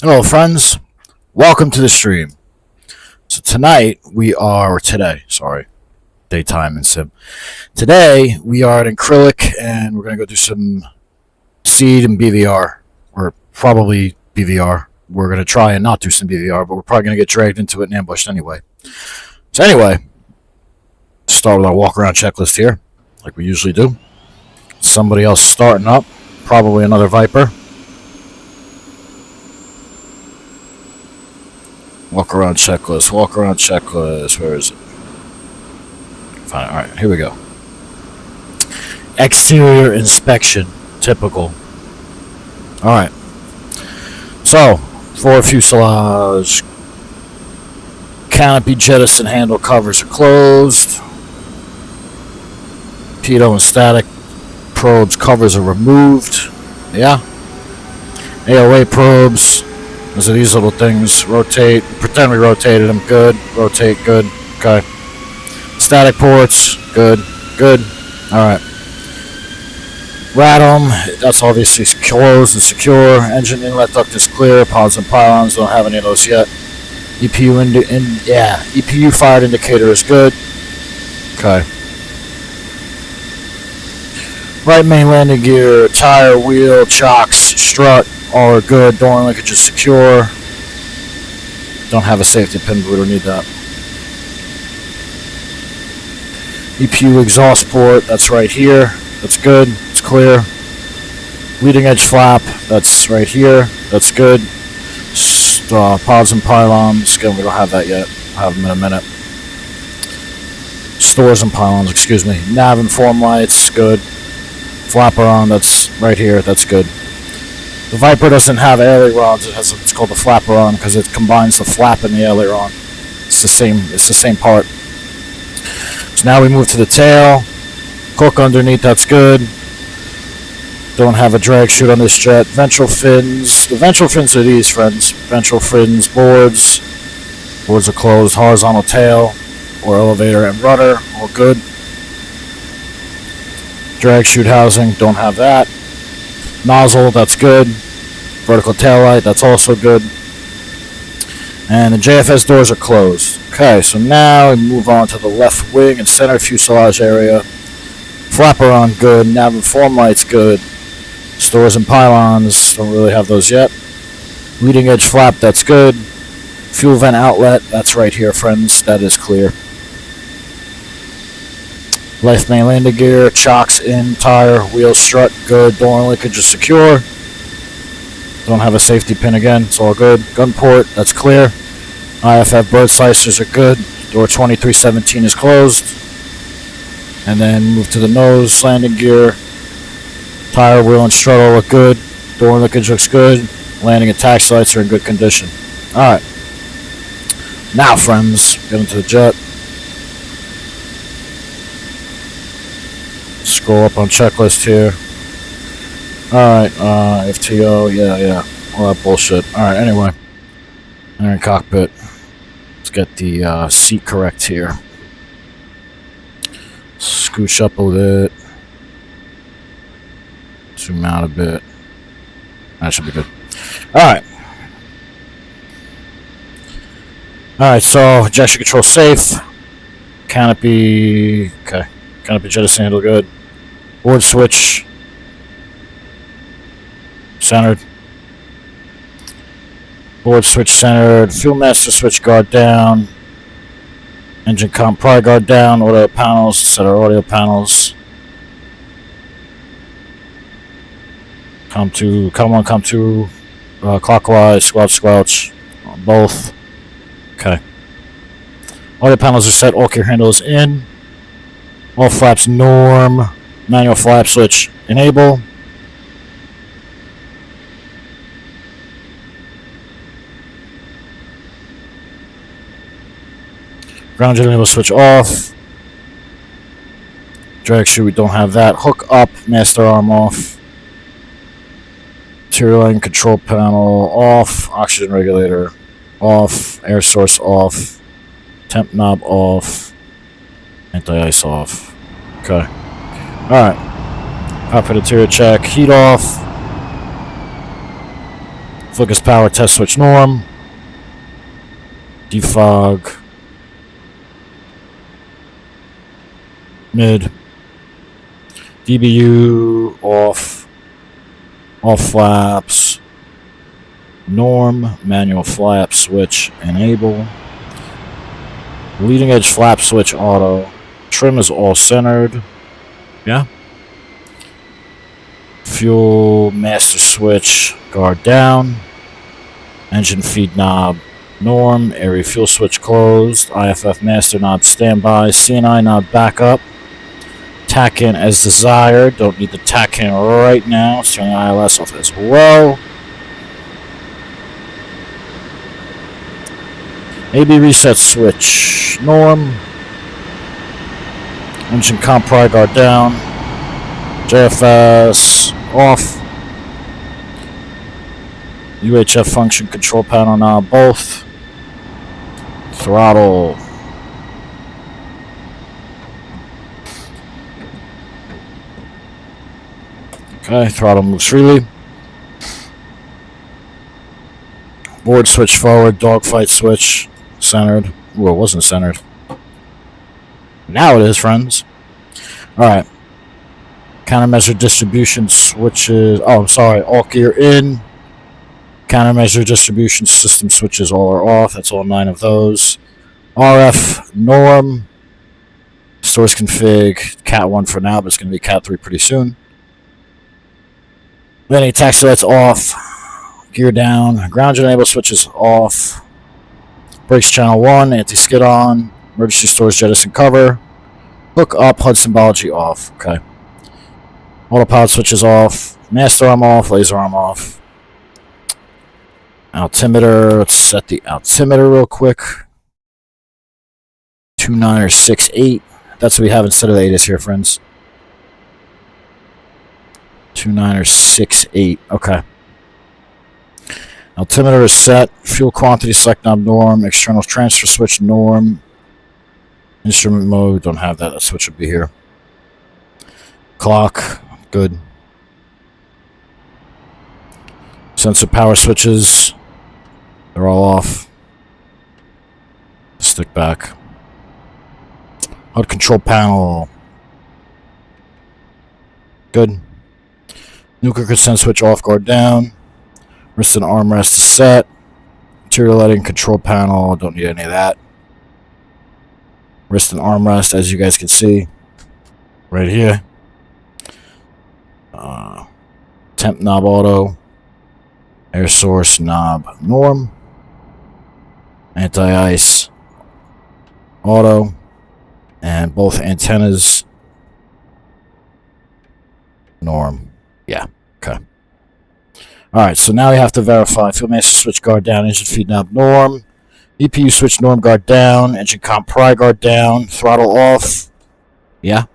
Hello friends, welcome to the stream. So today, daytime and sim. Today we are at acrylic and we're going to go do some SEAD and BVR, or probably BVR. We're going to try and not do some BVR, but we're probably going to get dragged into it and ambushed anyway. So anyway, start with our walk around checklist here, like we usually do. Somebody else starting up, probably another Viper. Walk around checklist, where is it? Fine, alright, here we go. Exterior inspection, typical. Alright. So, forward fuselage, canopy jettison handle covers are closed. Pitot and static probes covers are removed. Yeah. AOA probes. Those are these little things. Rotate. Pretend we rotated them. Good. Rotate. Good. Okay. Static ports. Good. Good. Alright. Radom. That's obviously closed and secure. Engine inlet duct is clear. Pods and pylons. Don't have any of those yet. EPU fired indicator is good. Okay. Right main landing gear. Tire, wheel, chocks, strut. All are good. Door linkage is secure. Don't have a safety pin, but we don't need that. EPU exhaust port, that's right here. That's good. It's clear. Leading edge flap, that's right here. That's good. Pods and pylons, again, we don't have that yet. I'll have them in a minute. Stores and pylons, excuse me. Nav and form lights, good. Flapper on, that's right here. That's good. The Viper doesn't have ailerons. It has it's called the flapper on because it combines the flap and the aileron. It's the same part. So now we move to the tail. Hook underneath, that's good. Don't have a drag chute on this jet. Ventral fins. The ventral fins are these, friends. Ventral fins, boards. Boards are closed. Horizontal tail or elevator and rudder, all good. Drag chute housing, don't have that. Nozzle, that's good. Vertical tail light, that's also good. And the JFS doors are closed. Okay, so now we move on to the left wing and center fuselage area. Flapper on, good. Nav and form lights, good. Stores and pylons, don't really have those yet. Leading edge flap, that's good. Fuel vent outlet, that's right here, friends. That is clear. Left main landing gear, chocks in, tire, wheel strut, good. Door linkage is secure. Don't have a safety pin again, it's all good. Gun port, that's clear. IFF bird slicers are good. Door 2317 is closed. And then move to the nose, landing gear. Tire, wheel, and strut all look good. Door linkage looks good. Landing and taxi lights are in good condition. Alright. Now, friends, get into the jet. Scroll up on checklist here. Alright, FTO, yeah, all that bullshit. Alright, anyway. They're in cockpit. Let's get the seat correct here. Scooch up a bit. Zoom out a bit. That should be good. Alright. Alright, so ejection control safe. Canopy, okay. Canopy jettison handle good. Board switch centered. Board switch centered. Fuel master switch guard down. Engine comp pry guard down. Audio panels. Set our audio panels. Come to clockwise. Squelch. Both. Okay. Audio panels are set. All gear handles in. All flaps norm. Manual flap switch enable. Ground jet enable switch off. Drag chute, we don't have that. Hook up, master arm off. Material lighting control panel off. Oxygen regulator off. Air source off. Temp knob off. Anti-ice off. Okay. Alright. Cockpit interior check. Heat off. Focus power test switch norm. Defog. Mid. DBU off. All flaps. Norm. Manual flap switch enable. Leading edge flap switch auto. Trim is all centered. Yeah. Fuel master switch guard down. Engine feed knob norm. Air refuel switch closed. IFF master knob standby. CNI knob back up. Tack in as desired. Don't need the tack in right now. Turn the ILS off as well. AB reset switch norm. Engine comp pry guard down. JFS off. UHF function control panel now both. Throttle. Okay, throttle moves freely. Board switch forward, dogfight switch centered. Ooh, it wasn't centered. Now it is, friends. Alright. Countermeasure distribution switches. Oh, I'm sorry. All gear in. Countermeasure distribution system switches all are off. That's all 9 of those. RF norm. Source config. Cat 1 for now, but it's going to be Cat 3 pretty soon. Then taxi lights off. Gear down. Ground enable switches off. Brakes channel 1. Anti-skid on. Emergency stores jettison cover. Hook up. HUD symbology off. Okay. Autopilot switches off. Master arm off. Laser arm off. Altimeter. Let's set the altimeter real quick. 2968. That's what we have instead of the 8 is here, friends. 2968. Okay. Altimeter is set. Fuel quantity select knob norm. External transfer switch norm. Instrument mode. Don't have that. That switch will be here. Clock. Good. Sensor power switches. They're all off. Stick back. HUD control panel. Good. Nuclear consent switch off, guard down. Wrist and armrest is set. Material lighting control panel. Don't need any of that. Wrist and armrest, as you guys can see. Right here. Temp knob auto. Air source knob norm. Anti-ice auto. And both antennas norm. Yeah, okay. Alright, so now we have to verify. Fuel master switch guard down. Engine feed knob norm. EPU switch norm guard down. Engine comp pry guard down. Throttle off. Yeah.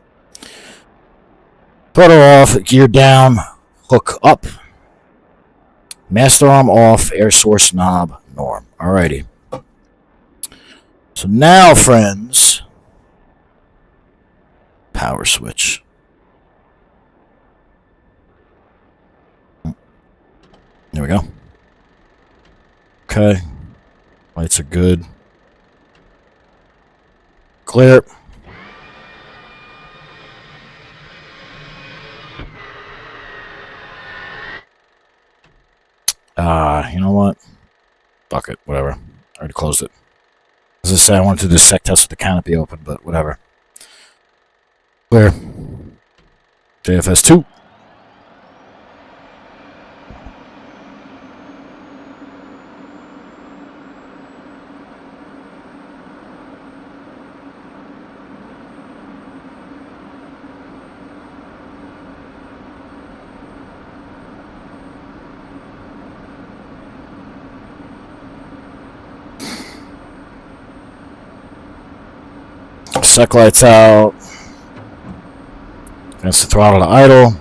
Throttle off. Gear down. Hook up. Master arm off. Air source knob norm. Alrighty. So now, friends, power switch. There we go. Okay. Lights are good. Clear. You know what? Fuck it. Whatever. I already closed it. As I say, I wanted to do the sec test with the canopy open, but whatever. Clear. JFS 2. Sec lights out. That's the throttle to idle.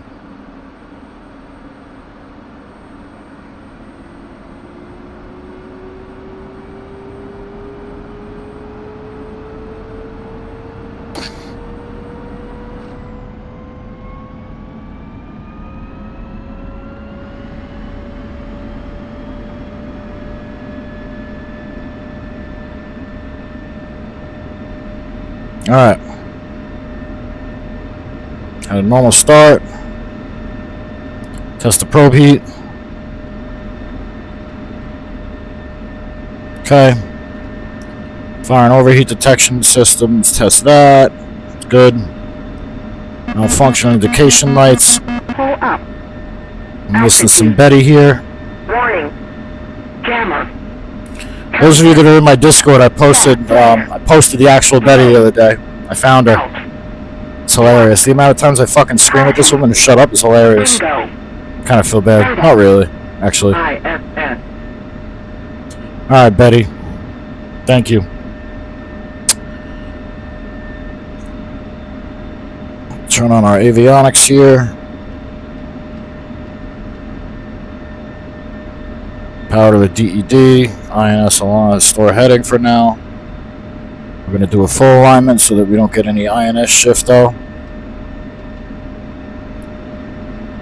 Alright. Had a normal start. Test the probe heat. Okay. Fire and overheat detection systems. Test that. Good. Malfunction indication lights. Pull up. And this is some Betty here. Warning. Jammer. Those of you that are in my Discord, I posted the actual Betty the other day. I found her. It's hilarious. The amount of times I fucking scream at this woman to shut up is hilarious. Kind of feel bad. Not really, actually. ISS. Alright, Betty. Thank you. Turn on our avionics here. Power to the DED. INS aligned store heading for now. We're going to do a full alignment so that we don't get any INS shift though.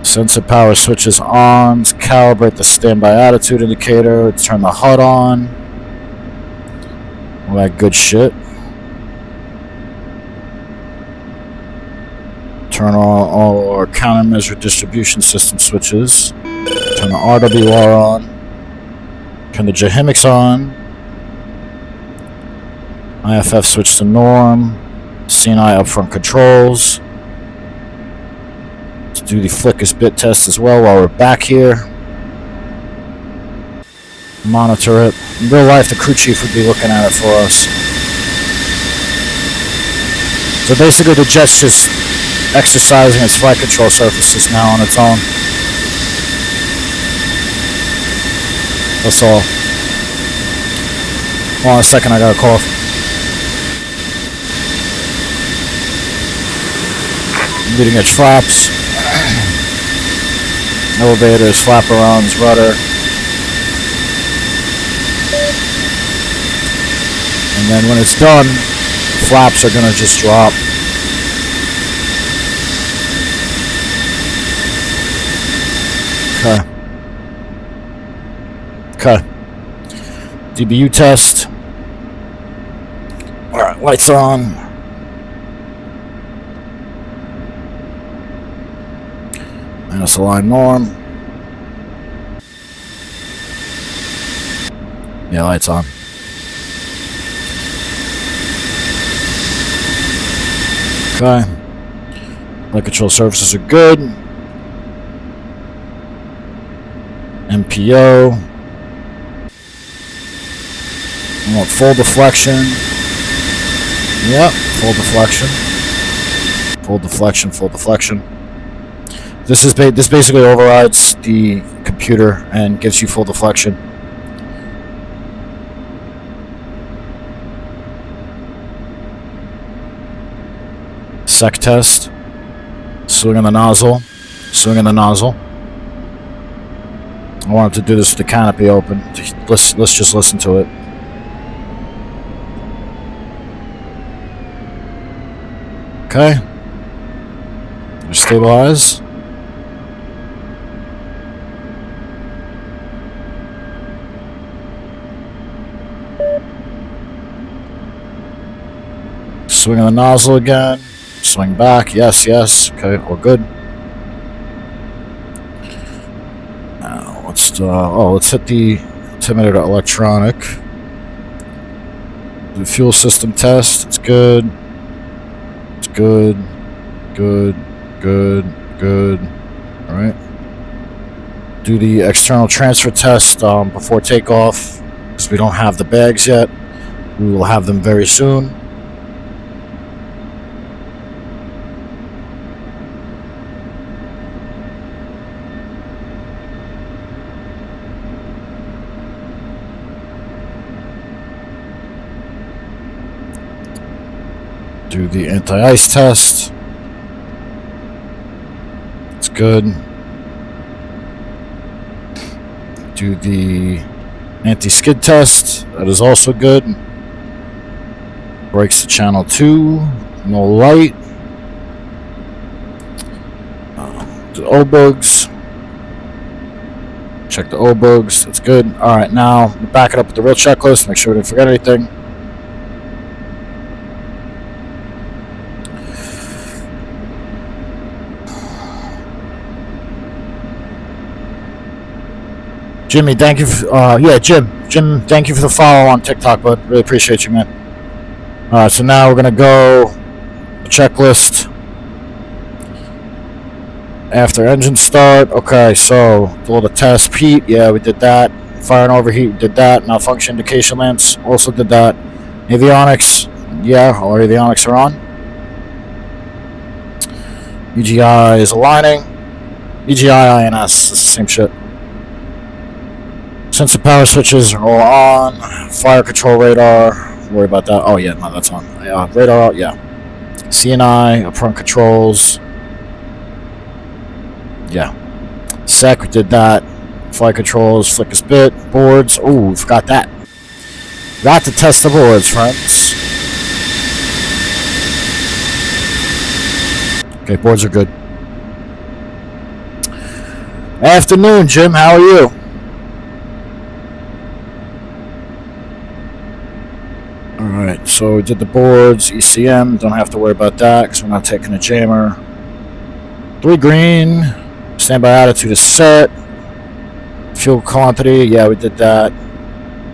Sensor power switches on. Calibrate the standby attitude indicator. Turn the HUD on. All that good shit. Turn on all our countermeasure distribution system switches. Turn the RWR on. Turn the JHMCS on. IFF switch to norm. CNI upfront controls. Let's do the flickers bit test as well while we're back here. Monitor it. In real life, the crew chief would be looking at it for us. So basically, the jet's just exercising its flight control surfaces now on its own. That's all. Hold on a second, I got a cough. Leading edge flaps. Elevators, flaperons, rudder. And then when it's done, the flaps are gonna just drop. Okay. DBU test. Alright, lights on. Minus align norm. Yeah, lights on. Okay. Flight control surfaces are good. MPO. I want full deflection. Yep, full deflection. Full deflection, full deflection. This basically overrides the computer and gives you full deflection. Sec test. Swing on the nozzle. Swing on the nozzle. I want him to do this with the canopy open. Let's just listen to it. Okay. Stabilize. Swing on the nozzle again. Swing back. Yes, yes. Okay, we're good. Now let's hit the altimeter electronic. The fuel system test. It's good. It's good. Good. Good. Good. All right. Do the external transfer test before takeoff, because we don't have the bags yet. We will have them very soon. Do the anti-ice test. It's good. Do the anti-skid test. That is also good. Brakes to channel 2. No light. The O-bugs. Check the O-bugs. That's good. Alright, now back it up with the real checklist. Make sure we didn't forget anything. Jimmy, thank you. Jim, thank you for the follow on TikTok, bud. Really appreciate you, man. All right, so now we're gonna go checklist after engine start. Okay, so do all the tests. Heat, yeah, we did that. Fire and overheat, we did that. Malfunction indication lamps, also did that. Avionics, yeah, all avionics are on. EGI is aligning. EGI, INS, it's the same shit. Sensor power switches are all on. Fire control radar, worry about that. Oh yeah, no, that's on. Radar out, yeah. CNI, up front controls. Yeah. Sec, we did that. Flight controls, flick is bit, boards. Oh, we forgot that. Got to test the boards, friends. Okay, boards are good. Afternoon, Jim. How are you? Alright, so we did the boards, ECM. Don't have to worry about that because we're not taking a jammer. 3 green. Standby attitude is set. Fuel quantity, yeah, we did that.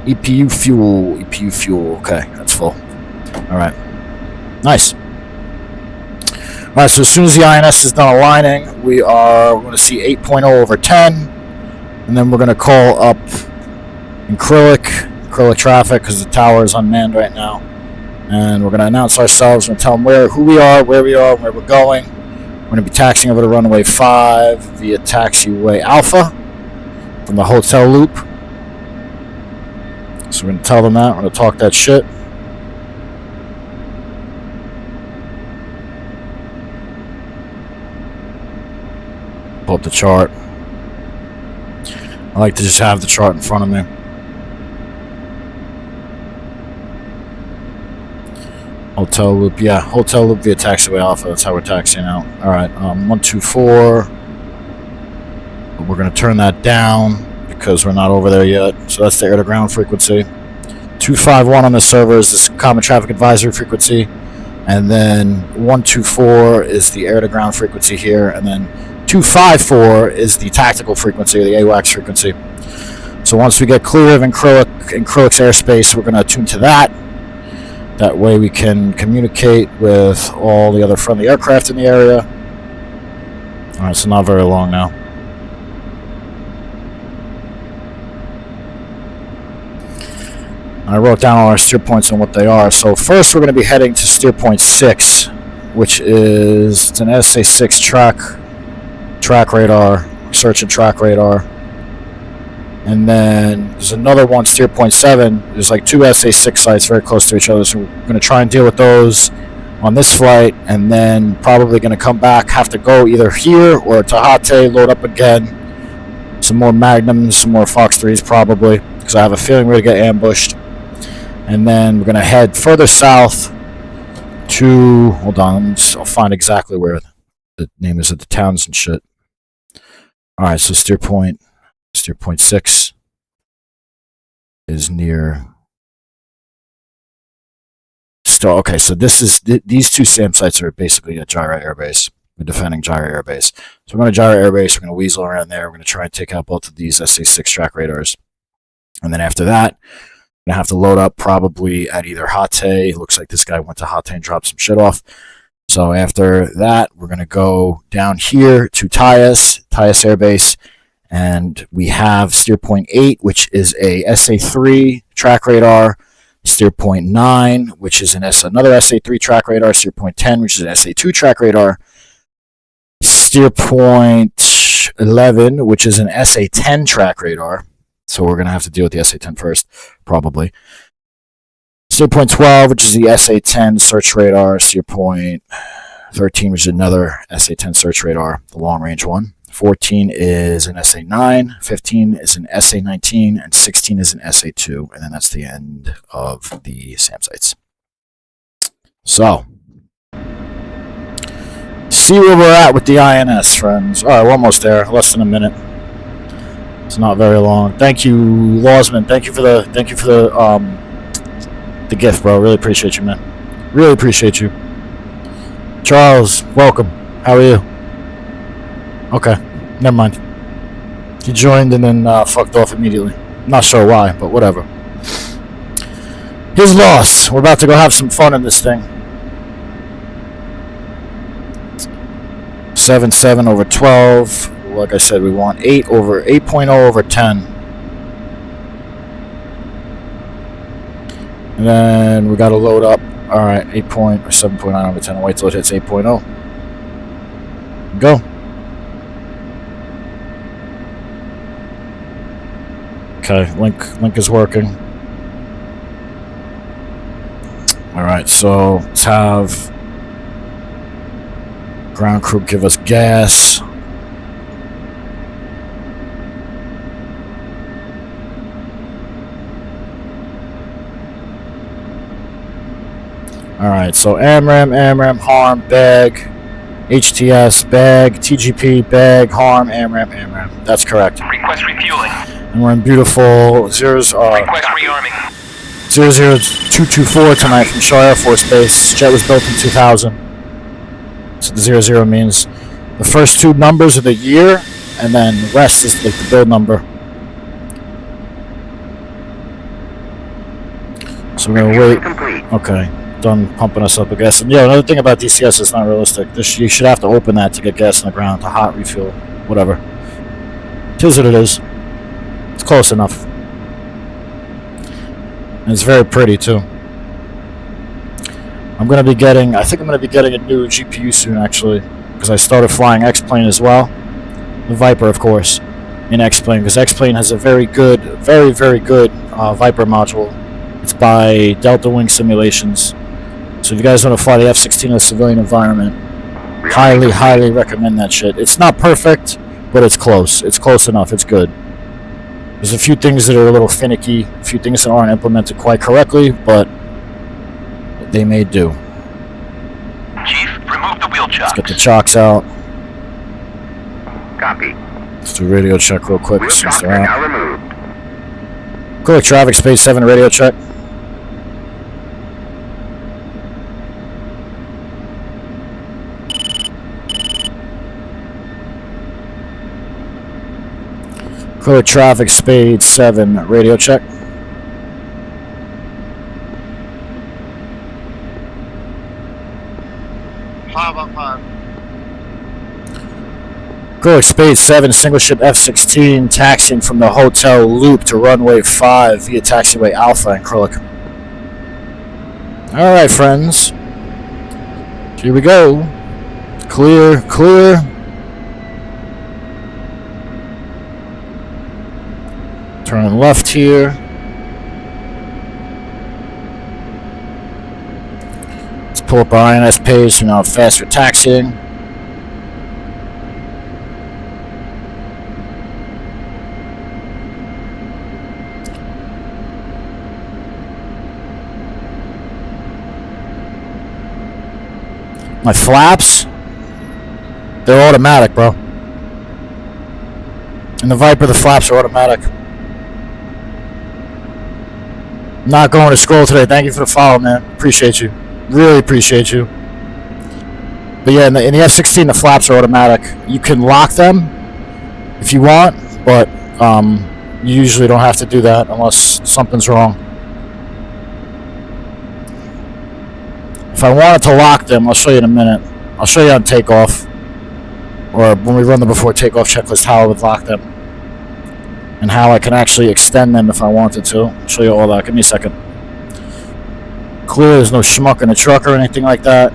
EPU fuel. Okay, that's full. Alright. Nice. Alright, so as soon as the INS is done aligning, we are going to see 8.0 over 10. And then we're going to call up acrylic traffic because the tower is unmanned right now. And we're going to announce ourselves and tell them who we are, where we're going. We're going to be taxiing over to runway 5 via taxiway Alpha from the hotel loop. So we're going to tell them that. We're going to talk that shit. Pull up the chart. I like to just have the chart in front of me. Hotel loop, yeah. Hotel loop via taxiway Alpha. That's how we're taxiing out. Alright, 124. We're going to turn that down because we're not over there yet. So that's the air-to-ground frequency. 251 on the server is this common traffic advisory frequency. And then 124 is the air-to-ground frequency here. And then 254 is the tactical frequency, or the AWACS frequency. So once we get clear of acrylic's airspace, we're going to attune to that. That way we can communicate with all the other friendly aircraft in the area. Alright, so not very long now. I wrote down all our steer points and what they are. So first we're going to be heading to steer point 6, which is it's an SA6 track radar, search and track radar. And then there's another one, steer point 7. There's like 2 SA6 sites very close to each other. So we're going to try and deal with those on this flight. And then probably going to come back, have to go either here or to Hate, load up again. Some more Magnums, some more Fox 3s probably. Because I have a feeling we're going to get ambushed. And then we're going to head further south to... Hold on, I'll find exactly where the name is of the towns and shit. Alright, so steer point 6 is near... Okay, so this is... These 2 SAM sites are basically a gyro airbase. We're defending gyro airbase. So we're going to gyro airbase, we're going to weasel around there, we're going to try and take out both of these SA6 track radars. And then after that... Gonna have to load up probably at either Hate. Looks like this guy went to Hate and dropped some shit off. So after that, we're gonna go down here to Tyus Air Base, and we have steer point 8, which is a SA3 track radar. Steer point 9, which is another SA3 track radar. Steer point 10, which is an SA2 track radar. Steer point 11, which is an SA10 track radar. So we're going to have to deal with the SA-10 first, probably. Steer point 12, which is the SA-10 search radar. Steer point 13, which is another SA-10 search radar, the long-range one. 14 is an SA-9, 15 is an SA-19, and 16 is an SA-2. And then that's the end of the SAM sites. So, see where we're at with the INS, friends. All right, we're almost there, less than a minute. It's not very long. Thank you, Lawsman. Thank you for the gift, bro. Really appreciate you, man. Really appreciate you. Charles, welcome. How are you? Okay, never mind. He joined and then fucked off immediately. Not sure why, but whatever. His loss. We're about to go have some fun in this thing. 7.7 over 12. Like I said, we want 8.0 over 10. And then we got to load up. Alright, 7.9 over 10. Wait till it hits 8.0. Go. Okay, link is working. Alright, so let's have ground crew give us gas. Alright, so AMRAM, harm, bag, HTS, bag, TGP, bag, harm, AMRAM. That's correct. Request refueling. And we're in beautiful zeros. Request rearming. 00224 tonight from Shaw Air Force Base. Jet was built in 2000. So the 00 means the first two numbers of the year, and then the rest is like the build number. So we're gonna wait. Okay, done pumping us up with gas. And yeah, another thing about DCS is not realistic. You should have to open that to get gas in the ground, to hot refuel, whatever. It is what it is. It's close enough. And it's very pretty too. I think I'm gonna be getting a new GPU soon, actually, because I started flying X-Plane as well. The Viper, of course, in X-Plane, because X-Plane has a very good Viper module. It's by Delta Wing Simulations. So if you guys want to fly the F-16 in a civilian environment, highly recommend that shit. It's not perfect, but it's close. It's close enough. It's good. There's a few things that are a little finicky, a few things that aren't implemented quite correctly, but they may do. Chief, remove the wheel chocks. Let's get the chocks out. Copy. Let's do radio check real quick. Wheel Since chocks they're are out. now removed. Quick traffic, space 7 radio check. Clear traffic, Spade 7, radio check. Clear Spade 7, single ship F-16, taxiing from the hotel loop to runway 5 via taxiway Alpha and Acrylic. Alright, friends. Here we go. Clear. Turning left here. Let's pull up our INS page to now fast for taxiing. My flaps, they're automatic, bro. In the Viper, the flaps are automatic. Not going to scroll today. Thank you for the follow, man. Appreciate you. Really appreciate you. But yeah, in the F-16, the flaps are automatic. You can lock them if you want, but you usually don't have to do that unless something's wrong. If I wanted to lock them, I'll show you in a minute. I'll show you on takeoff, or when we run the before takeoff checklist, how I would lock them. And how I can actually extend them if I wanted to. I'll show you all that. Give me a second. Clear, there's no schmuck in a truck or anything like that.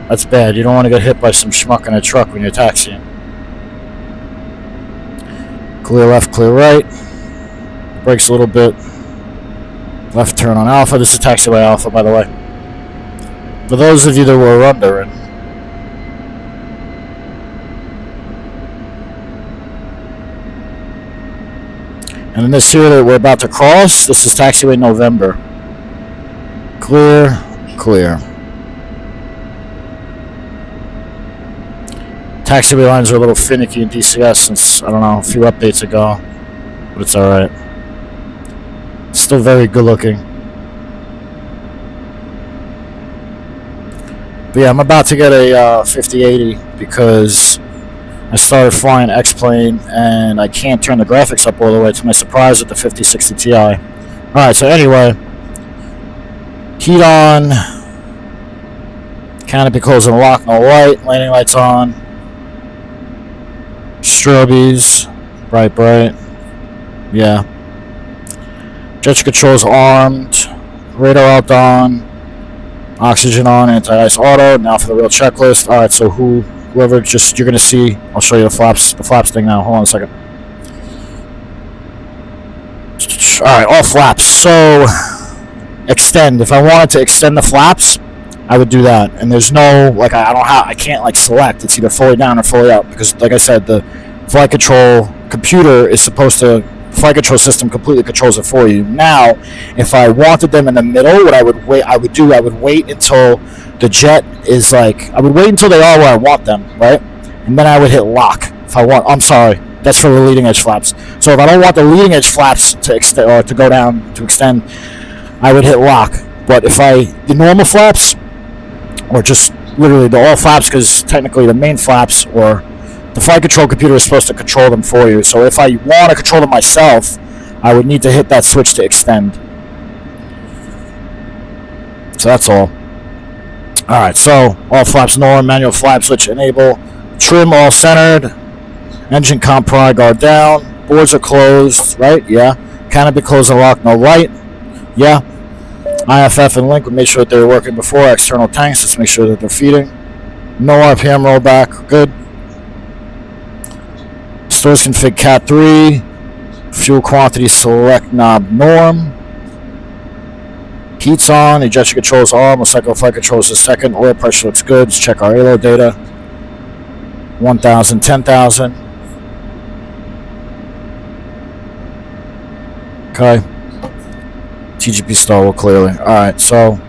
That's bad. You don't want to get hit by some schmuck in a truck when you're taxiing. Clear left, clear right. Brakes a little bit. Left turn on Alpha. This is taxiway Alpha, by the way. For those of you that were wondering. And in this here that we're about to cross, this is taxiway November. Clear. Taxiway lines are a little finicky in DCS since, I don't know, a few updates ago. But it's alright. Still very good looking. But yeah, I'm about to get a 5080 because I started flying X-plane, and I can't turn the graphics up all the way, to my surprise, with the 5060 Ti. Alright, so anyway, heat on, canopy closed and locked, no light, landing lights on, strobies, bright, yeah. Jet controls armed, radar out on, oxygen on, anti-ice auto. Now for the real checklist. Alright, so whoever you're gonna see, I'll show you the flaps thing now. Hold on a second. Alright, all flaps. So extend. If I wanted to extend the flaps, I would do that. And there's no I can't like select. It's either fully down or fully up, because like I said, the flight control computer is supposed to, flight control system completely controls it for you. Now, if I wanted them in the middle, what I would wait until the jet is I would wait until they are where I want them, right? And then I would hit lock. I'm sorry, that's for the leading edge flaps. So if I don't want the leading edge flaps to extend or to go down to extend, I would hit lock. But if the normal flaps, or just literally the all flaps, because technically the main flaps or the flight control computer is supposed to control them for you. So if I want to control them myself, I would need to hit that switch to extend. So that's all. Alright, so all flaps norm, manual flap switch enable, trim all centered, engine comp pry guard down, boards are closed, right? Yeah. Canopy closed and locked, no light. Yeah. IFF and link, we made sure that they were working before. External tanks, let's make sure that they're feeding. No RPM rollback, good. Stores config cat 3, fuel quantity select knob norm, heat's on, ejection controls on, cycle flight controls is second, oil pressure looks good, let's check our ALO data, 1,000, 10,000, okay, TGP stall will clearly, alright, so,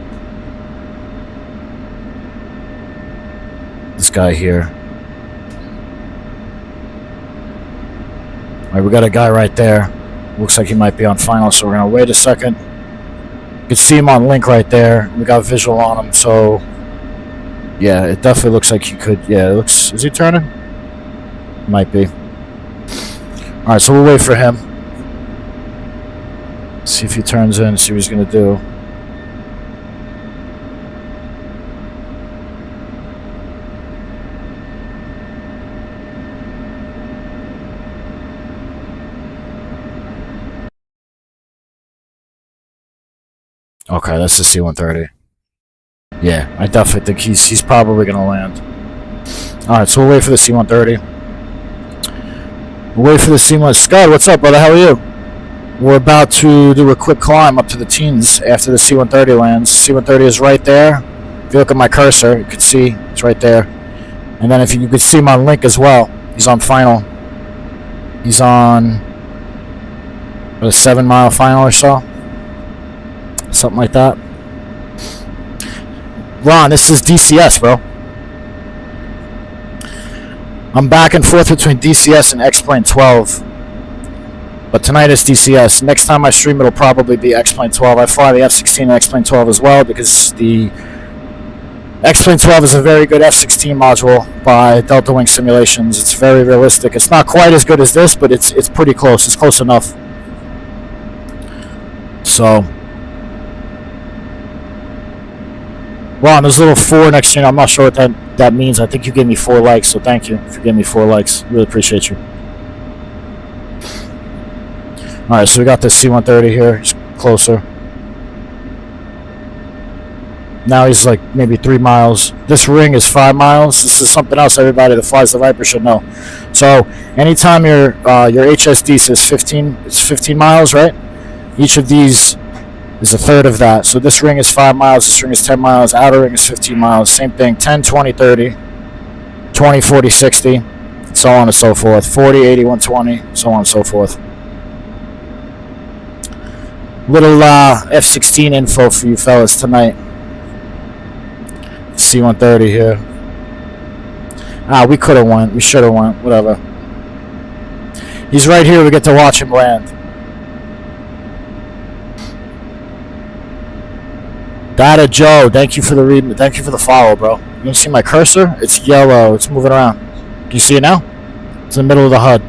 this guy here. Alright, we got a guy right there. Looks like he might be on final, so we're going to wait a second. You can see him on link right there. We got visual on him, so... Yeah, it definitely looks like he could... Yeah, it looks... Is he turning? Might be. Alright, so we'll wait for him. See if he turns in, see what he's going to do. Okay, that's the C-130. Yeah, I definitely think he's probably going to land. Alright, so we'll wait for the C-130. We'll wait for the C-130. Scott, what's up, brother? How are you? We're about to do a quick climb up to the teens after the C-130 lands. C-130 is right there. If you look at my cursor, you can see it's right there. And then if you could see him on link as well. He's on final. He's on a 7-mile final or so. Something like that. Ron, this is DCS, bro. I'm back and forth between DCS and X-Plane 12. But tonight is DCS. Next time I stream, it'll probably be X-Plane 12. I fly the F16 and X-Plane 12 as well, because the X-Plane 12 is a very good F16 module by Delta Wing Simulations. It's very realistic. It's not quite as good as this, but it's pretty close. It's close enough. So... Ron, there's a little 4 next to you. I'm not sure what that means. I think you gave me 4 likes, so thank you for giving me 4 likes. Really appreciate you. Alright, so we got this C-130 here. He's closer. Now he's like maybe 3 miles. This ring is 5 miles. This is something else everybody that flies the Viper should know. So anytime your HSD says 15, it's 15 miles, right? Each of these is a third of that. So this ring is 5 miles, this ring is 10 miles, outer ring is 15 miles. Same thing, 10, 20, 30, 20, 40, 60, so on and so forth. 40, 80, 120, so on and so forth. Little F-16 info for you fellas tonight. C-130 here. We could have went. We should have went. Whatever. He's right here. We get to watch him land. Data Joe, thank you for the read. Thank you for the follow, bro. You can see my cursor? It's yellow. It's moving around. Can you see it now? It's in the middle of the HUD.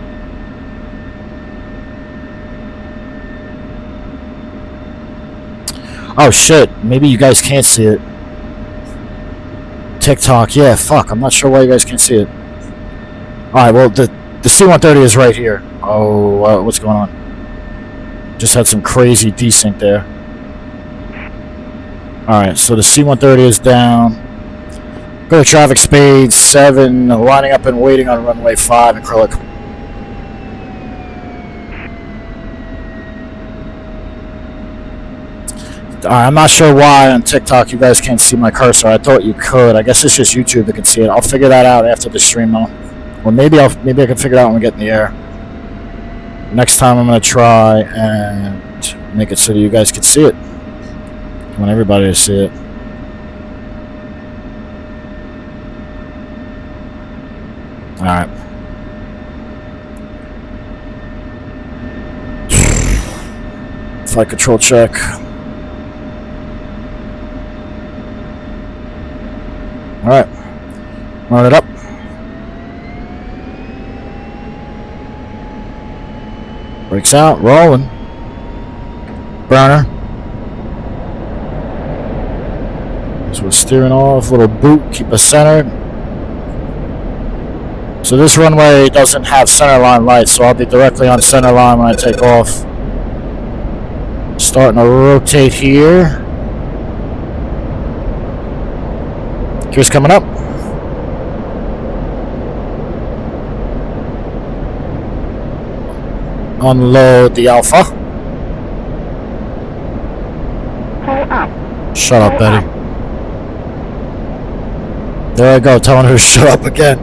Oh shit, maybe you guys can't see it. TikTok, yeah, fuck, I'm not sure why you guys can't see it. Alright, well, the C-130 is right here. Oh, what's going on? Just had some crazy desync there. Alright, so the C-130 is down. Go to traffic speed 7, lining up and waiting on runway 5 acrylic. I'm not sure why on TikTok you guys can't see my cursor. I thought you could. I guess it's just YouTube that can see it. I'll figure that out after the stream though. Or maybe I can figure it out when we get in the air. Next time I'm gonna try and make it so that you guys can see it. I want everybody to see it. Alright. Flight control check. Alright. Run it up. Brakes out, rolling. Burner. So we're steering off, little boot, keep us centered. So this runway doesn't have center line lights, so I'll be directly on center line when I take off. Starting to rotate here. Gears coming up. Unload the Alpha. Pull up. Shut up, Betty. There I go, telling her to shut up again.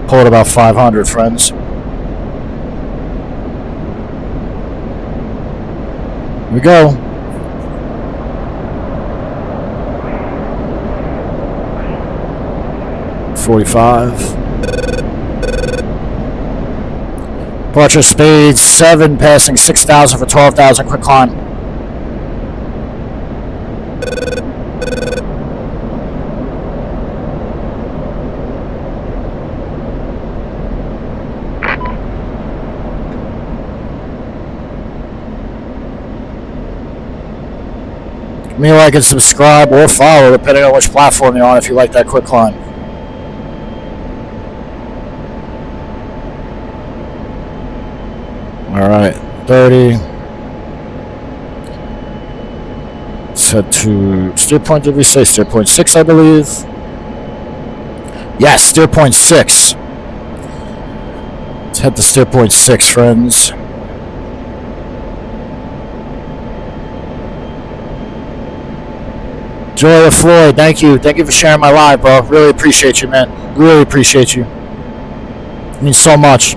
Pulled about 500, friends. Here we go. .45. Departure speed 7, passing 6,000 for 12,000. Quick climb. Give me a like and subscribe or follow depending on which platform you're on if you like that quick climb. Alright, 30. Let's head to steer point, did we say? Steer point 6, I believe. Yes, steer point 6. Let's head to steer point 6, friends. Joya Floyd, thank you. Thank you for sharing my live, bro. Really appreciate you, man. Really appreciate you. It means so much.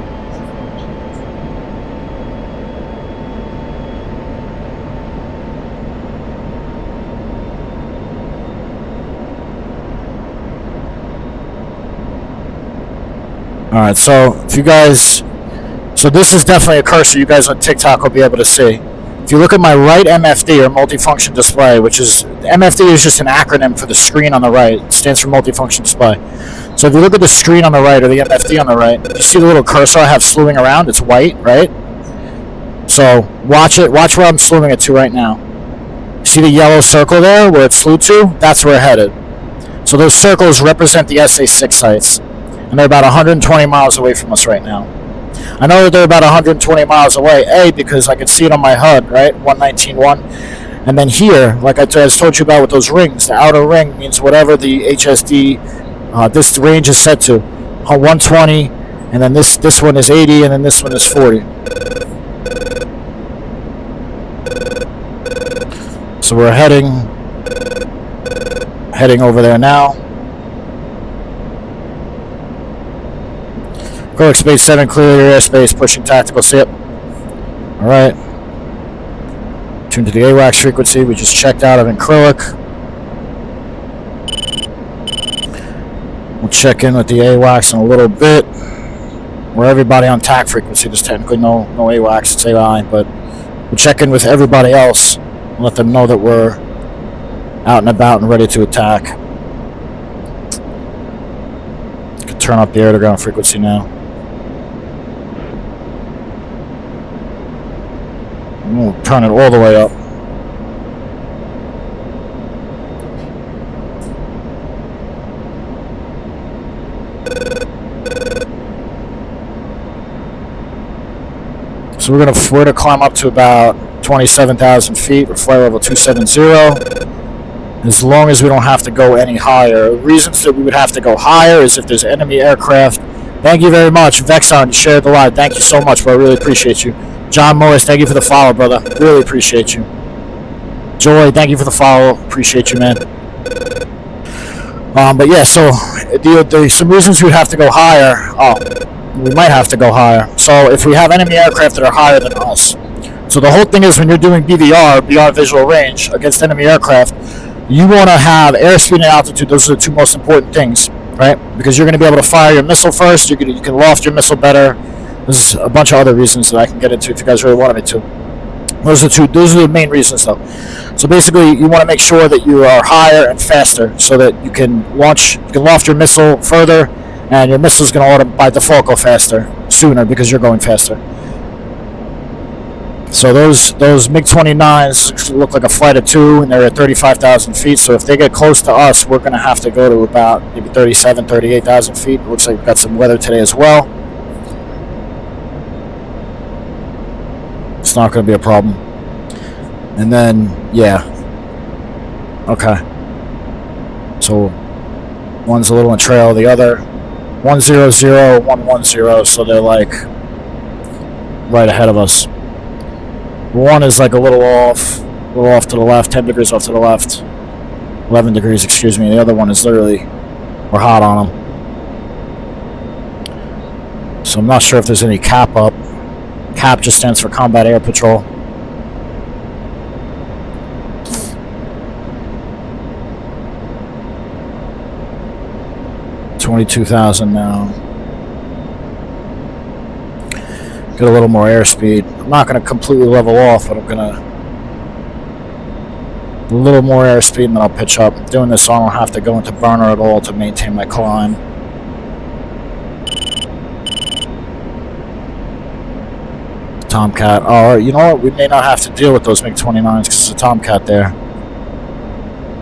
Alright, so if you guys, so this is definitely a cursor you guys on TikTok will be able to see. If you look at my right MFD, or multifunction display, which is, MFD is just an acronym for the screen on the right. It stands for multifunction display. So if you look at the screen on the right, or the MFD on the right, you see the little cursor I have slewing around? It's white, right? So watch it, watch where I'm slewing it to right now. See the yellow circle there, where it's slewed to? That's where we're headed. So those circles represent the SA-6 sites. And they're about 120 miles away from us right now. I know that they're about 120 miles away, A, because I can see it on my HUD, right? 119.1. And then here, like I told you about with those rings, the outer ring means whatever the HSD, this range is set to. 120, and then this one is 80, and then this one is 40. So we're heading over there now. Acrylic speed 7, clear your airspace, pushing tactical SIP. Alright. Tune to the AWACS frequency, we just checked out of acrylic. We'll check in with the AWACS in a little bit. We're everybody on TAC frequency, there's technically no AWACS, it's AI, but we'll check in with everybody else and let them know that we're out and about and ready to attack. Can turn up the air to ground frequency now. We'll turn it all the way up. So we're gonna climb up to about 27,000 feet with flight level 270. As long as we don't have to go any higher. Reasons that we would have to go higher is if there's enemy aircraft. Thank you very much, Vexon. You shared the live. Thank you so much, bro. I really appreciate you. John Morris, thank you for the follow, brother. Really appreciate you. Joy, thank you for the follow. Appreciate you, man. But yeah, so there's some reasons we'd have to go higher. Oh, we might have to go higher. So if we have enemy aircraft that are higher than us. So the whole thing is when you're doing BVR, beyond visual range, against enemy aircraft, you want to have airspeed and altitude. Those are the two most important things, right? Because you're going to be able to fire your missile first. You can loft your missile better. There's a bunch of other reasons that I can get into if you guys really wanted me to. Those are the main reasons, though. So basically, you want to make sure that you are higher and faster, so that you can loft your missile further, and your missile is going to by default go faster sooner because you're going faster. So those MiG-29s look like a flight of two, and they're at 35,000 feet. So if they get close to us, we're going to have to go to about maybe 37, 38,000 feet. It looks like we've got some weather today as well. It's not going to be a problem. And then, yeah. Okay. So one's a little in trail, the other 100, 110, so they're like right ahead of us. One is like a little off to the left, 10 degrees off to the left, 11 degrees, excuse me. The other one is literally, we're hot on them. So I'm not sure if there's any cap up. CAP just stands for Combat Air Patrol. $22,000 now. Get a little more airspeed. I'm not going to completely level off, but I'm going to a little more airspeed and then I'll pitch up. I'm doing this so I don't have to go into burner at all to maintain my climb. Tomcat. Oh, you know what? We may not have to deal with those MiG-29s because there's a Tomcat there.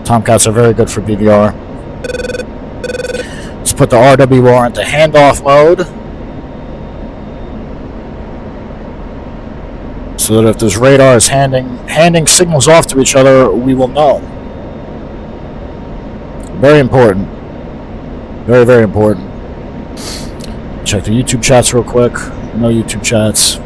Tomcats are very good for BVR. Let's put the RWR into handoff mode, so that if there's radars handing signals off to each other, we will know. Very important. Very, very important. Check the YouTube chats real quick. No YouTube chats.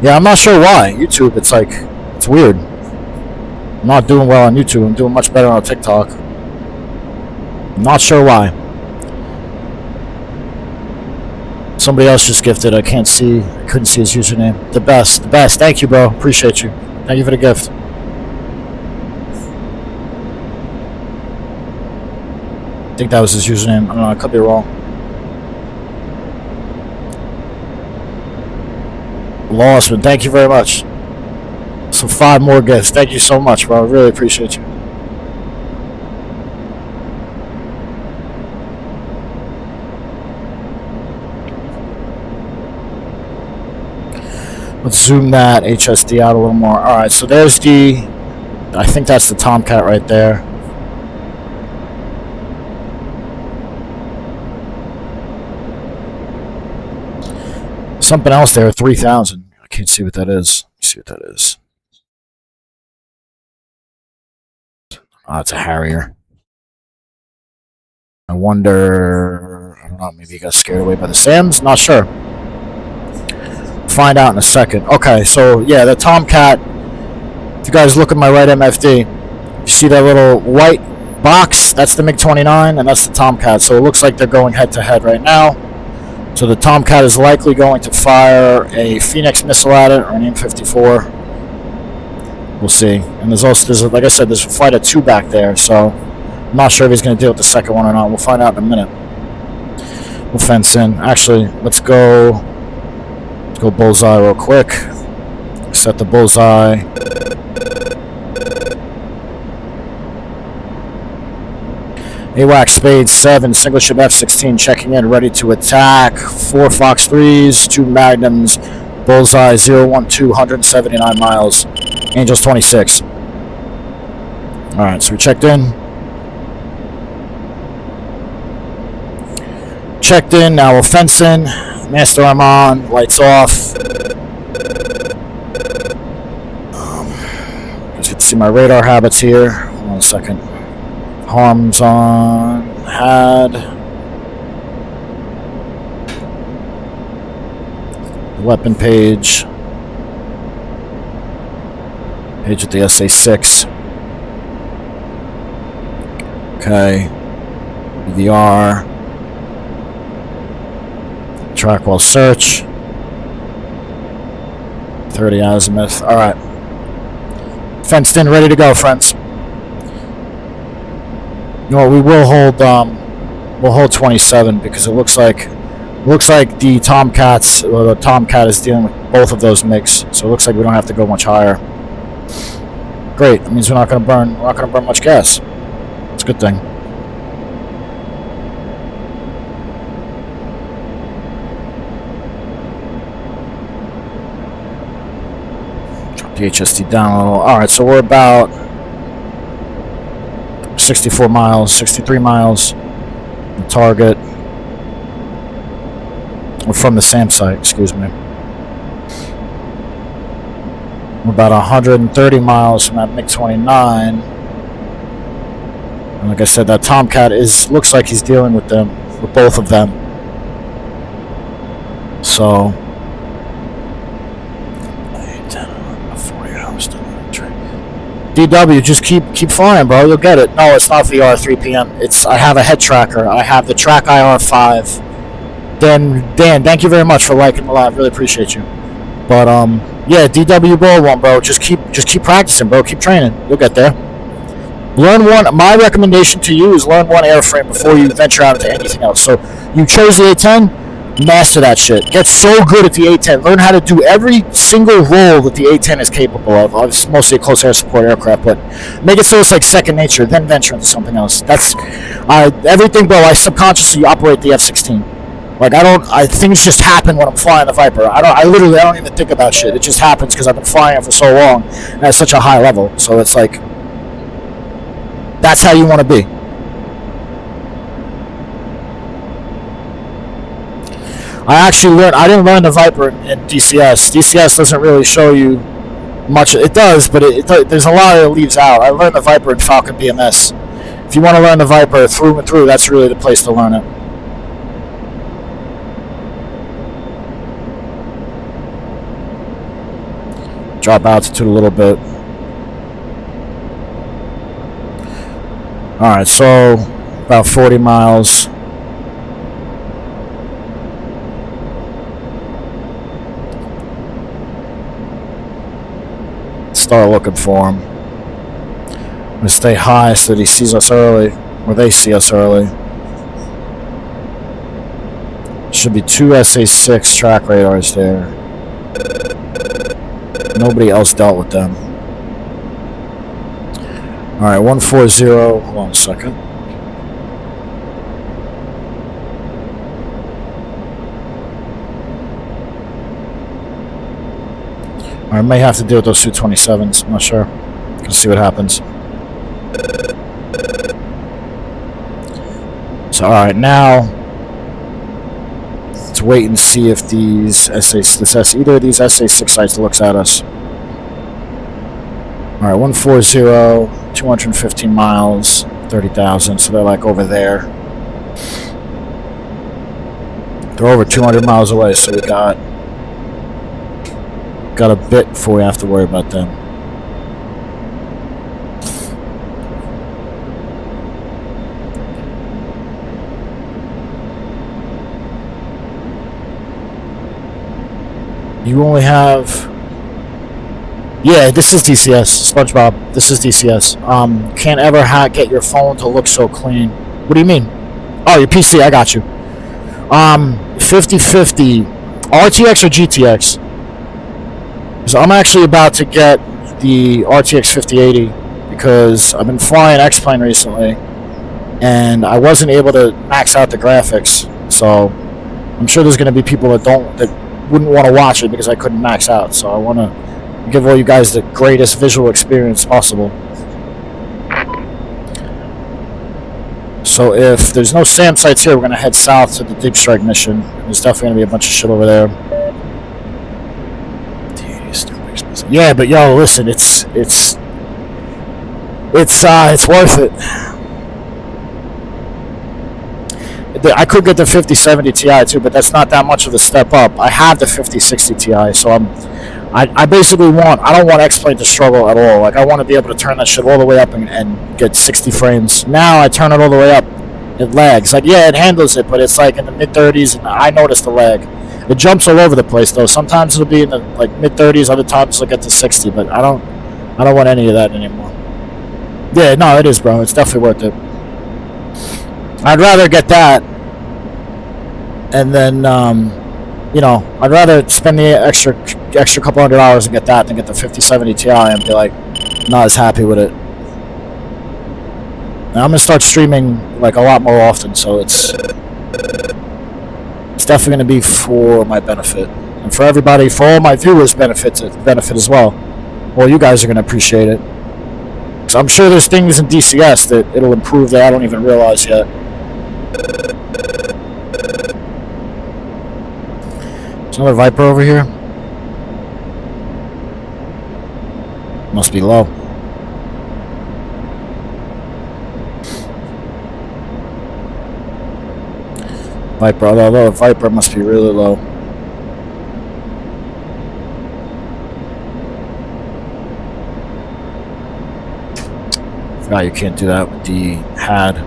Yeah, I'm not sure why. YouTube, it's weird. I'm not doing well on YouTube. I'm doing much better on TikTok. I'm not sure why. Somebody else just gifted. I couldn't see his username. The best. Thank you, bro. Appreciate you. Thank you for the gift. I think that was his username. I don't know. I could be wrong. Lost, but thank you very much. So 5 more gifts. Thank you so much, bro. I really appreciate you. Let's zoom that HSD out a little more. Alright, so there's I think that's the Tomcat right there. Something else there, 3,000. I can't see what that is. Let's see what that is. Oh, it's a Harrier. I wonder, I don't know, maybe he got scared away by the SAMs? Not sure. Find out in a second. Okay, so yeah, the Tomcat, if you guys look at my right MFD, you see that little white box? That's the MiG-29, and that's the Tomcat. So it looks like they're going head-to-head right now. So the Tomcat is likely going to fire a Phoenix missile at it, or an M54. We'll see. And there's like I said, there's a flight of 2 back there, so I'm not sure if he's going to deal with the second one or not. We'll find out in a minute. We'll fence in. Actually, let's go bullseye real quick. Set the bullseye. AWAC Spade 7, single ship F-16 checking in, ready to attack. 4 Fox 3s, 2 Magnums, Bullseye 012, 179 miles. Angels 26. Alright, so we checked in. Checked in, now we'll fence in. Master arm on, lights off. Just get to see my radar habits here. Hold on a second. Harms on, had. Weapon page. Page with the SA6. Okay. BVR. Track while search. 30 azimuth. Alright. Fenced in, ready to go, friends. You know what, we will hold we'll hold 27 because it looks like the Tomcats, or the Tomcat is dealing with both of those MiGs, so it looks like we don't have to go much higher. Great, that means we're not gonna burn much gas. It's a good thing. Drop the HSD down a little. Alright, so we're about 64 miles, 63 miles. The target. Or from the SAM site, excuse me. We're about 130 miles from that MiG-29. And like I said, that Tomcat looks like he's dealing with both of them. So 40 hours to DW, just keep flying, bro. You'll get it. No, it's not VR 3 p.m. I have a head tracker. I have the Track IR5. Dan, thank you very much for liking the live. Really appreciate you. But yeah, DW World 1, bro. Just keep practicing, bro. Keep training. You'll get there. Learn one. My recommendation to you is learn one airframe before you venture out into anything else. So you chose the A10, master that shit. Get so good at the A10. Learn how to do every single role that the A10 is capable of. It's mostly a close air support aircraft, but make it so it's like second nature. Then venture into something else. That's everything, bro. I subconsciously operate the F16. Like things just happen when I'm flying the Viper. I don't even think about shit. It just happens because I've been flying it for so long and at such a high level. So it's like, that's how you want to be. I didn't learn the Viper in DCS. DCS doesn't really show you much. It does, but there's a lot that it leaves out. I learned the Viper in Falcon BMS. If you want to learn the Viper through and through, that's really the place to learn it. Drop altitude a little bit. Alright, so about 40 miles. Start looking for him. I'm going to stay high so that he sees us early, or they see us early. Should be 2 SA6 track radars there. Nobody else dealt with them. Alright, 140. Hold on a second. I may have to deal with those Su-27s. I'm not sure. Let's see what happens. So, alright, now let's wait and see if either of these SA6 sites looks at us. Alright, 140, 215 miles, 30,000, so they're like over there. They're over 200 miles away, so we got a bit before we have to worry about them. You only have... Yeah, this is DCS, SpongeBob. This is DCS. Can't ever get your phone to look so clean. What do you mean? Oh, your PC, I got you. 50-50. RTX or GTX? So I'm actually about to get the RTX 5080 because I've been flying X-Plane recently and I wasn't able to max out the graphics. So I'm sure there's going to be people that wouldn't want to watch it because I couldn't max out. So I want to give all you guys the greatest visual experience possible. So if there's no SAM sites here, we're going to head south to the deep strike mission. There's definitely going to be a bunch of shit over there. Yeah, but yo, listen, it's worth it. I could get the 5070 Ti too, but that's not that much of a step up. I have the 5060 Ti, so I basically I don't want X-Plane to struggle at all. Like, I want to be able to turn that shit all the way up and get 60 frames. Now I turn it all the way up, it lags. Like, yeah, it handles it, but it's like in the mid-30s, and I notice the lag. It jumps all over the place, though. Sometimes it'll be in the like mid-30s, other times it'll get to 60, but I don't want any of that anymore. Yeah, no, it is, bro. It's definitely worth it. I'd rather get that, and then, you know, I'd rather spend the extra couple $100 and get that than get the 5070 Ti and be like, not as happy with it. And I'm gonna start streaming like a lot more often, so it's definitely gonna be for my benefit and for everybody, for all my viewers' benefit as well. Well, you guys are gonna appreciate it. So I'm sure there's things in DCS that it'll improve that I don't even realize yet. There's another Viper over here. Must be low. Viper, although Viper must be really low. Forgot you can't do that with the HAD.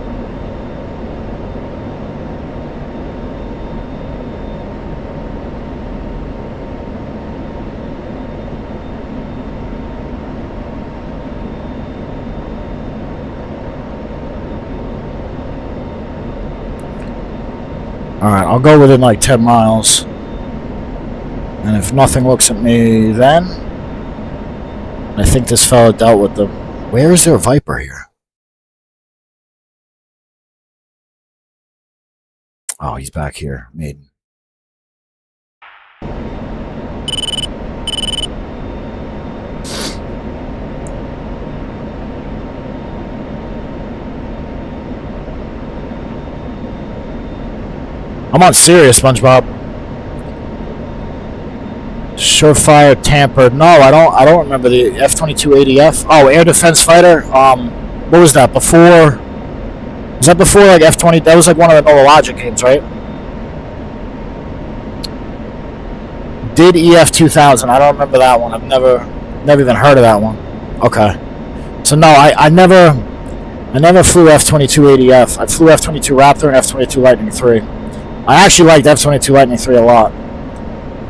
Alright, I'll go within like 10 miles. And if nothing looks at me then, I think this fella dealt with them. Where is there a Viper here? Oh, he's back here. Maiden. I'm on Syria, SpongeBob. Surefire tampered. No, I don't remember the F-22 ADF. Oh, air defense fighter. What was that? Before? Was that before like F-20? That was like one of the Logic games, right? Did EF-2000? I don't remember that one. I've never even heard of that one. Okay. So no, I never flew F-22 ADF. I flew F-22 Raptor and F-22 Lightning III. I actually liked F-22 Lightning III a lot.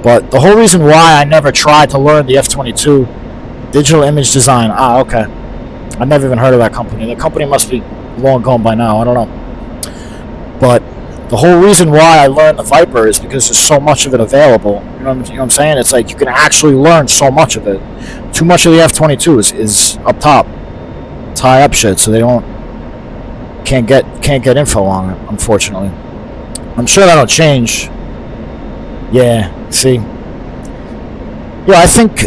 But the whole reason why I never tried to learn the F-22 digital image design. Ah, okay. I've never even heard of that company. The company must be long gone by now. I don't know. But the whole reason why I learned the Viper is because there's so much of it available. You know what I'm saying? It's like you can actually learn so much of it. Too much of the F-22 is up top. It's high up shit, so they can't get info on it, unfortunately. I'm sure that'll change. Yeah, see. Yeah, I think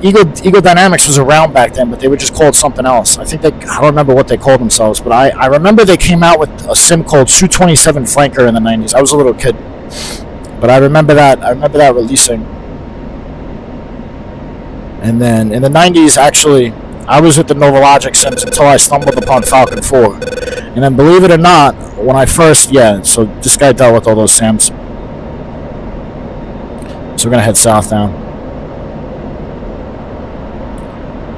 Ego Dynamics was around back then, but they were just called something else. I don't remember what they called themselves, but I remember they came out with a sim called Su-27 Flanker in the 90s. I was a little kid, but I remember that releasing. And then in the 90s, actually, I was with the Novalogic sims until I stumbled upon Falcon 4. And then, believe it or not, when I first, so this guy dealt with all those SAMs. So we're going to head south now.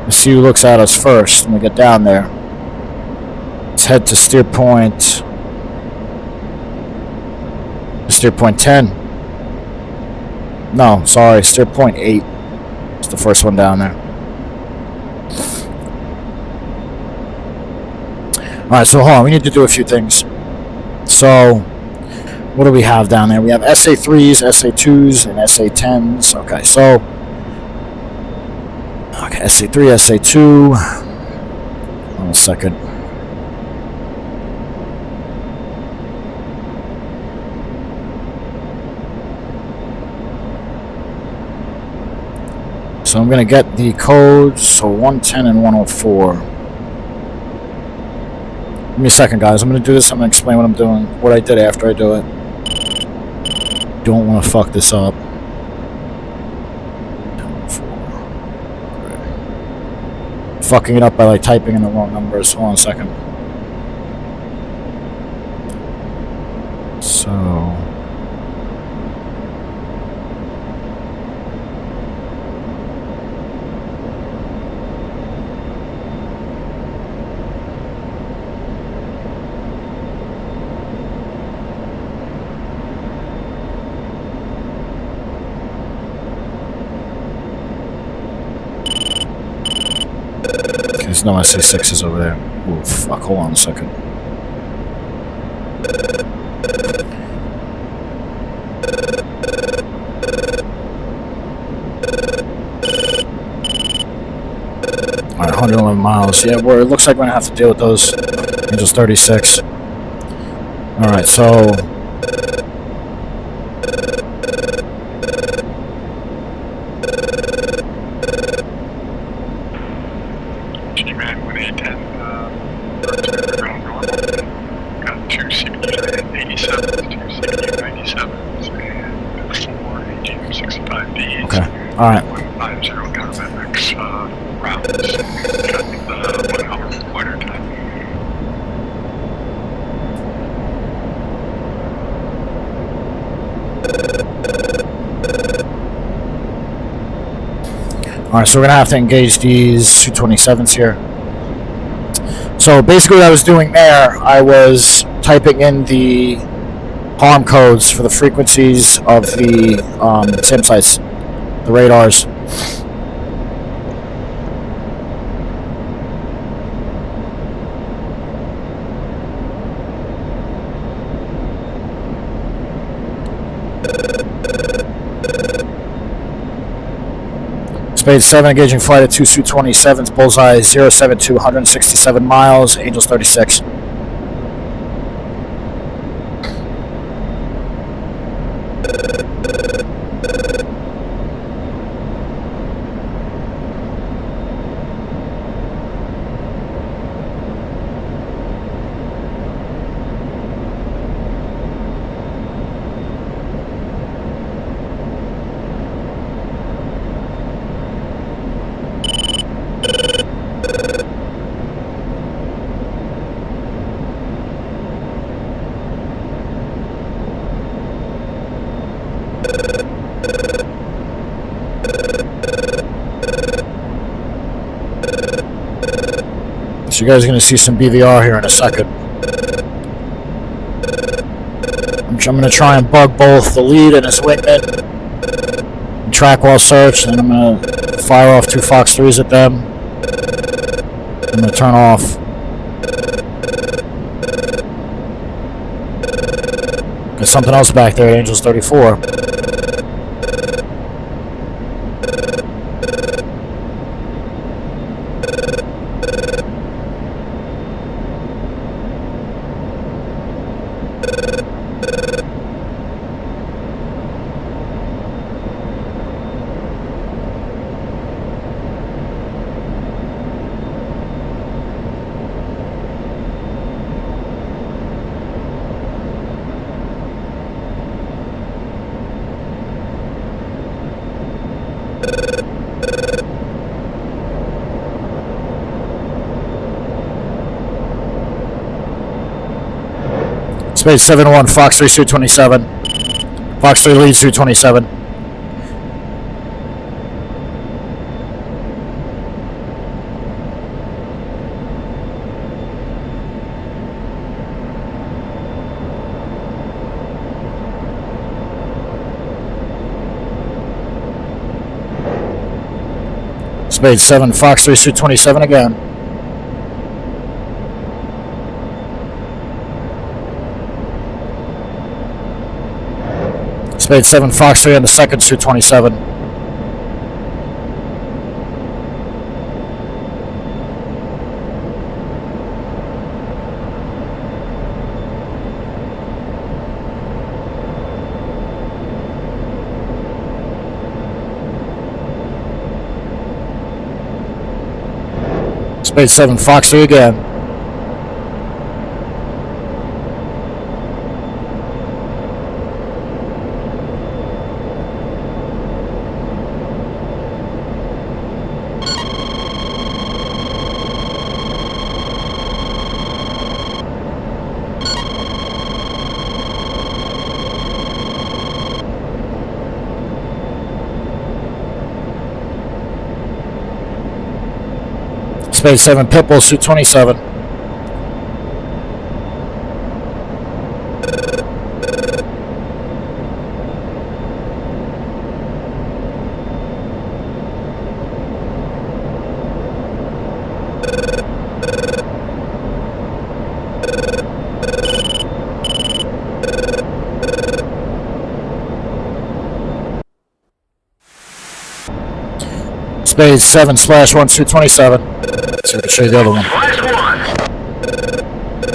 Let's see who looks at us first when we get down there. Let's head to steer point 10. No, sorry, steer point 8. It's the first one down there. Alright, so hold on, we need to do a few things. So, what do we have down there? We have SA3s, SA2s, and SA10s. Okay, so... Okay, SA3, SA2... Hold on a second. So I'm going to get the codes, so 110 and 104. Give me a second, guys. I'm going to do this. I'm going to explain what I'm doing, what I did after I do it. Don't want to fuck this up. Fucking it up by like typing in the wrong numbers. Hold on a second. So... There's no SA6s over there. Oh, fuck. Hold on a second. Alright, 111 miles. Yeah, it looks like we're going to have to deal with those. Angels 36. Alright, so... Alright. Alright, so we're going to have to engage these 227s here. So basically what I was doing there, I was typing in the harm codes for the frequencies of the SIM sites, the radars. Spade 7 engaging flight at 2 Su-27s, bullseye 072, 167 miles, Angels 36. So you guys are going to see some BVR here in a second. I'm going to try and bug both the lead and his wingman. And track while search, and I'm going to fire off 2 Fox 3s at them. I'm going to turn off. Got something else back there at Angels 34. Spade 7-1, Fox 3, Su-27. Fox 3 lead Su-27. Spade 7, Fox 3, Su-27 again. Spade 7, Fox 3 on the second Su-27. Spade 7, Fox 3 again. Spade 7, Pitbull, suit 27. Spade 7, Splash 1, suit 27. Let's see if I can show you the other one.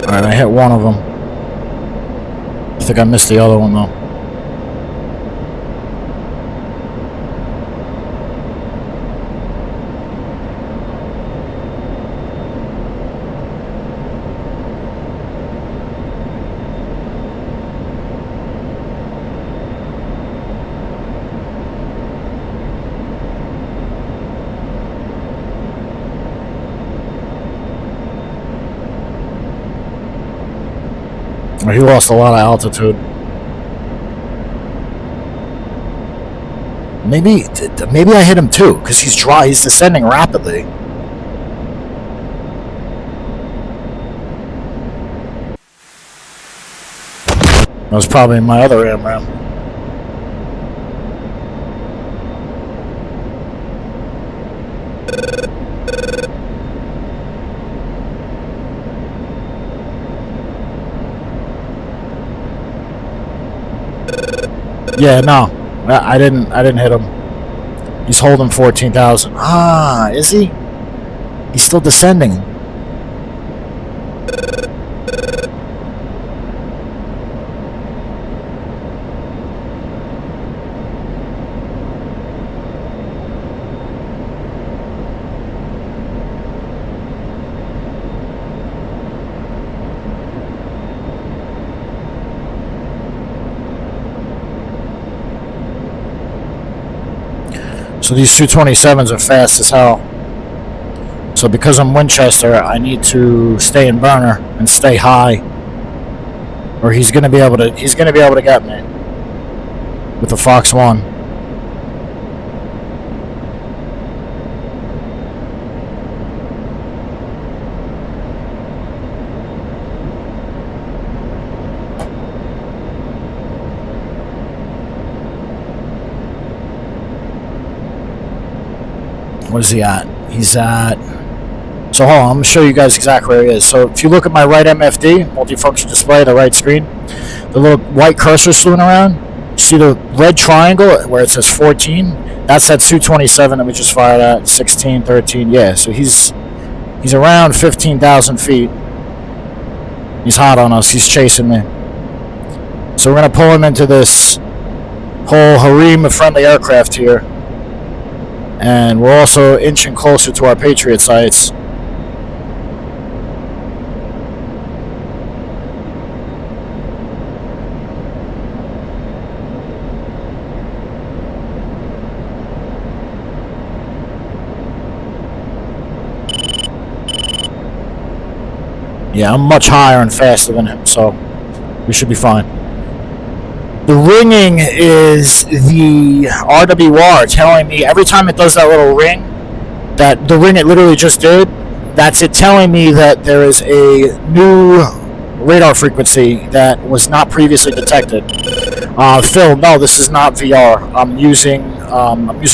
Alright, I hit one of them. I think I missed the other one though. He lost a lot of altitude. Maybe I hit him too, because he's descending rapidly. That was probably my other AMRAAM. Yeah, no, I didn't hit him. He's holding 14,000. Ah, is he? He's still descending. So these 227s are fast as hell. So because I'm Winchester, I need to stay in burner and stay high, or he's gonna be able to get me with the Fox 1. What is he at? He's at... So hold on, I'm going to show you guys exactly where he is. So if you look at my right MFD, multifunction display, the right screen, the little white cursor slewing around, see the red triangle where it says 14? That's that 227 that we just fired at, 16, 13, yeah. So he's around 15,000 feet. He's hot on us, he's chasing me. So we're going to pull him into this whole harem of friendly aircraft here. And we're also inching closer to our Patriot sites. Yeah, I'm much higher and faster than him, so we should be fine. The ringing is the RWR telling me every time it does that little ring, that the ring it literally just did, that's it telling me that there is a new radar frequency that was not previously detected. Phil, no, this is not VR. I'm using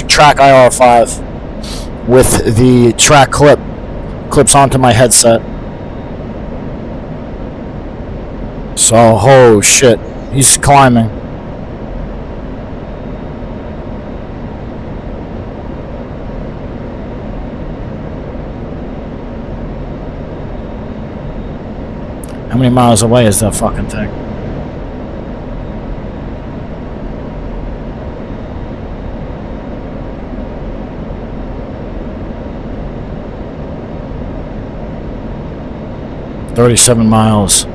track IR5 with the track clips onto my headset. So, oh shit, he's climbing. How many miles away is that fucking thing? 37 miles.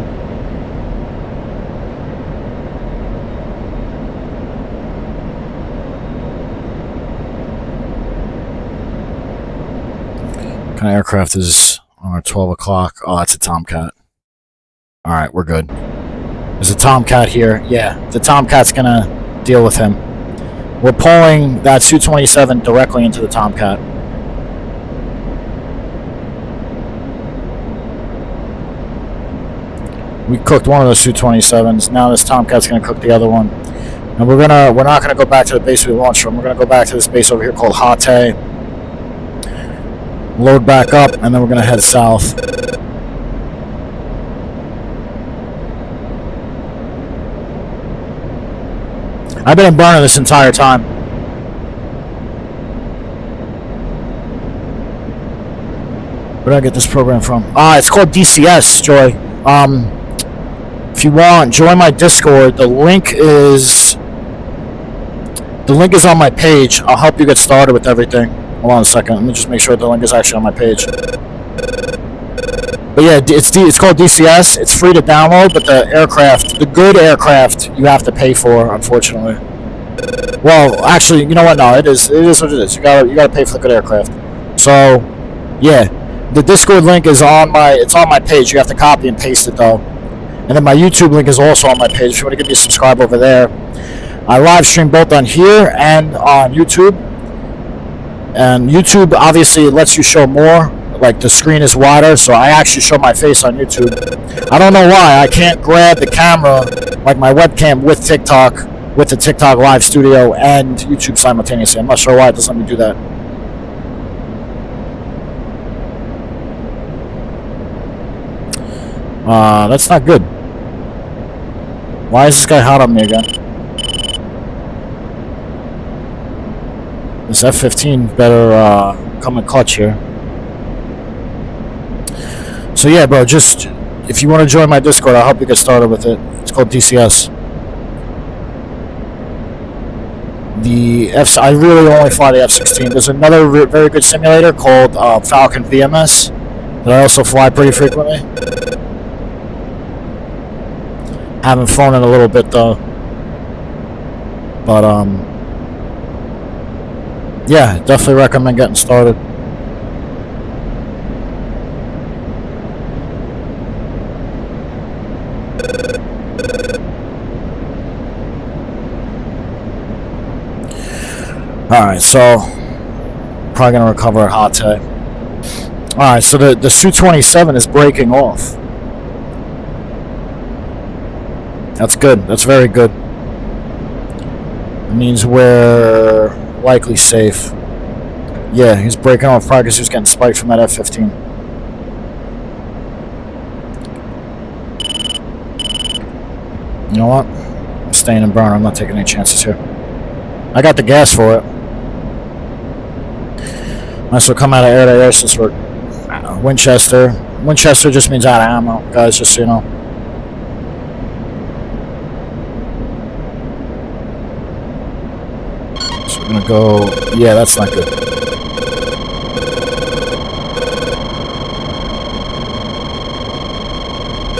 What kind of aircraft is on our 12 o'clock? Oh, that's a Tomcat. Alright, we're good. There's a Tomcat here. Yeah, the Tomcat's gonna deal with him. We're pulling that Su-27 directly into the Tomcat. We cooked one of those Su-27s. Now this Tomcat's gonna cook the other one. And we're not gonna go back to the base we launched from. We're gonna go back to this base over here called Hate. Load back up, and then we're gonna head south. I've been in burner this entire time. Where did I get this program from? It's called DCS, Joy. If you want, join my Discord. The link is on my page. I'll help you get started with everything. Hold on a second. Let me just make sure the link is actually on my page. But yeah, it's called DCS. It's free to download, but the good aircraft, you have to pay for, unfortunately. Well, actually, you know what? No, it is what it is. You gotta pay for the good aircraft. So, yeah, the Discord link is on my page. You have to copy and paste it though. And then my YouTube link is also on my page. If you want to give me a subscribe over there, I live stream both on here and on YouTube. And YouTube obviously lets you show more. Like the screen is wider, so I actually show my face on YouTube. I don't know why I can't grab the camera like my webcam with TikTok, with the TikTok live studio and YouTube simultaneously. I'm not sure why it doesn't let me do that. That's not good. Why is this guy hot on me again? This F-15 better come in clutch here. So yeah, bro, just if you want to join my Discord, I'll help you get started with it. It's called DCS. I really only fly the F-16. There's another very good simulator called Falcon VMS that I also fly pretty frequently. Haven't flown in a little bit though. But yeah, definitely recommend getting started. Alright, so probably gonna recover at Hate. Alright, so the Su-27 is breaking off. That's good. That's very good. It means we're likely safe. Yeah, he's breaking off probably because he was getting spiked from that F-15. You know what? I'm staying in burner. I'm not taking any chances here. I got the gas for it. Might as well come out of air to air since we're Winchester. Winchester just means out of ammo, guys, just so you know. So we're gonna go. Yeah, that's not good.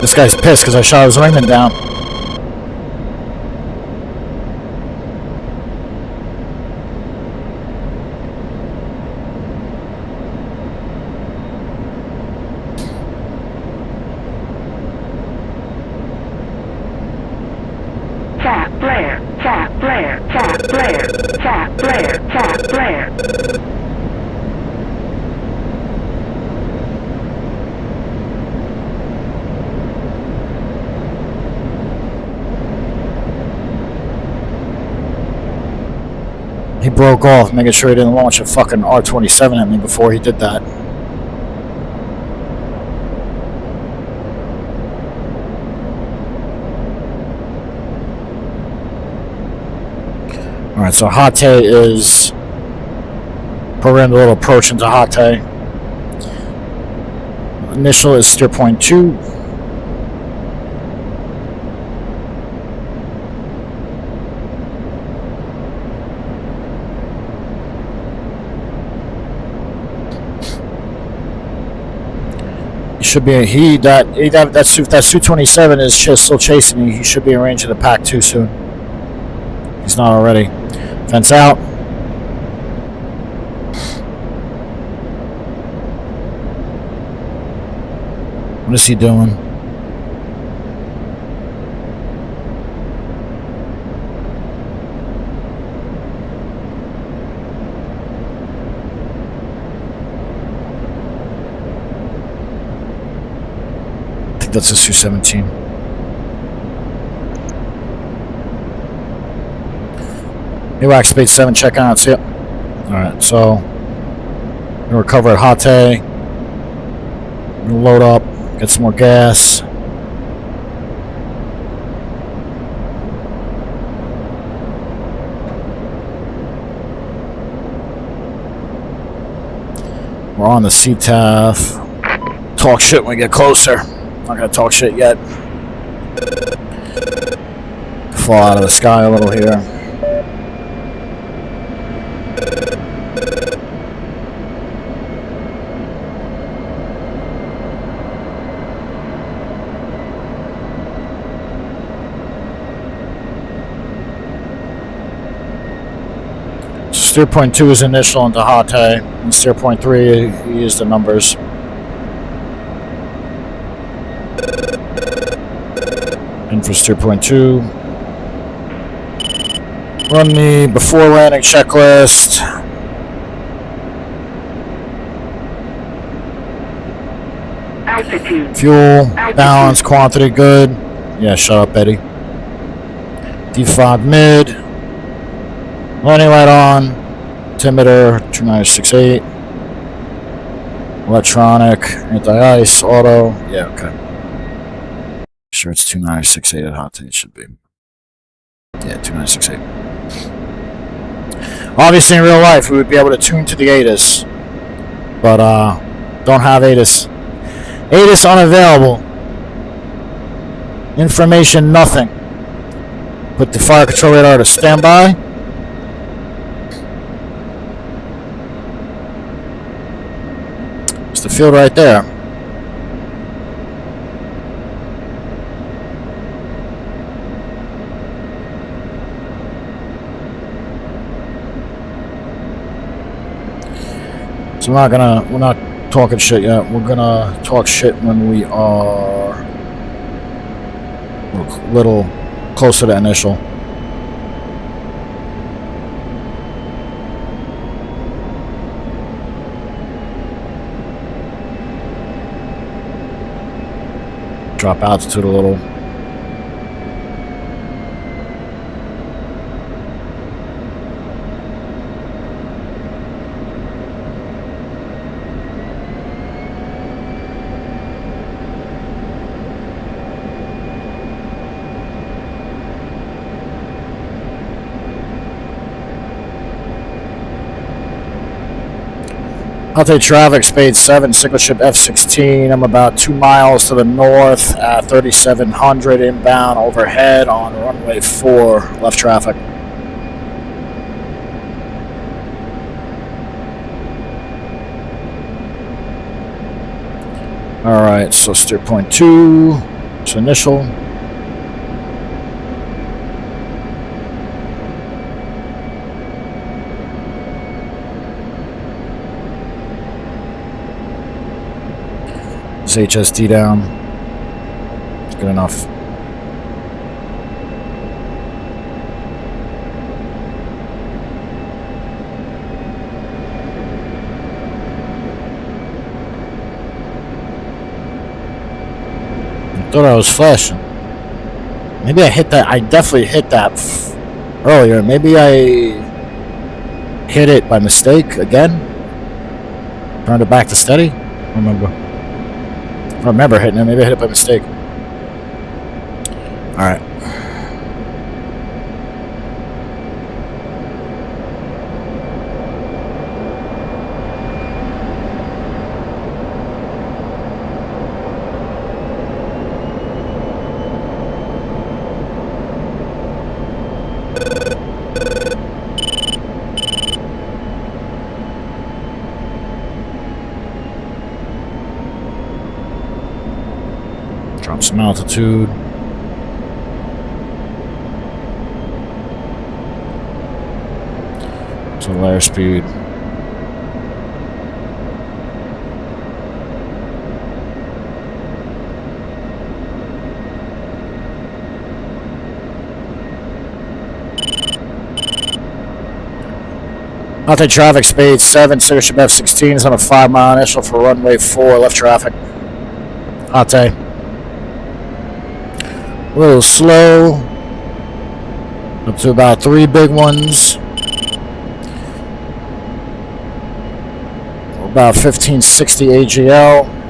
This guy's pissed because I shot his wingman down. He broke off, making sure he didn't launch a fucking R-27 at me before he did that. Alright, so Hate is programmed a little approach into Hate. Initial is steer point 2. should be that Su-27 is still chasing you. He should be in range of the pack too soon. He's not already. Fence out. What is he doing? I think that's a Su-17. New Speed 7, check out. See it. Alright, so we'll recover at Hate. We'll load up, get some more gas. We're on the CTAF. Talk shit when we get closer. Not gonna talk shit yet. Fall out of the sky a little here. Steer point 2 is initial into Hate, and steer point 3 he used the numbers. In for steer point 2. Run the before landing checklist. Altitude. Fuel, balance, quantity, good. Yeah, shut up, Eddie. D5 mid. Landing light on. Altimeter 2968. Electronic, anti-ice, auto. Yeah, okay. Sure, it's 2968 at Hate. It should be. Yeah, 2968. Obviously, in real life, we would be able to tune to the ATIS, but don't have ATIS. ATIS unavailable. Information nothing. Put the fire control radar to standby. It's the field right there. So we're not talking shit yet. We're gonna talk shit when we are a little closer to initial. Drop altitude a little. Hate traffic, Spade 7, single ship F16. I'm about 2 miles to the north at 3700 inbound overhead on runway 4, left traffic. Alright, so steer point 2, it's initial. HSD down. It's good enough. I thought I was flashing. Maybe I hit that. I definitely hit that earlier. Maybe I hit it by mistake again. Turned it back to steady. I remember hitting it. Maybe I hit it by mistake. Alright. altitude. So layer speed. Altai traffic speed 7, Syria F16 is on a 5-mile initial for runway 4, left traffic. Altai. A little slow. Up to about 3 big ones. About 1560 AGL.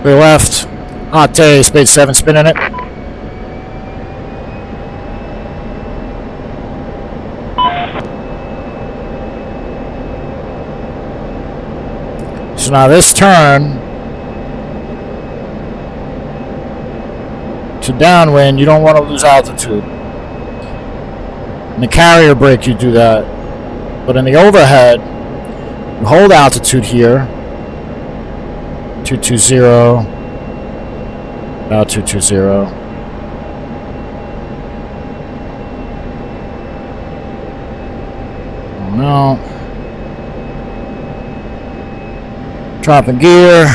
We left. Ate, speed 7, spinning it. So now this turn to downwind, you don't want to lose altitude. In the carrier brake, you do that. But in the overhead, you hold altitude here. 220, about 220. Oh no. Dropping gear.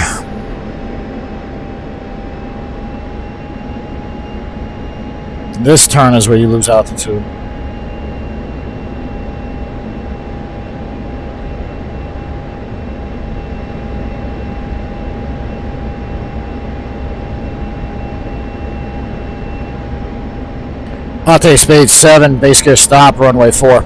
This turn is where you lose altitude. Ate speed 7, base gear stop, runway 4.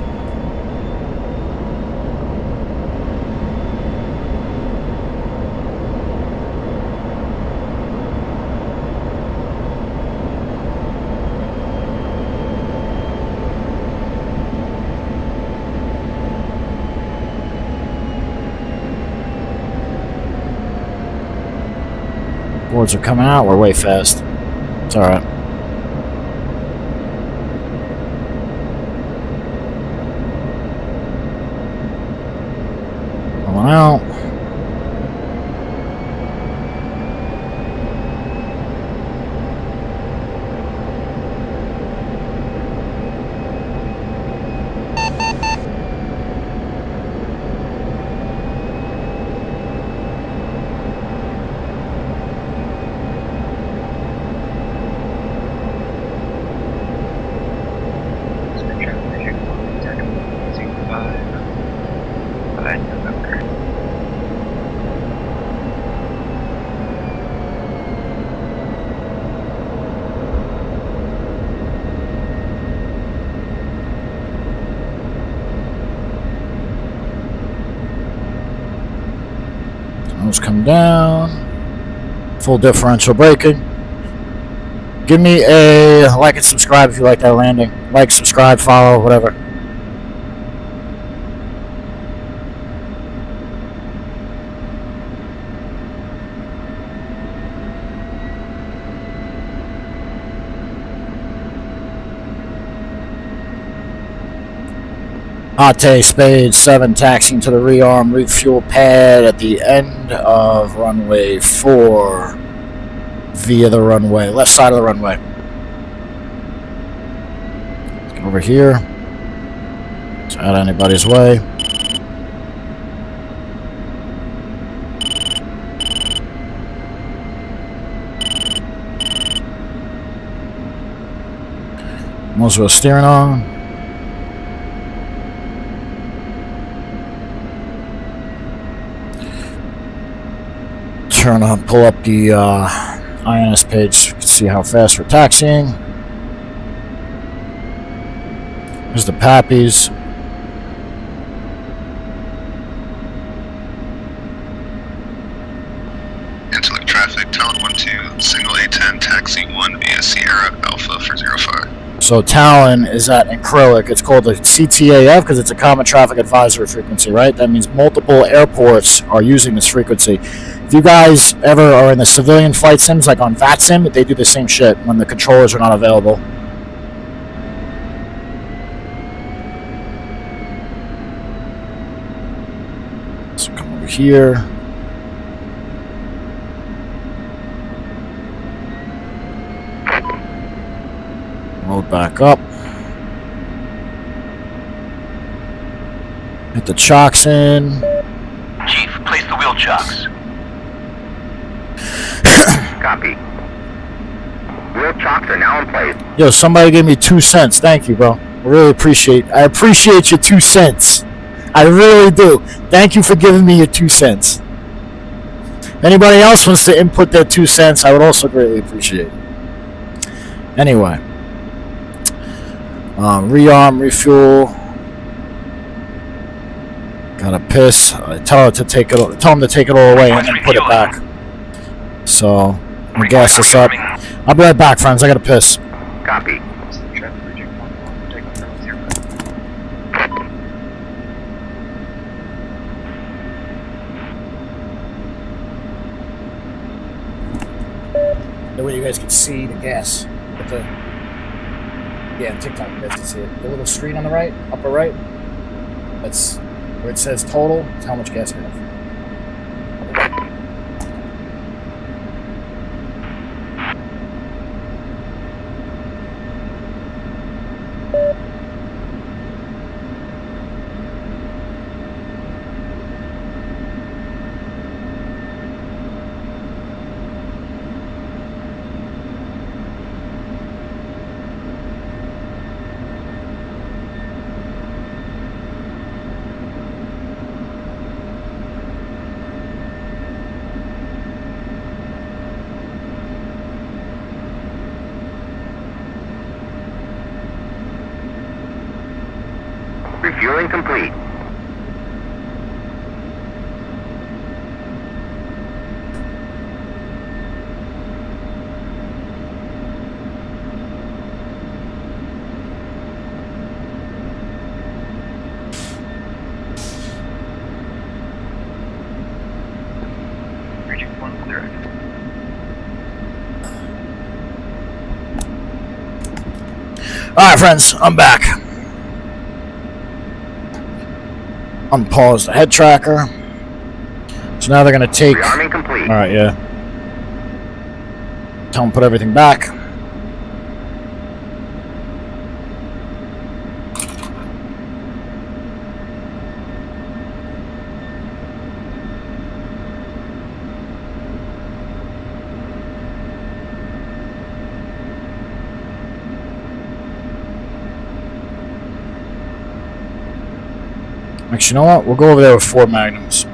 Boards are coming out, we're way fast. It's alright. Out. Come down. Full differential braking. Give me a like and subscribe if you like that landing. Like, subscribe, follow, whatever. Ate, spade 7, taxiing to the rearm refuel pad at the end of runway 4 via the runway, left side of the runway. Let's get over here. It's out of anybody's way. Most of us steering on. Turn on, pull up the INS page so you can see how fast we're taxiing. Here's the Pappies. Intellect traffic, Town 12, single A10, taxi 1 via Sierra So Talon is at acrylic. It's called the CTAF because it's a common traffic advisory frequency, right? That means multiple airports are using this frequency. If you guys ever are in the civilian flight sims, like on VATSIM, they do the same shit when the controllers are not available. So come over here. Load back up. Hit the chocks in. Chief, place the wheel chocks. Copy. Wheel chocks are now in place. Yo, somebody gave me 2 cents. Thank you, bro. I appreciate your 2 cents. I really do. Thank you for giving me your 2 cents. If anybody else wants to input their 2 cents, I would also greatly appreciate it. Anyway. Rearm, refuel. Gotta piss. I tell him to take it all away and then put it back. So, I'm gonna gas this up. I'll be right back, friends. I gotta piss. Copy. That way you guys can see the gas. Yeah, TikTok, you guys can see it. The little screen on the right, upper right, that's where it says total. It's how much gas you have. Refueling complete. Region 1 clear. Alright, friends, I'm back. Unpause the head tracker. So now they're going to take... Rearming complete. Alright, yeah. Tell them to put everything back. Actually, you know what? We'll go over there with 4 magnums.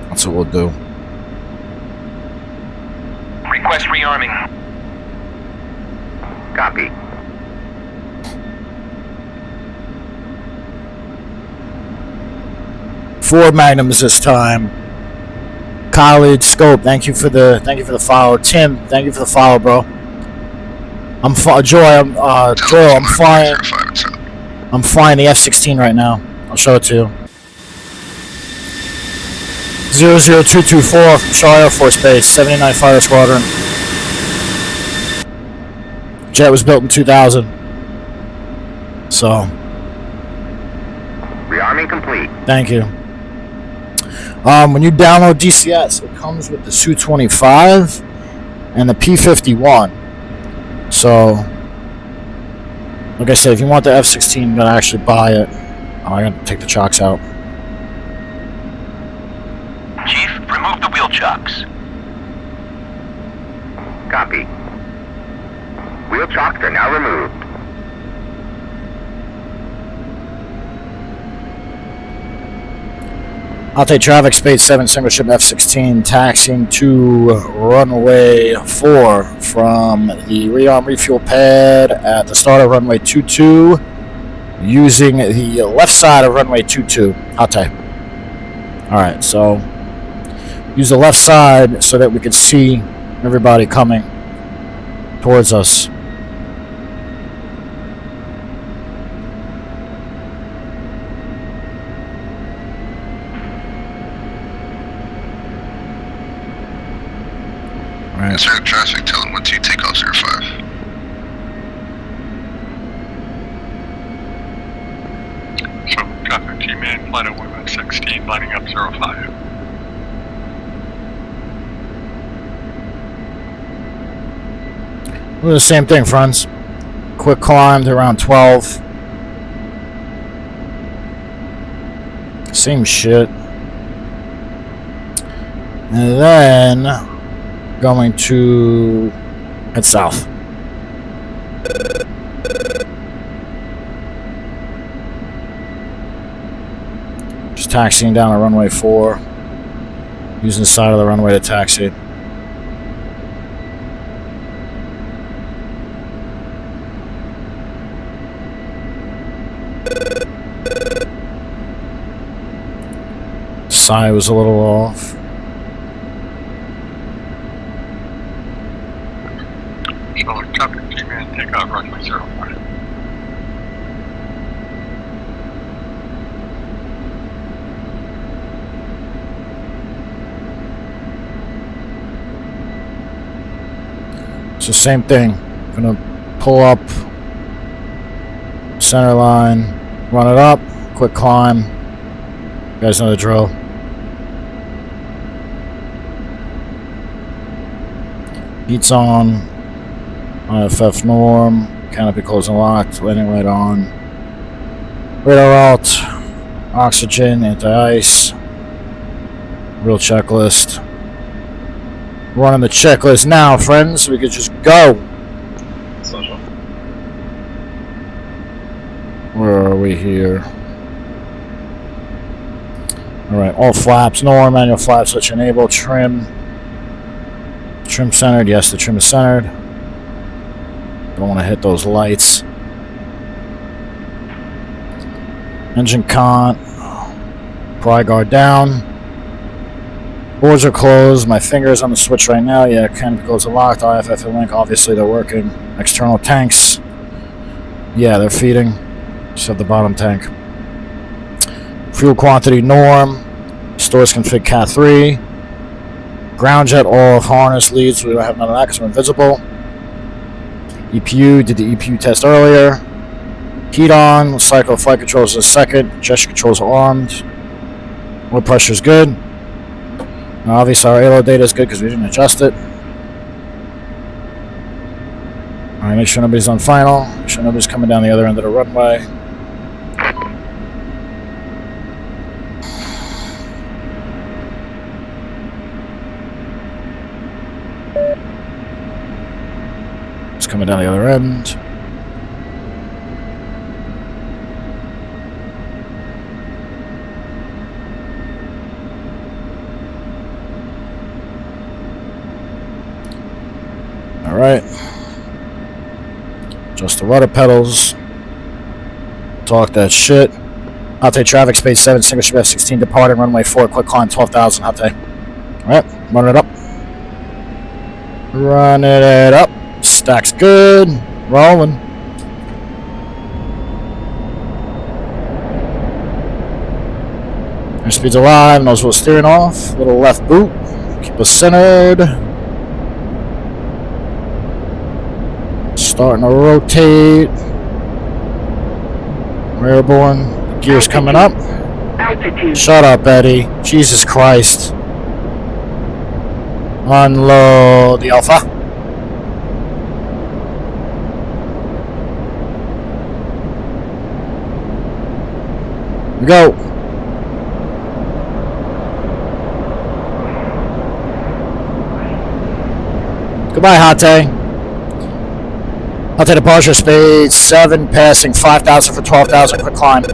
That's what we'll do. Request rearming. Copy. Four magnums this time. College Scope, thank you for the follow. Tim, thank you for the follow, bro. I'm Joy, Joel, I'm flying the F16 right now. I'll show it to you. 00224, Shaw Air Force Base, 79 Fire Squadron. Jet was built in 2000. So. Rearming complete. Thank you. When you download DCS, it comes with the Su-25 and the P-51. So, like I said, if you want the F-16, you're going to actually buy it. I'm going to take the chocks out. Chief, remove the wheel chocks. Copy. Wheel chocks are now removed. I'll take traffic space 7 single ship F-16 taxiing to runway 4 from the rearm refuel pad at the start of runway 22 using the left side of runway 22. I'll take. Alright, so use the left side so that we could see everybody coming towards us. Right. Is there traffic telling when to take off 05? So, traffic G-Man, flight of F16, lining up 05. We'll do the same thing, friends. Quick climb to around 12. Same shit. And then going to head south. Just taxiing down to runway 4. Using the side of the runway to taxi. Side was a little off. So, traffic G-Man, take off runway 05. So same thing. Gonna pull up center line, run it up, quick climb. You guys know the drill. Heat's on. IFF norm. Canopy closed and locked. Landing light on. Radar alt. Oxygen. Anti-ice. Real checklist. Running the checklist now, friends. We could just go. Where are we here? Alright, all flaps. Norm. Manual flap switch enable. Trim. Trim centered. Yes, the trim is centered. Don't want to hit those lights. Engine cont. Pry guard down. Boards are closed. My fingers on the switch right now. Yeah, canopy closed and locked. IFF and link. Obviously, they're working. External tanks. Yeah, they're feeding. Just have the bottom tank. Fuel quantity norm. Stores config Cat 3. Ground jet all of harness leads. We don't have none of that because we're invisible. EPU, did the EPU test earlier. Heat on, cycle flight controls is second. Gesture controls are armed. Oil pressure is good. Now obviously our ALO data is good because we didn't adjust it. Alright, make sure nobody's on final. Make sure nobody's coming down the other end of the runway. Coming down the other end. All right. Just the rudder pedals. Talk that shit. Hate traffic space 7, single ship F16 departing runway 4, quick climb 12,000. Hate. All right, run it up. Run it up. Stack's good. Rolling. Airspeed's alive. Nozzle steering off. Little left boot. Keep us centered. Starting to rotate. We're airborne. Gears coming up. Altitude. Shut up, Eddie. Jesus Christ. Unload the Alpha. Go. Goodbye, Hate. Hate departure speed 7, passing 5,000 for 12,000. Quick climb.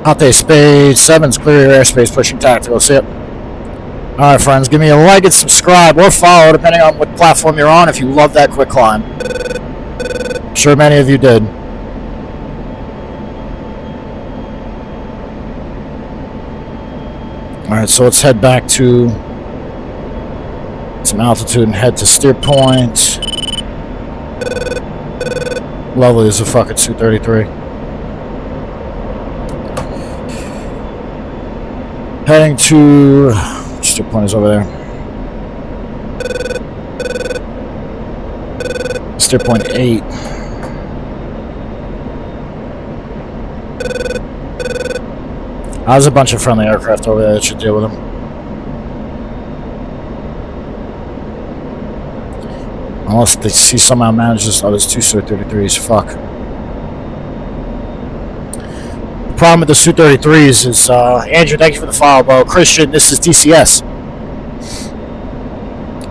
Out there, Spade 7's clear your airspace, pushing tactical. See it. Alright, friends, give me a like and subscribe or follow, depending on what platform you're on, if you love that quick climb. I'm sure many of you did. Alright, so let's head back to some altitude and head to steer point. Lovely, there's a fucking Su-33. Heading to... steer point is over there. Steer point 8. There's a bunch of friendly aircraft over there that should deal with them. Unless they see somehow manages. Oh, there's 2 Su-33s. Fuck. The problem with the Su-33s is, Andrew, thank you for the follow, bro. Christian, this is DCS.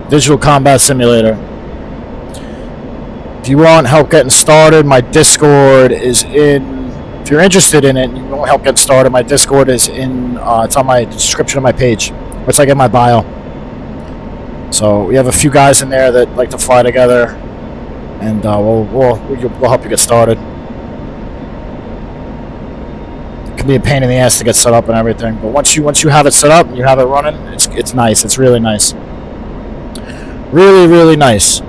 Digital Combat Simulator. If you want help getting started, my Discord is in... If you're interested in it and you want help getting started, my Discord is in... it's on my description of my page. It's like in my bio. So we have a few guys in there that like to fly together, and we'll help you get started. It can be a pain in the ass to get set up and everything, but once you have it set up and you have it running, it's nice. It's really nice. Really, really nice.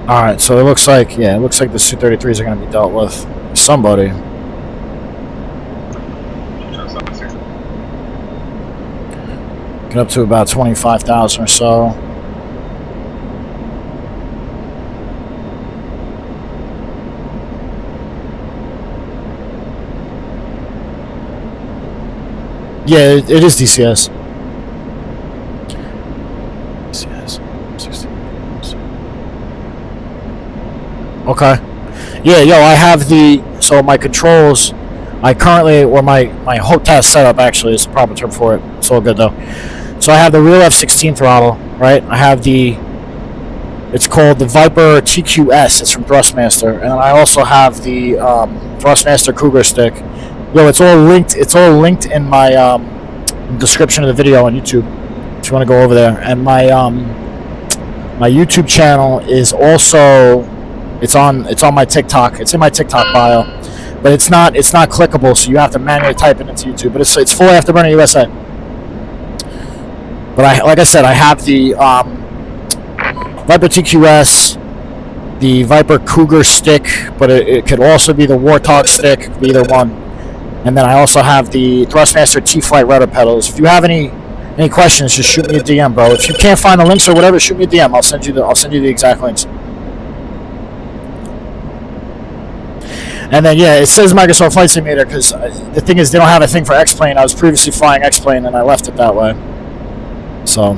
Alright, so it looks like, yeah, it looks like the Su-33s are going to be dealt with. Somebody. Get up to about 25,000 or so. Yeah, it is DCS. Okay. Yeah, yo, I have the... So my controls... I currently... Or my HOTAS setup, actually, is the proper term for it. It's all good, though. So I have the real F16 throttle, right? I have the... It's called the Viper TQS. It's from Thrustmaster. And I also have the Thrustmaster Cougar stick. Yo, it's all linked. It's all linked in my description of the video on YouTube. If you want to go over there. And my YouTube channel is also... It's on my TikTok. It's in my TikTok bio, but it's not clickable, so you have to manually type it into YouTube. But it's full Afterburner USA. But like I said, I have the Viper TQS, the Viper Cougar stick, but it could also be the Warthog stick, either one. And then I also have the Thrustmaster T-Flight rudder pedals. If you have any questions, just shoot me a DM, bro. If you can't find the links or whatever, shoot me a DM. I'll send you the exact links. And then, yeah, it says Microsoft Flight Simulator because the thing is they don't have a thing for X-Plane. I was previously flying X-Plane and I left it that way. So,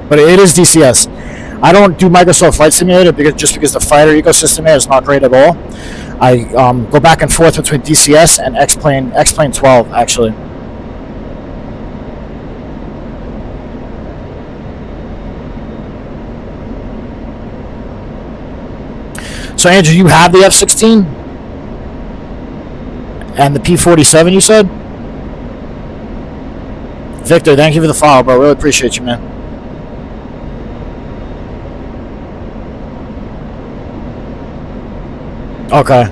but it is DCS. I don't do Microsoft Flight Simulator because the fighter ecosystem there is not great at all. I go back and forth between DCS and X-Plane 12, actually. So, Andrew, you have the F-16? And the P-47, you said? Victor, thank you for the follow, bro. Really appreciate you, man. Okay.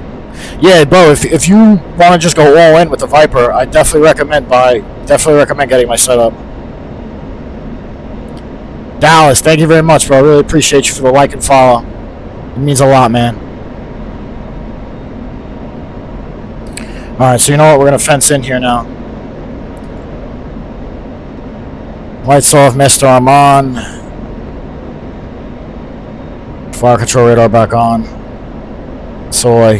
Yeah, bro, if you want to just go all in with the Viper, I definitely recommend getting my setup. Dallas, thank you very much, bro. Really appreciate you for the like and follow. It means a lot, man. Alright, so you know what? We're going to fence in here now. Lights off, master arm on. Fire control radar back on. Soy.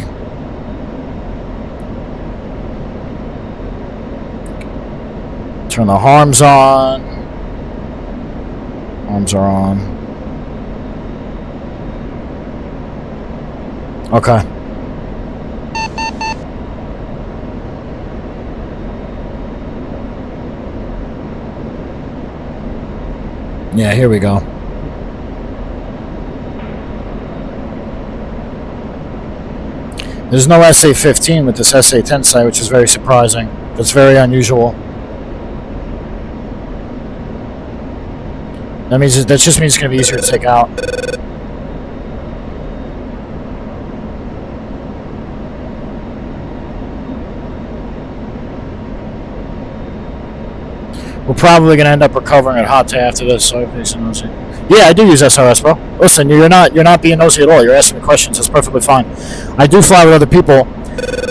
Turn the harms on. Arms are on. Okay. Yeah, here we go. There's no SA-15 with this SA-10 sight, which is very surprising. That's very unusual. That just means it's going to be easier to take out. We're probably going to end up recovering at Hot Tay after this, so yeah, I do use SRS, bro. Listen, you're not being nosy at all. You're asking me questions. That's perfectly fine. I do fly with other people.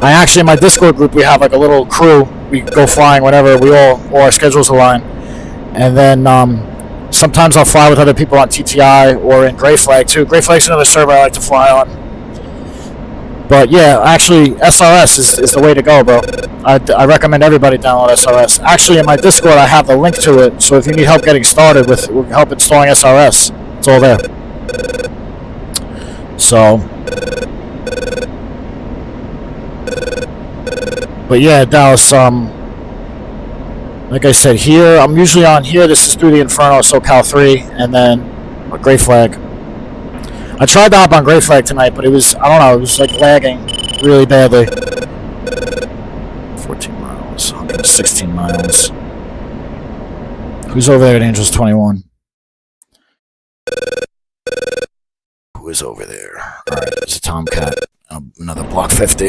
I actually, in my Discord group, we have like a little crew. We go flying whenever all our schedules align. And then sometimes I'll fly with other people on TTI or in Gray Flag too. Gray Flag's another server I like to fly on. But yeah, actually, SRS is the way to go, bro. I recommend everybody download SRS. Actually, in my Discord, I have the link to it. So if you need help getting started with help installing SRS, it's all there. So, but yeah, Dallas. Like I said, here I'm usually on here. This is through the Inferno SOCAL3, and then a Gray Flag. I tried to hop on Gray Flag tonight, but it was, I don't know, it was like lagging really badly. 14 miles, 116 miles. Who's over there at Angels 21? Who is over there? Alright, it's a Tomcat. Another Block 50.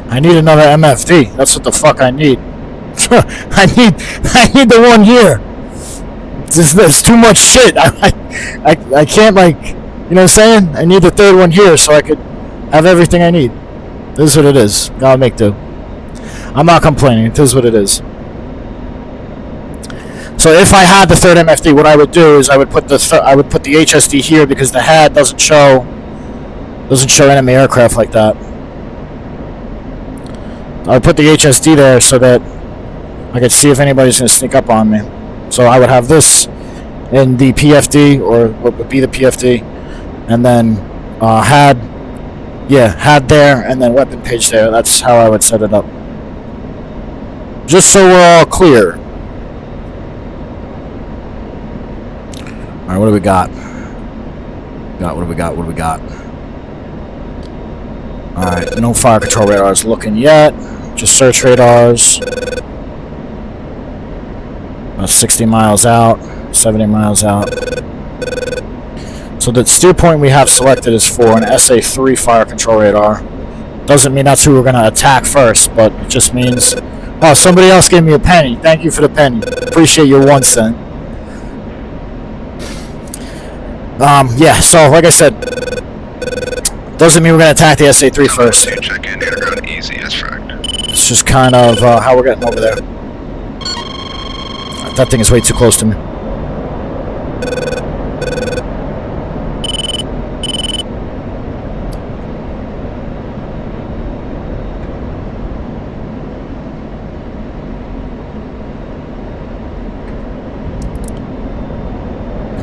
I need another MFD. That's what the fuck I need. I need the 1 year. There's too much shit. I can't, like, you know what I'm saying? I need the third one here so I could have everything I need. This is what it is. Gotta make do. I'm not complaining. It is what it is. So if I had the third MFD, what I would do is I would put the HSD here because the HAD doesn't show enemy aircraft like that. I would put the HSD there so that I could see if anybody's going to sneak up on me. So I would have this in the PFD, or what would be the PFD, and then HAD there, and then weapon page there. That's how I would set it up. Just so we're all clear. Alright, what do we got? What do we got? Alright, no fire control radars looking yet. Just search radars. About 60 miles out, 70 miles out. So the steer point we have selected is for an SA-3 fire control radar. Doesn't mean that's who we're going to attack first, but it just means... Oh, somebody else gave me a penny. Thank you for the penny. Appreciate your 1 cent. Yeah, so like I said, doesn't mean we're going to attack the SA-3 first. Check in underground easy as fragged. It's just kind of how we're getting over there. That thing is way too close to me.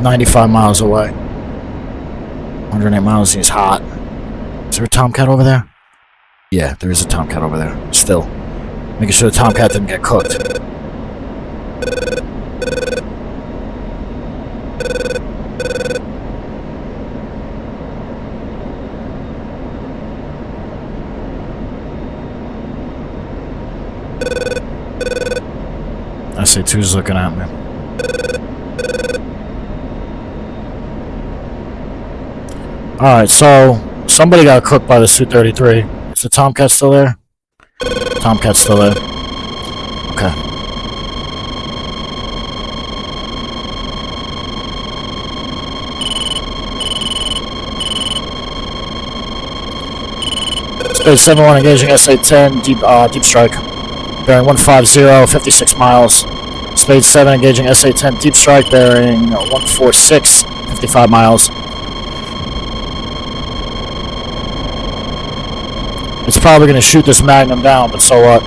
$95 miles away. 108 miles, he's hot. Is there a Tomcat over there? Yeah, there is a Tomcat over there. Still. Making sure the Tomcat didn't get cooked. SA-2's looking at me. Alright, so somebody got cooked by the Su-33. Is the Tomcat still there? Tomcat's still there. Okay. Spade 7-1 engaging SA-10 deep strike. Bearing 150, 56 miles. Spade 7 engaging SA-10 deep strike bearing 146, 55 miles. It's probably going to shoot this Magnum down, but so what?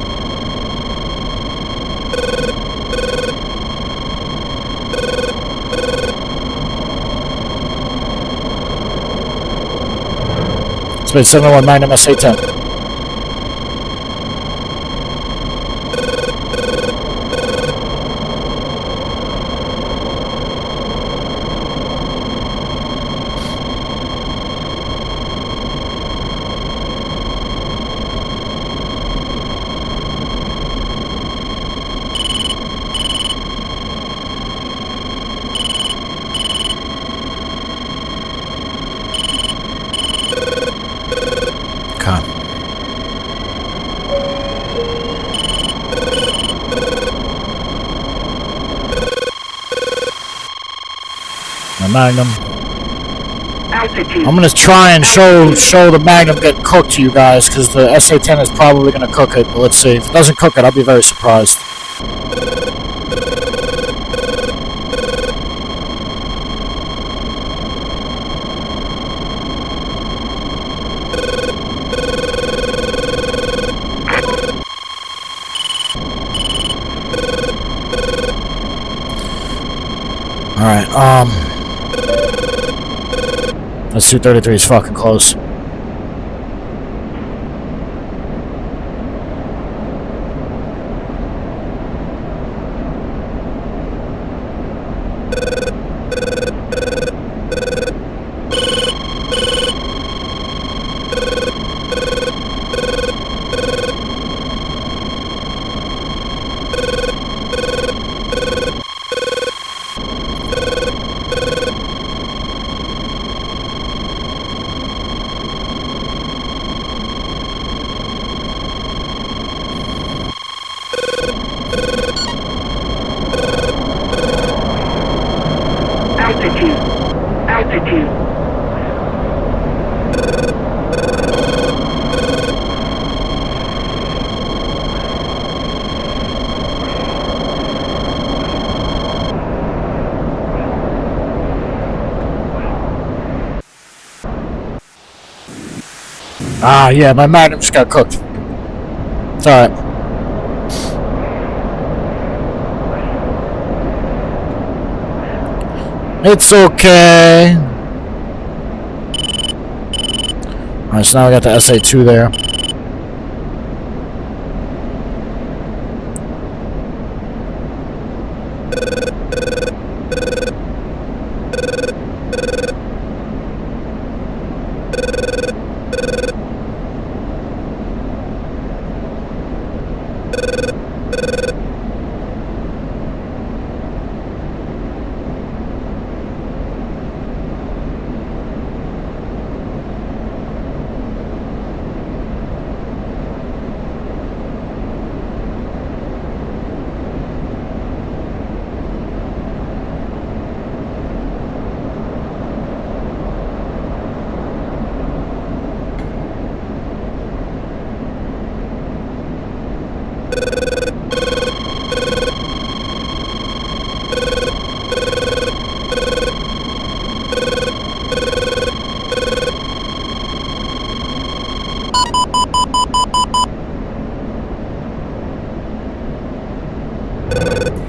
Speed 71 Magnum SA-10. Magnum. Altitude. I'm gonna try and show the Magnum getting cooked to you guys, because the SA-10 is probably gonna cook it. But let's see. If it doesn't cook it, I'll be very surprised. All right. That's 233 is fucking close. Altitude. Ah, yeah, my Magnum just got cooked. It's alright. It's okay. Alright, so now we got the SA-2 there.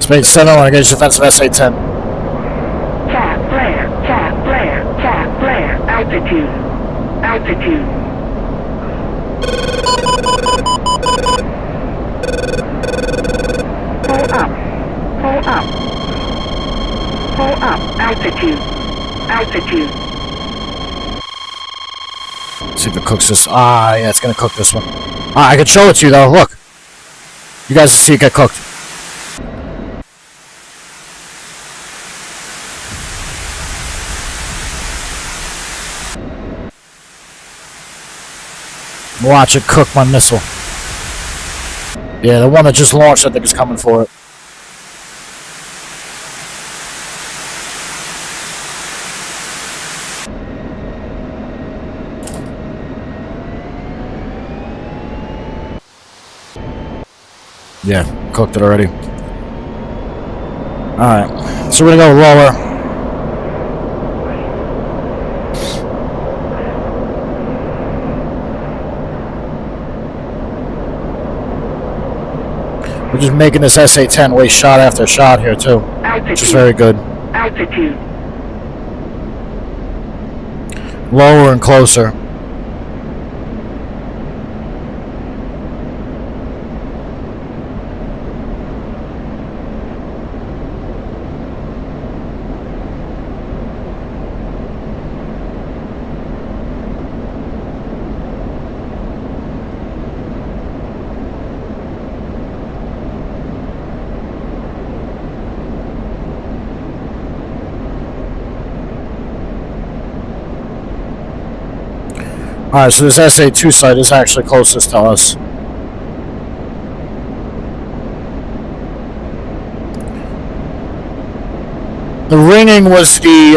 Speed 71 against defensive SA-10. Cap flare. Altitude. Pull up. Altitude. See if it cooks this. Ah, yeah, it's gonna cook this one. Ah, I can show it to you though. Look, you guys see it get cooked. Watch it cook my missile. Yeah, the one that just launched, I think, is coming for it. Yeah, cooked it already. Alright, so we're gonna go lower. We're just making this SA-10 waste shot after shot here too, which is very good. Altitude. Lower and closer. Alright, so this SA2 site is actually closest to us. The ringing was the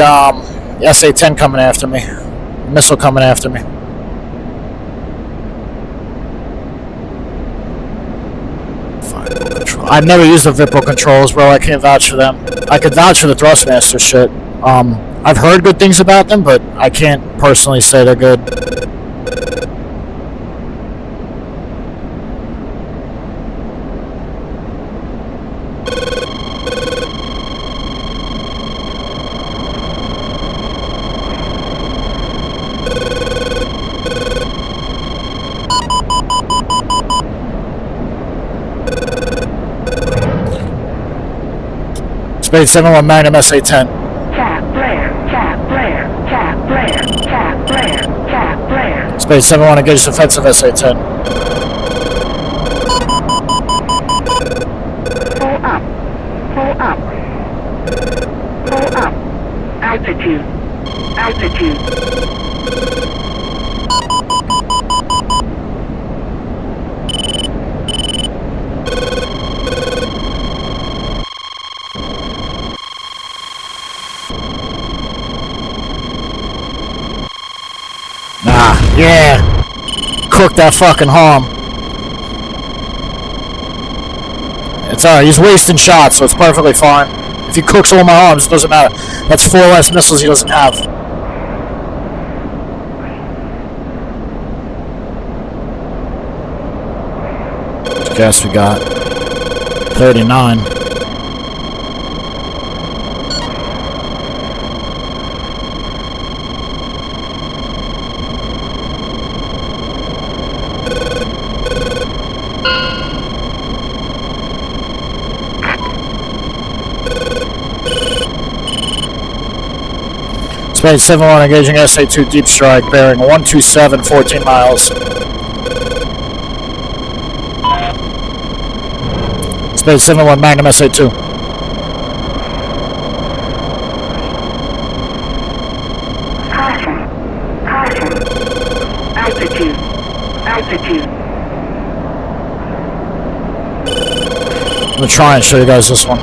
SA-10 coming after me. Missile coming after me. I've never used the Vipro controls, bro. I can't vouch for them. I could vouch for the Thrustmaster shit. I've heard good things about them, but I can't personally say they're good. Spade 7-1 Magnum SA-10. Cap flare, cap flare, cap flare, cap flare, cap flare. Spade 7-1 engage defensive SA-10. Pull up, pull up, pull up. Altitude, altitude. Yeah! Cook that fucking harm. It's alright, he's wasting shots, so it's perfectly fine. If he cooks all my arms, it doesn't matter. That's 4 less missiles he doesn't have. What gas we got? 39. Spade 7-1 engaging SA-2 deep strike, bearing 127, 14 miles. Spade 7-1 Magnum SA-2. Caution, caution. Altitude, altitude. I'm gonna try and show you guys this one.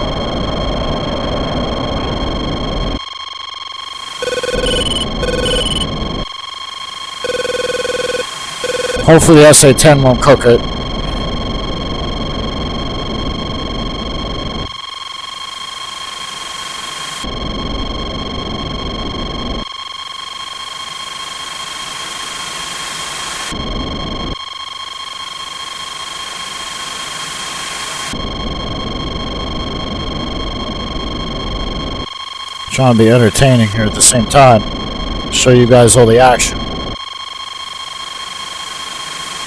Hopefully the SA-10 won't cook it. Trying to be entertaining here at the same time. Show you guys all the action.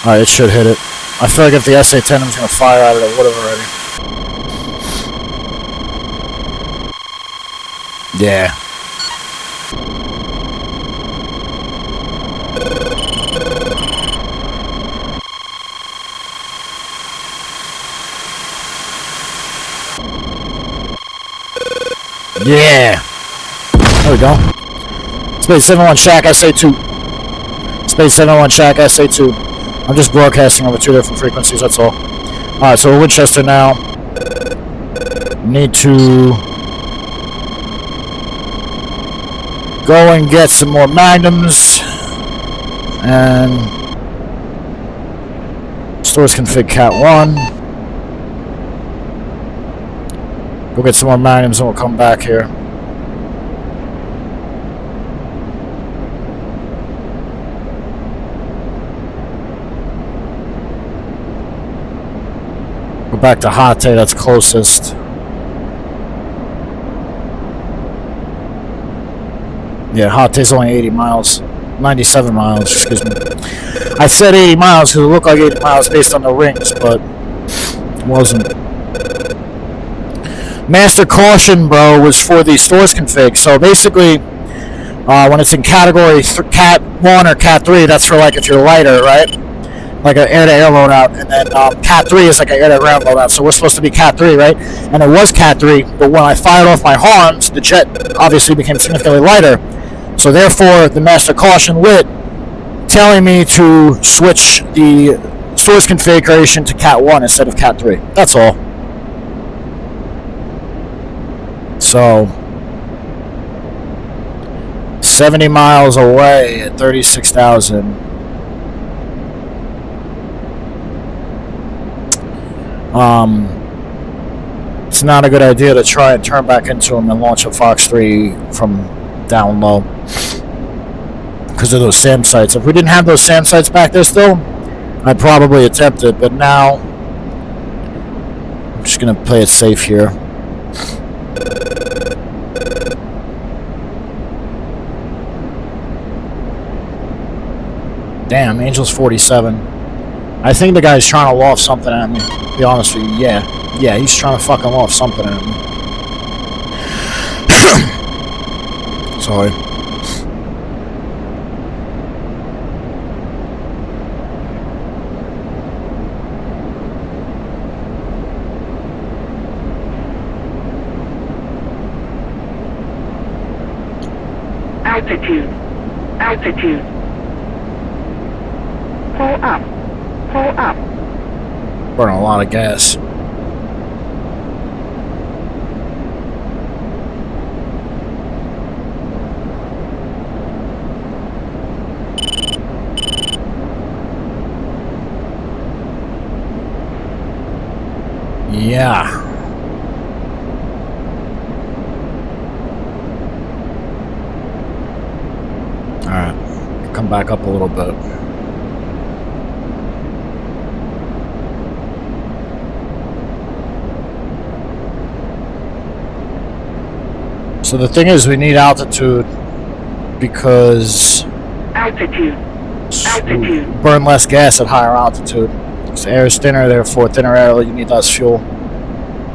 Alright, it should hit it. I feel like if the SA-10 was going to fire at it, it would have already. Yeah. Yeah. There we go. Space 7-1 Shack SA-2. Space 7-1 Shack SA-2. I'm just broadcasting over 2 different frequencies, that's all. Alright, so we're Winchester now. Need to go and get some more Magnums. And stores config Cat 1. Go get some more Magnums and we'll come back here. Go back to Hate, that's closest. Yeah, Hate's only 80 miles. 97 miles, excuse me. I said 80 miles because it looked like 80 miles based on the rings, but it wasn't. Master caution, bro, was for the stores config. So basically, when it's in category Cat 1 or Cat 3, that's for like if you're lighter, right? Like an air-to-air loadout. And then Cat 3 is like an air-to-ground loadout. So we're supposed to be Cat 3, right? And it was Cat 3, but when I fired off my harms, the jet obviously became significantly lighter. So therefore, the master caution lit telling me to switch the source configuration to Cat 1 instead of Cat 3. That's all. So, 70 miles away at 36,000. It's not a good idea to try and turn back into him and launch a Fox 3 from down low because of those SAM sites. If we didn't have those SAM sites back there still, I'd probably attempt it, but now I'm just going to play it safe here. Damn, Angel's 47. I think the guy's trying to loft something at me, to be honest with you. Yeah, he's trying to fucking loft something at me. Sorry. Altitude. Pull up. Burning a lot of gas. Yeah. Alright. Come back up a little bit. So the thing is, we need altitude because Altitude. we burn less gas at higher altitude. Because the air is thinner, therefore thinner air, you need less fuel.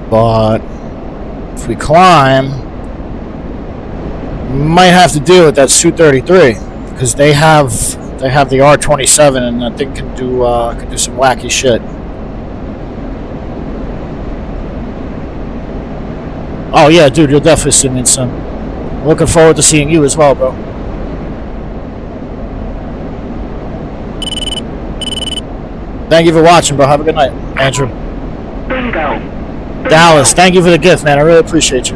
But if we climb, we might have to deal with that Su-33 because they have the R-27 and that thing can do some wacky shit. Oh yeah, dude, you'll definitely see me soon. Looking forward to seeing you as well, bro. Thank you for watching, bro. Have a good night, Andrew. Bingo. Dallas, thank you for the gift, man. I really appreciate you.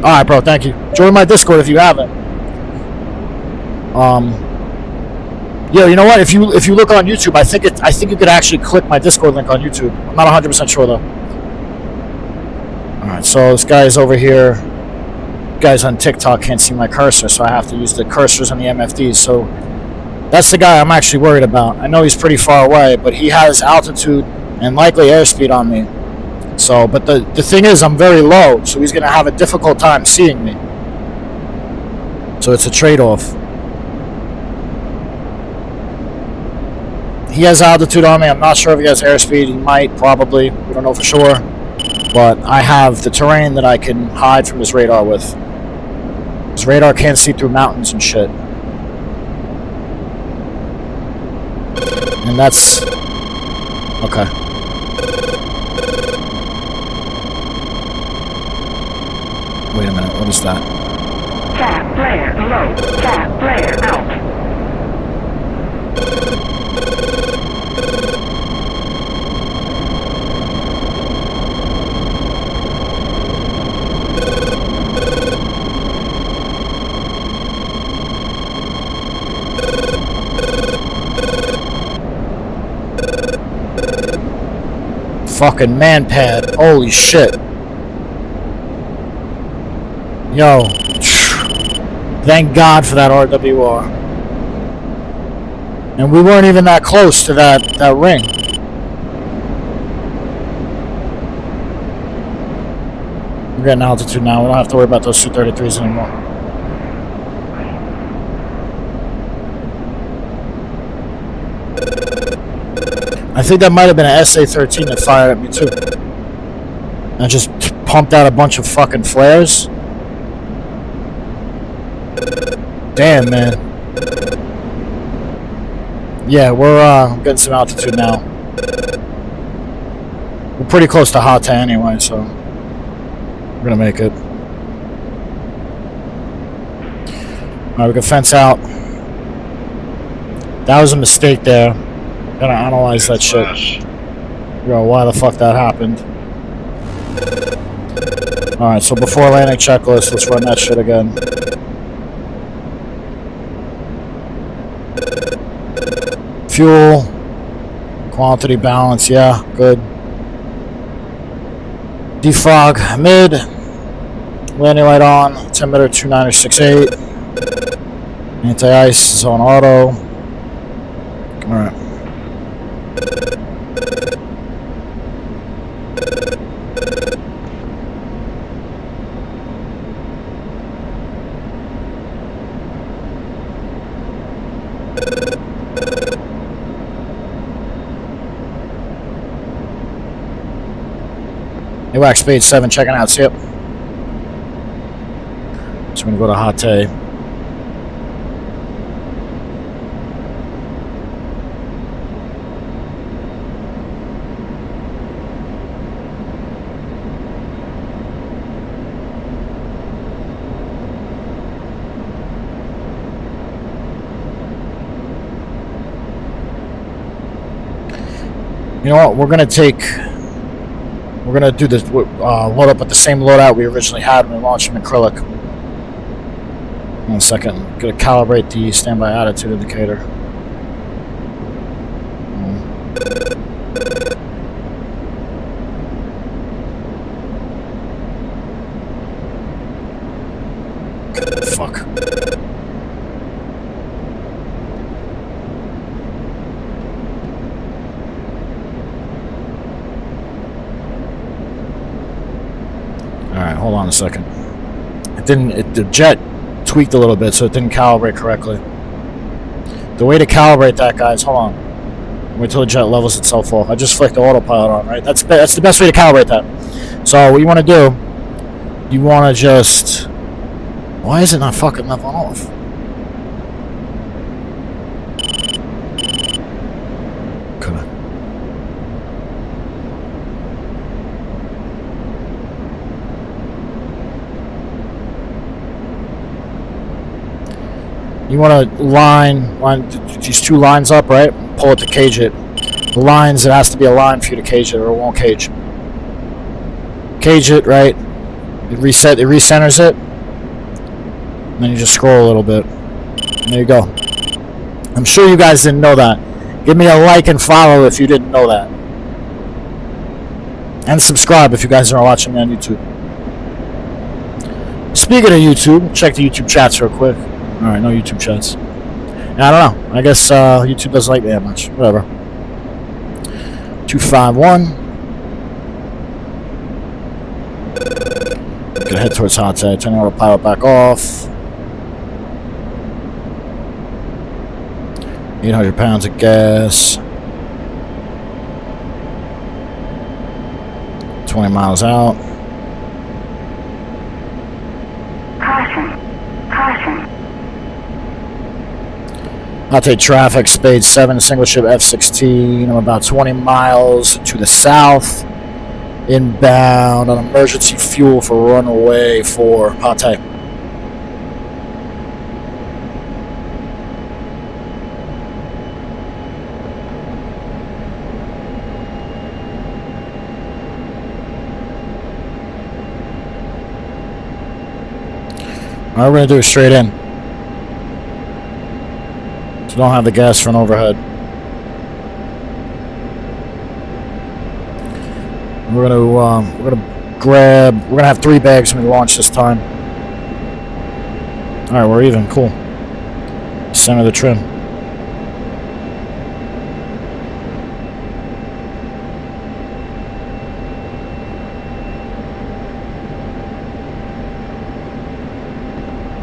Alright, bro, thank you. Join my Discord if you haven't. Yo, you know what? If you look on YouTube, I think you could actually click my Discord link on YouTube. I'm not 100% sure though. Alright, so this guy's over here. You guys on TikTok can't see my cursor, so I have to use the cursors on the MFDs. So that's the guy I'm actually worried about. I know he's pretty far away, but he has altitude and likely airspeed on me. So, but the thing is, I'm very low, so he's going to have a difficult time seeing me. So it's a trade-off. He has altitude on me. I'm not sure if he has airspeed. He might, probably. We don't know for sure. But I have the terrain that I can hide from his radar with. His radar can't see through mountains and shit. And that's... okay. Wait a minute, what is that? Cap flare low. Cap flare out. Fucking man pad. Holy shit. Yo. Thank God for that RWR. And we weren't even that close to that ring. We're getting altitude now. We don't have to worry about those Su-33s anymore. I think that might have been an SA-13 that fired at me too. And just pumped out a bunch of fucking flares. Damn, man. Yeah, we're getting some altitude now. We're pretty close to Hata anyway, so we're gonna make it. Alright, we can fence out. That was a mistake there. Gotta analyze that shit. Yo, why the fuck that happened. Alright, so before landing checklist, let's run that shit again. Fuel. Quantity balance, yeah, good. Defog mid. Landing light on. 10-meter 2968. Anti-ice is on auto. Alright. AWAC Spade 7 checking out, see ya. So we're gonna go to Hate. You know what? We're gonna do this load up with the same loadout we originally had when we launched from acrylic. One second, I'm gonna calibrate the standby attitude indicator. Fuck. Alright, hold on a second. The jet tweaked a little bit, so it didn't calibrate correctly. The way to calibrate that, guys, hold on. Wait till the jet levels itself off. I just flicked the autopilot on, right? That's the best way to calibrate that. So what you want to do, you want to just... Why is it not fucking leveling off? You want to line these two lines up, right? Pull it to cage it. The lines, it has to be a line for you to cage it, or it won't cage. Cage it, right? It recenters it. And then you just scroll a little bit. And there you go. I'm sure you guys didn't know that. Give me a like and follow if you didn't know that. And subscribe if you guys are watching me on YouTube. Speaking of YouTube, check the YouTube chats real quick. Alright, no YouTube chats. Yeah, I don't know. I guess YouTube doesn't like me that much. Whatever. 251. Gonna head towards Hate. Turning autopilot back off. 800 pounds of gas. 20 miles out. Caution. Caution. Hate traffic, Spade 7, single ship F16. I'm about 20 miles to the south. Inbound on emergency fuel for runway 4. Hate. Alright, we're going to do it straight in. So don't have the gas for an overhead. We're gonna have 3 bags when we launch this time. Alright, we're even, cool. Center the trim.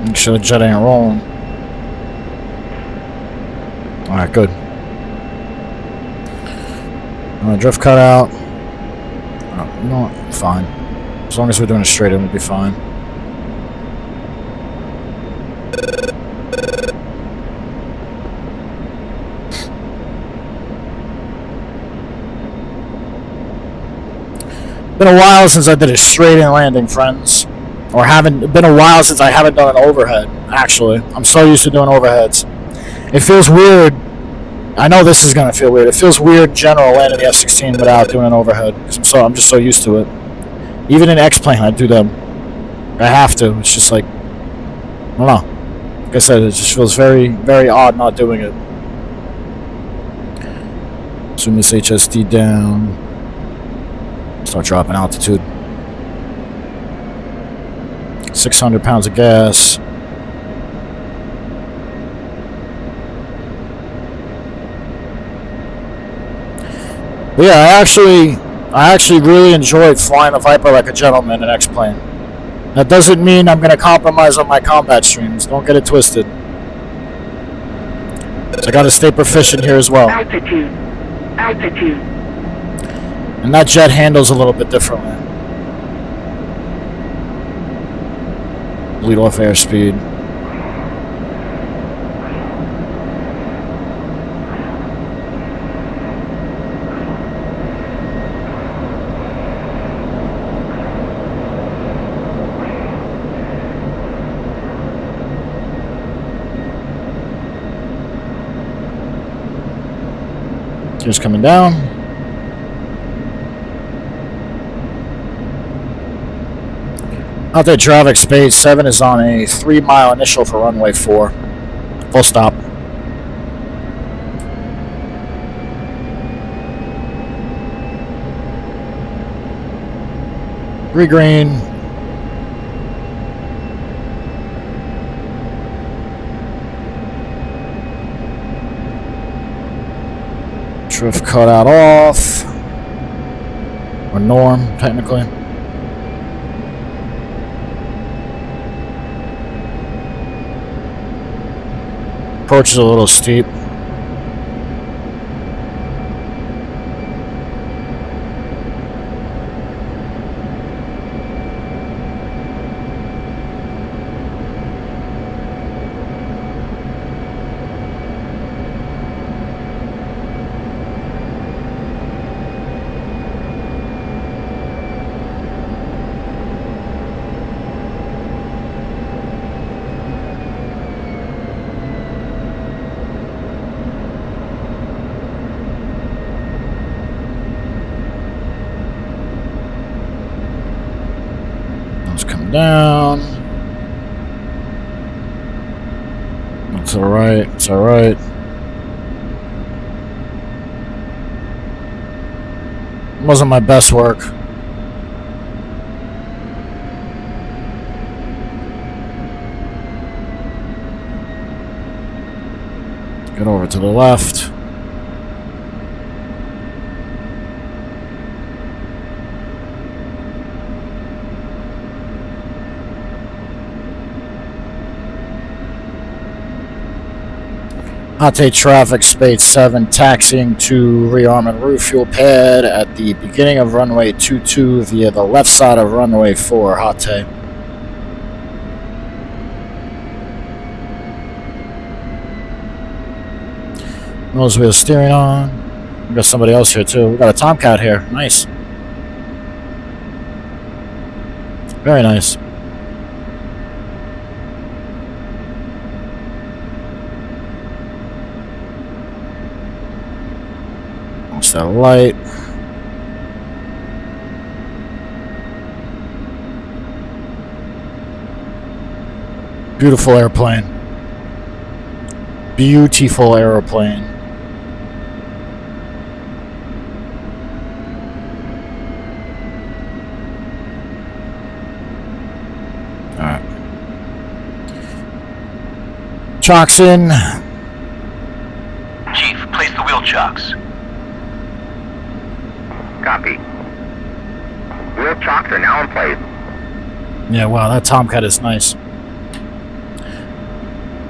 Make sure the jet ain't rolling. Alright, good. Drift cutout. Oh, you know what? Fine. As long as we're doing it straight in, we'll be fine. Been a while since I did a straight in landing, friends. Or been a while since I haven't done an overhead, actually. I'm so used to doing overheads. It feels weird I know this is gonna feel weird. It feels weird in general landing the F-16 without doing an overhead. 'Cause I'm just so used to it. Even in X-plane, I do them. I have to. It's just like, I don't know. Like I said, it just feels very, very odd not doing it. Zoom this HSD down. Start dropping altitude. 600 pounds of gas. But yeah, I actually really enjoyed flying the Viper like a gentleman in X-plane. That doesn't mean I'm going to compromise on my combat streams. Don't get it twisted. So I got to stay proficient here as well. Altitude. Altitude. And that jet handles a little bit differently. Lead off airspeed. Gears coming down. Out there, traffic space 7 is on a 3-mile initial for runway 4. Full stop. Green. Drift cutout off. Or norm, technically. Approach is a little steep. Down. It's alright, it's alright. Wasn't my best work. Get over to the left. Hot traffic, space 7, taxiing to rearm and refuel pad at the beginning of runway 22 via the left side of runway 4. Hot take. Nose wheel steering on. We got somebody else here too. We got a Tomcat here. Nice. Very nice. That light. Beautiful airplane. Beautiful aeroplane. Alright. Chocks in. Chief, place the wheel chocks. Copy. Wheel chocks are now in place. Yeah, wow, that Tomcat is nice.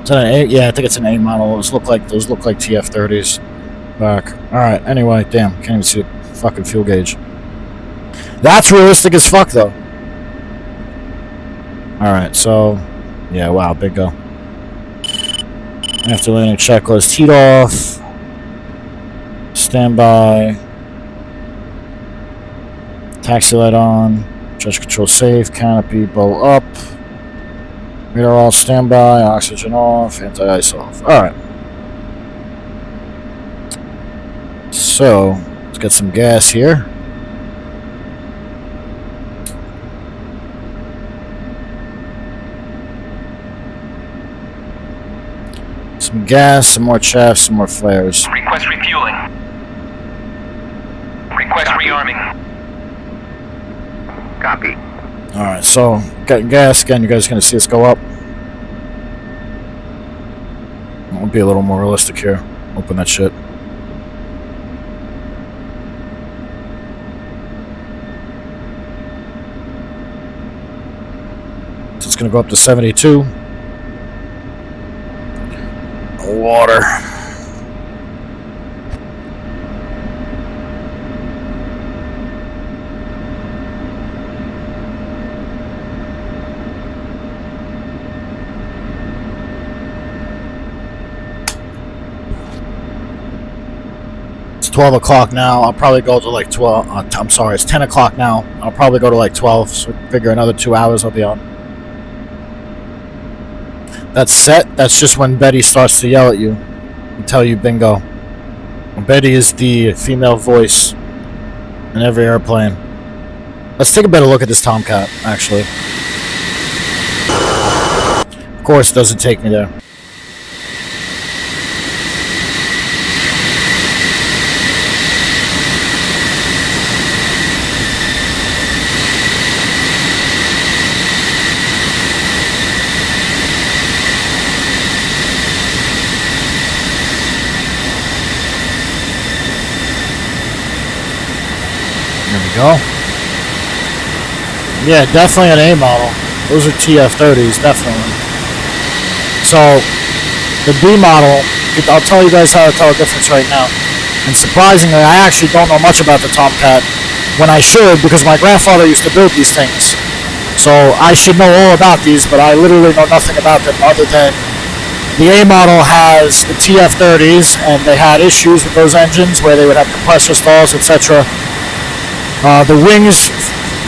Is that an A? Yeah, I think it's an A model. Those look like TF30s. Back. Alright, anyway, damn, can't even see the fucking fuel gauge. That's realistic as fuck though. Alright, so yeah, wow, big go. After landing checklist, heat off. Standby. Taxi light on, traction control safe, canopy bow up, radar all standby, oxygen off, anti-ice off. Alright. So, let's get some gas here. Some gas, some more chaff, some more flares. Request refueling. Request rearming. Copy. Alright, so, getting gas again. You guys are going to see us go up. I'll be a little more realistic here. Open that shit. So it's going to go up to 72. Water. It's 12 o'clock now. I'll probably go to like 12. I'm sorry, it's 10 o'clock now. I'll probably go to like 12. So figure another 2 hours I'll be on. That's set. That's just when Betty starts to yell at you and tell you bingo. And Betty is the female voice in every airplane. Let's take a better look at this Tomcat, actually. Of course, it doesn't take me there. Go. Yeah, definitely an A model. Those are TF30s, definitely. So, the B model, I'll tell you guys how to tell the difference right now. And surprisingly, I actually don't know much about the Tomcat when I should, because my grandfather used to build these things. So, I should know all about these, but I literally know nothing about them other than the A model has the TF30s, and they had issues with those engines where they would have compressor stalls, etc. The wings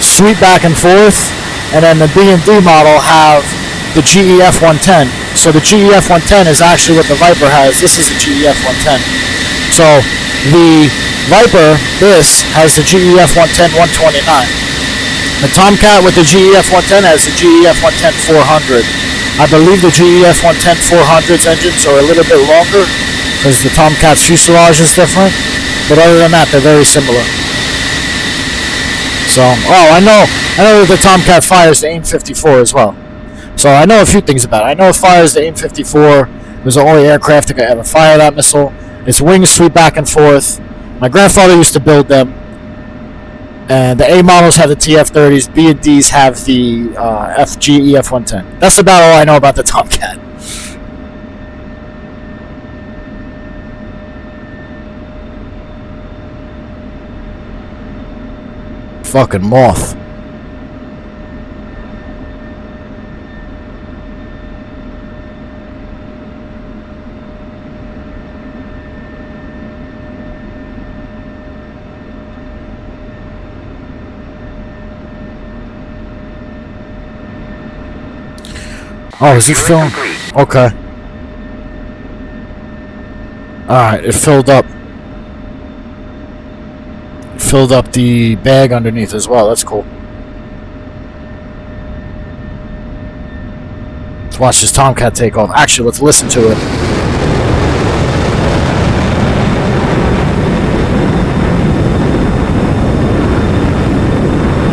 sweep back and forth, and then the B and D model have the GEF 110. So the GEF 110 is actually what the Viper has. This is the GEF 110. So the Viper, this, has the GEF 110 129. The Tomcat with the GEF 110 has the GEF 110 400. I believe the GEF 110 400's engines are a little bit longer because the Tomcat's fuselage is different, but other than that, they're very similar. So, I know that the Tomcat fires the AIM-54 as well. So I know a few things about it. I know it fires the AIM-54. It was the only aircraft that could ever fire that missile. Its wings sweep back and forth. My grandfather used to build them. And the A models have the TF-30s. B and Ds have the GEF 110. That's about all I know about the Tomcat. Fucking moth. Oh, is it filling? Okay. Alright, it filled up. Filled up the bag underneath as well. That's cool. Let's watch this Tomcat take off. Actually, let's listen to it.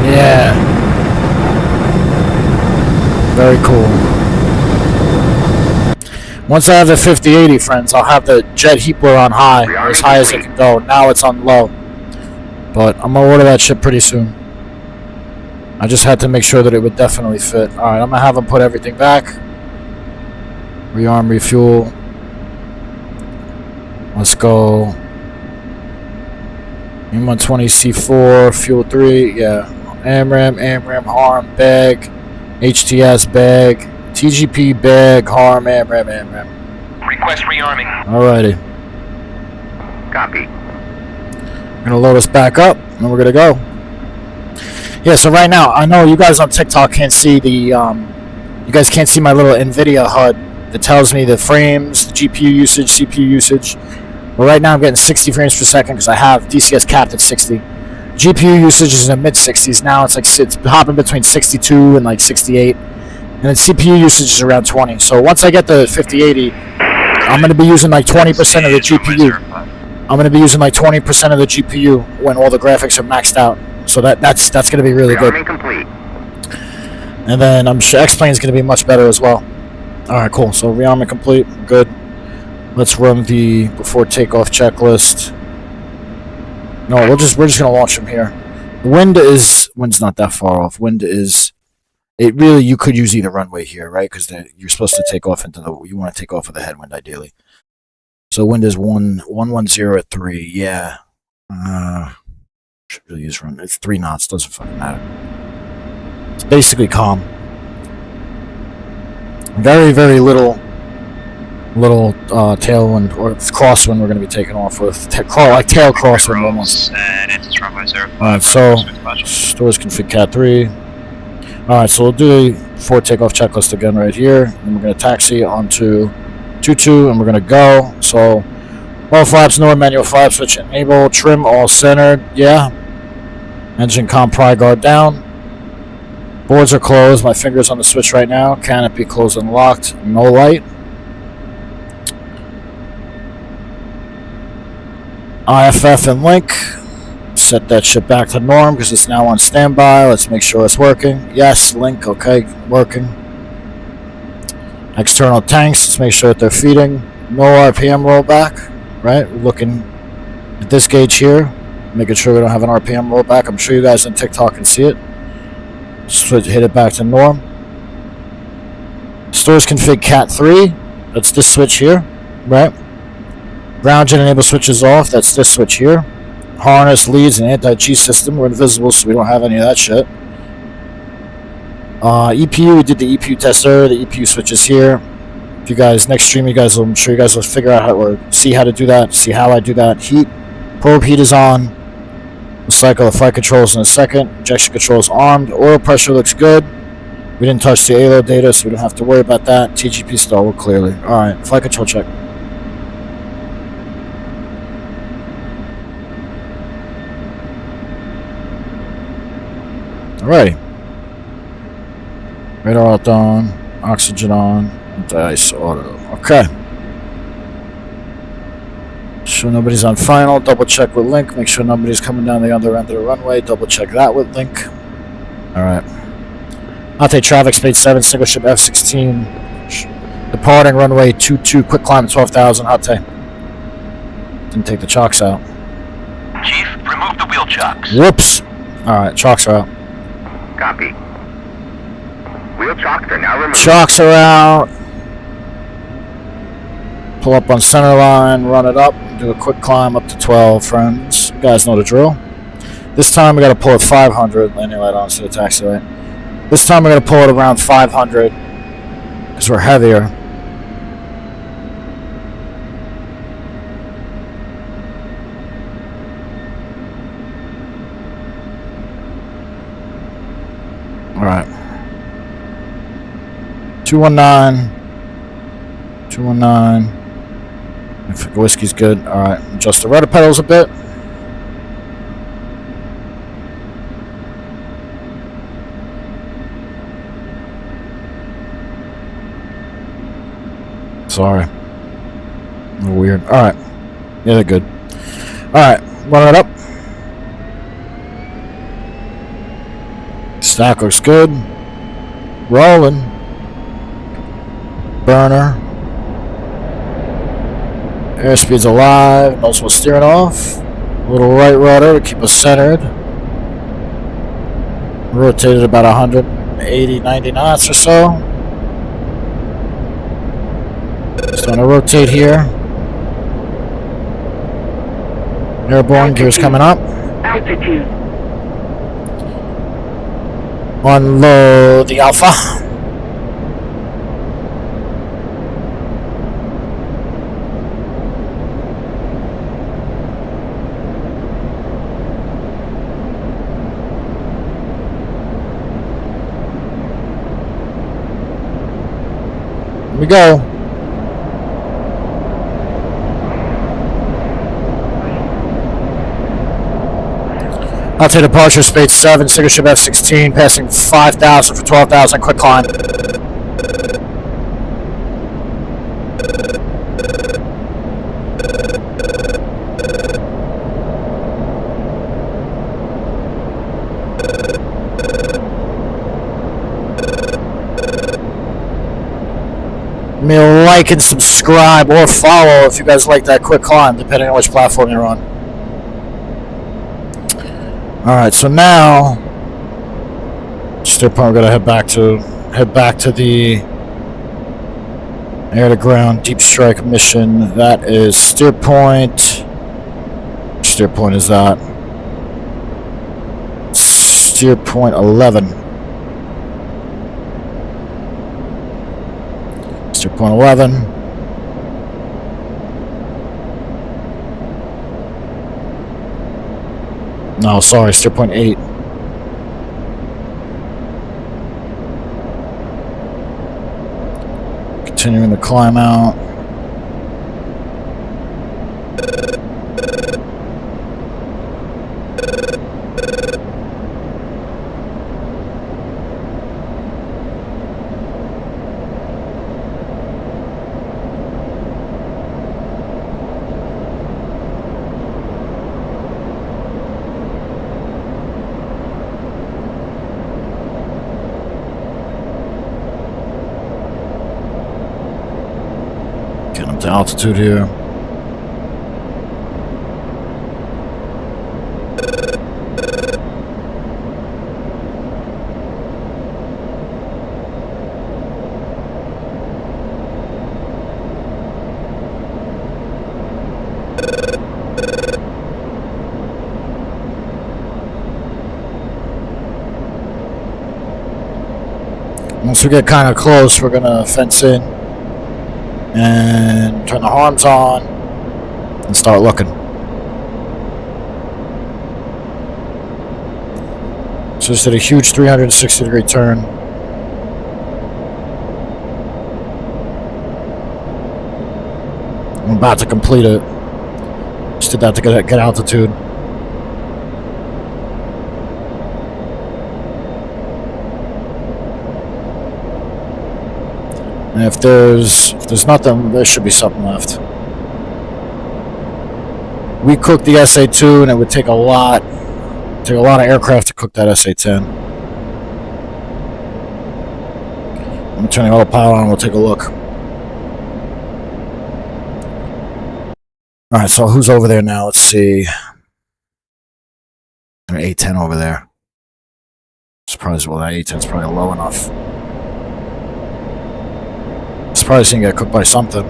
Yeah. Very cool. Once I have the 5080, friends, I'll have the jet heatblur on high, or as high as it can go. Now it's on low. But I'm going to order that shit pretty soon. I just had to make sure that it would definitely fit. Alright, I'm going to have them put everything back. Rearm, refuel. Let's go. M120C4, fuel 3, yeah. AMRAM, harm, bag. HTS, bag. TGP, bag, harm, AMRAM. Request rearming. Alrighty. Copy. We're going to load us back up, and we're going to go. Yeah, so right now, I know you guys on TikTok can't see the, you guys can't see my little NVIDIA HUD that tells me the frames, the GPU usage, CPU usage. But right now I'm getting 60 frames per second because I have DCS capped at 60. GPU usage is in the mid-60s now. It's like it's hopping between 62 and like 68. And then CPU usage is around 20. So once I get the 5080, I'm going to be using like 20% of the GPU. I'm going to be using like 20% of the GPU when all the graphics are maxed out. So that's going to be really good. Rearming complete. And then I'm sure X-Plane is going to be much better as well. Alright, cool. So rearmament complete. Good. Let's run the before takeoff checklist. No, we're just going to launch from here. Wind's not that far off. Wind is... you could use either runway here, right? Because you're supposed to take off you want to take off with a headwind, ideally. So wind is 110 at 3, yeah. Should really use run. It's 3 knots, doesn't fucking matter. It's basically calm. Very, very little tailwind or crosswind we're going to be taking off with. Like tail crosswind almost. Alright, so stores config cat 3. Alright, so we'll do the before takeoff checklist again right here. And we're going to taxi onto 22 and we're going to go. So all flaps, no manual flap switch enable, trim all centered, yeah. Engine comm pry guard down. Boards are closed, my finger's on the switch right now. Canopy closed and locked, no light. IFF and link. Set that shit back to norm because it's now on standby. Let's make sure it's working. Yes, link, okay, working. External tanks, let's make sure that they're feeding. No RPM rollback, right? We're looking at this gauge here, making sure we don't have an RPM rollback. I'm sure you guys on TikTok can see it. Hit it back to norm. Stores config cat 3. That's this switch here, right? Ground gen enable switch is off. That's this switch here. Harness, leads, and anti-G system. We're invisible, so we don't have any of that shit. EPU, we did the EPU test there. The EPU switch is here. If you guys, next stream, I'm sure you guys will figure out how, or see how to do that, see how I do that. Heat, probe heat is on. We'll cycle the flight controls in a second. Injection controls armed. Oil pressure looks good. We didn't touch the ALO data, so we don't have to worry about that. TGP stall will clearly. Alright, flight control check. Alrighty. Radar alt on, oxygen on, anti-ice auto. Okay. Sure nobody's on final. Double check with link. Make sure nobody's coming down the other end of the runway. Double check that with link. Alright. Ate traffic speed 7, single ship F16. Departing runway 22, quick climb 12,000. Ate. Didn't take the chocks out. Chief, remove the wheel chocks. Whoops. Alright, chocks are out. Copy. Wheel chocks are now removed. Chocks are out. Pull up on center line, run it up, do a quick climb up to 12, friends. You guys know the drill. This time we gotta pull at 500, landing light on instead of taxiway. This time we're gonna pull it around 500, because we're heavier. Alright. 219. 219. If the whiskey's good. Alright. Adjust the rudder pedals a bit. Sorry. A little weird. Alright. Yeah, they're good. Alright. Run it up. Stack looks good. Rolling. Burner. Airspeed's alive. Nozzle steering off. A little right rudder to keep us centered. Rotated about 180, 90 knots or so. Just going to rotate here. Airborne gears coming up. Altitude. Unload the Alpha. Here we go. Altitude departure, speed 7, single ship F-16, passing 5,000 for 12,000, quick climb. Give me a like and subscribe or follow if you guys like that quick climb, depending on which platform you're on. Alright, so now steer point, we're gonna head back to the air to ground deep strike mission. That is steer point. Which steer point is that? Steer point 11. Steer point 11. No, sorry, steer point 8. Continuing to climb out. Getting up to altitude here. Once we get kind of close, we're gonna fence in and turn the horns on and start looking. So just did a huge 360-degree turn. I'm about to complete it. Just did that to get altitude. And if there's nothing, there should be something left. We cooked the SA-2, and it would take a lot of aircraft to cook that SA-10. I'm turning autopilot on. We'll take a look. All right, so who's over there now? Let's see. An A-10 over there. Surprised, well, that A-10's probably low enough. Probably gonna get cooked by something.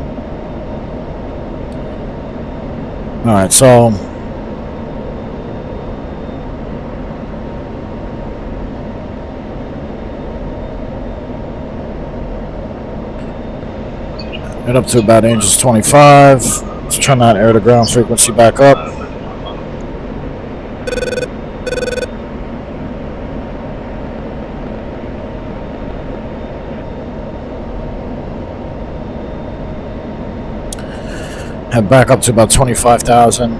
Alright, so head up to about Angels 25. Let's turn that air to ground frequency back up. Head back up to about 25,000.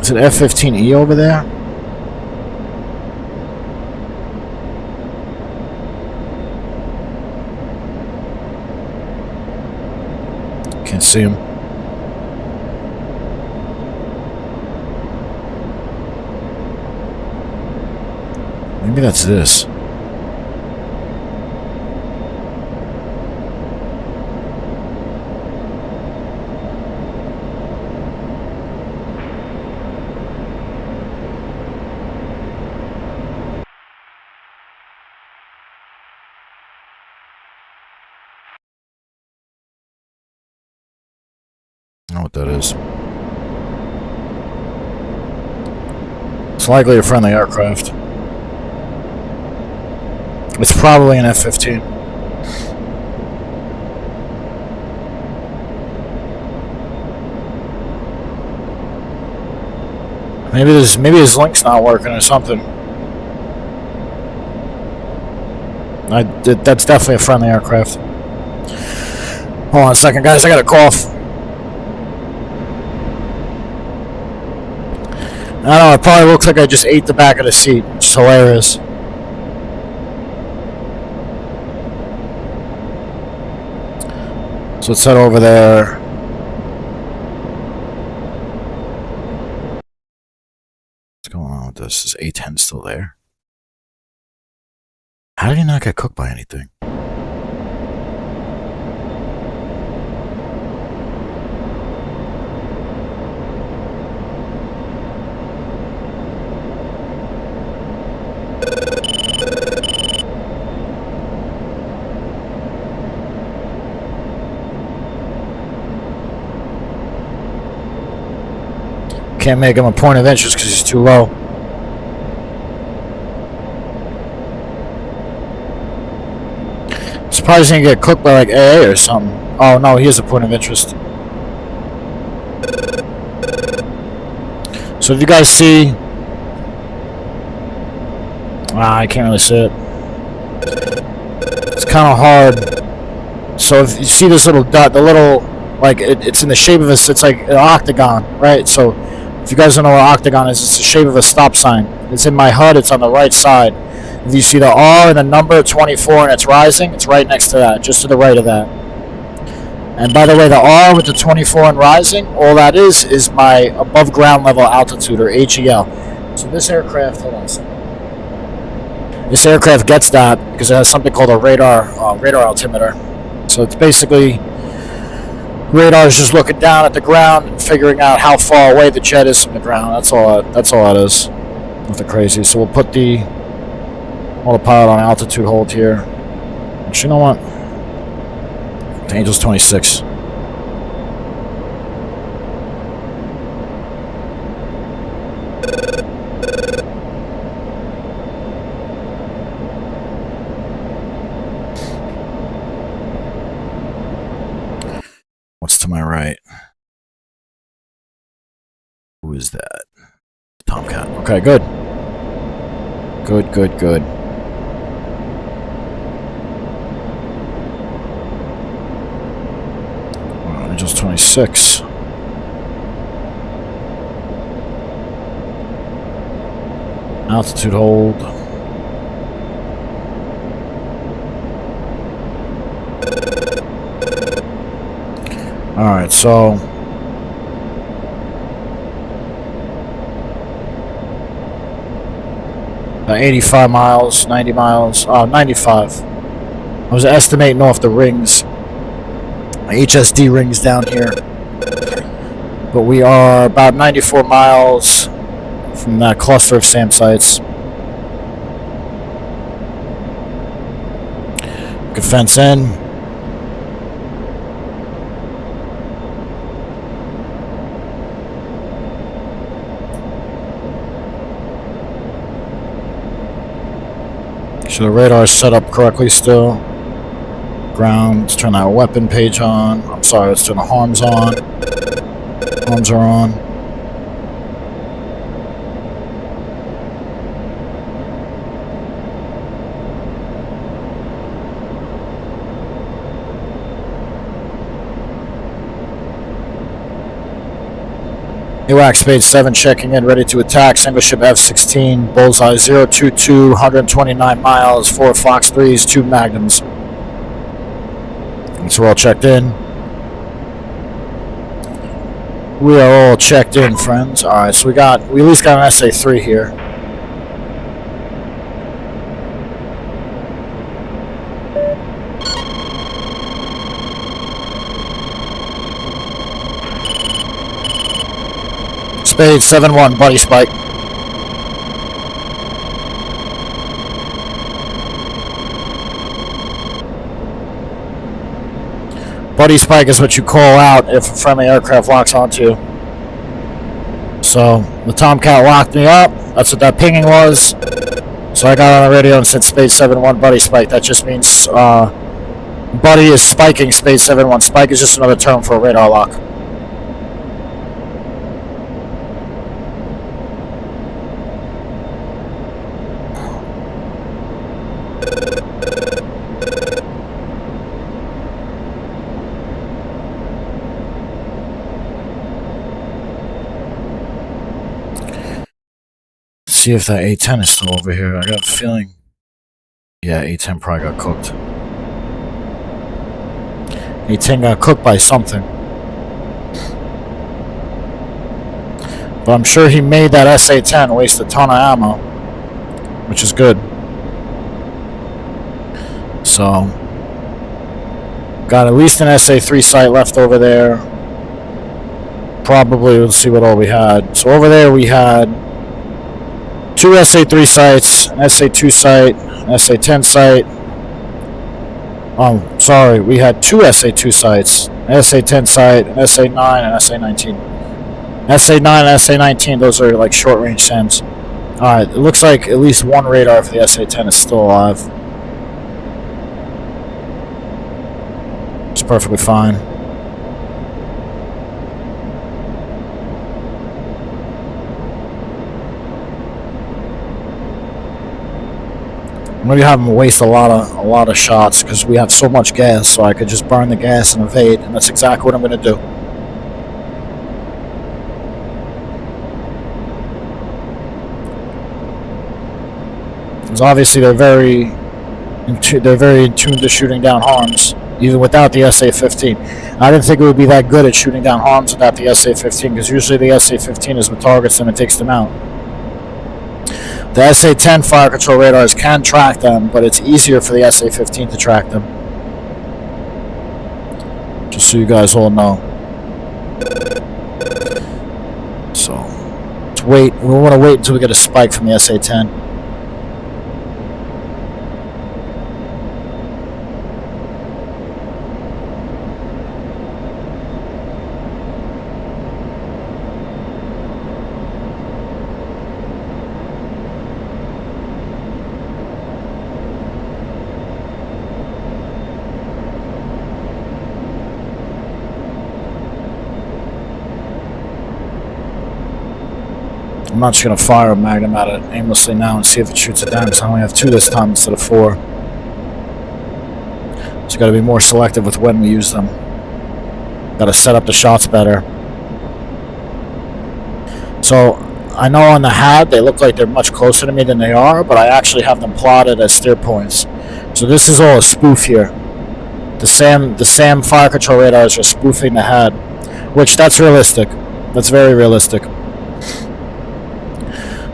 Is it F-15E over there? Can't see him. Maybe that's this. I don't know what that is. It's likely a friendly aircraft. It's probably an F-15. Maybe his link's not working or something. That's definitely a friendly aircraft. Hold on a second, guys. I got a cough. I don't know. It probably looks like I just ate the back of the seat. It's hilarious. So let's head over there. What's going on with this? Is A10 still there? How did he not get cooked by anything? Can't make him a point of interest because he's too low. Surprised he didn't get cooked by like AA or something. Oh no, he is a point of interest. So if you guys see, I can't really see it. It's kind of hard. So if you see this little dot, the little, like it's in the shape of a, it's like an octagon, right? So if you guys don't know what an octagon is, it's the shape of a stop sign. It's in my HUD. It's on the right side. If you see the R and the number 24 and it's rising, it's right next to that, just to the right of that. And by the way, the R with the 24 and rising, all that is my above ground level altitude, or HEL. So this aircraft, hold on a second. This aircraft gets that because it has something called a radar altimeter. So it's basically radar is just looking down at the ground and figuring out how far away the jet is from the ground. That's all that is. Nothing crazy. So we'll put the autopilot on altitude hold here. Actually, you know what? The Angel's 26. What's to my right? Who is that? Tomcat. Okay, good. Good. Angel's 26. Altitude hold. Alright, so 85 miles, 90 miles, 95. I was estimating off the rings, HSD rings down here, but we are about 94 miles from that cluster of SAM sites. We can fence in. So the radar is set up correctly still. Ground, let's turn that weapon page on. I'm sorry, let's turn the harms on. Harms are on. Iraq Spade 7 checking in, ready to attack. Single ship F16, bullseye 022, 129 miles, 4 Fox 3s, 2 Magnums. So we're all checked in. We are all checked in, friends. Alright, so we at least got an SA3 here. Spade 7-1, buddy spike. Buddy spike is what you call out if a friendly aircraft locks onto you. So the Tomcat locked me up. That's what that pinging was. So I got on the radio and said Spade 7-1, buddy spike. That just means buddy is spiking Spade 7-1. Spike is just another term for a radar lock. See if that A10 is still over here. I got a feeling. Yeah, A10 probably got cooked. A10 got cooked by something. But I'm sure he made that SA-10 waste a ton of ammo, which is good. So, got at least an SA-3 sight left over there. Probably, let's see what all we had. So over there we had 2 SA-3 sights, an SA-2 sight, an SA-10 sight. Oh, sorry, we had 2 SA-2 sights, an SA-10 sight, an SA-9, and SA-19. SA-9 and SA-19, those are like short-range SAMs. Alright, it looks like at least one radar for the SA-10 is still alive. It's perfectly fine. I'm going to have them waste a lot of shots because we have so much gas, so I could just burn the gas and evade, and that's exactly what I'm going to do. Because obviously they're very in tune to shooting down harms, even without the SA-15. I didn't think it would be that good at shooting down harms without the SA-15, because usually the SA-15 is what targets them and takes them out. The SA-10 fire control radars can track them, but it's easier for the SA-15 to track them. Just so you guys all know. So, let's wait. We want to wait until we get a spike from the SA-10. I'm not just going to fire a magnum at it aimlessly now and see if it shoots it down, because I only have 2 this time instead of 4. So got to be more selective with when we use them. Got to set up the shots better. So I know on the HAD they look like they're much closer to me than they are, but I actually have them plotted as steer points. So this is all a spoof here. The SAM fire control radars are spoofing the HAD, which that's realistic. That's very realistic.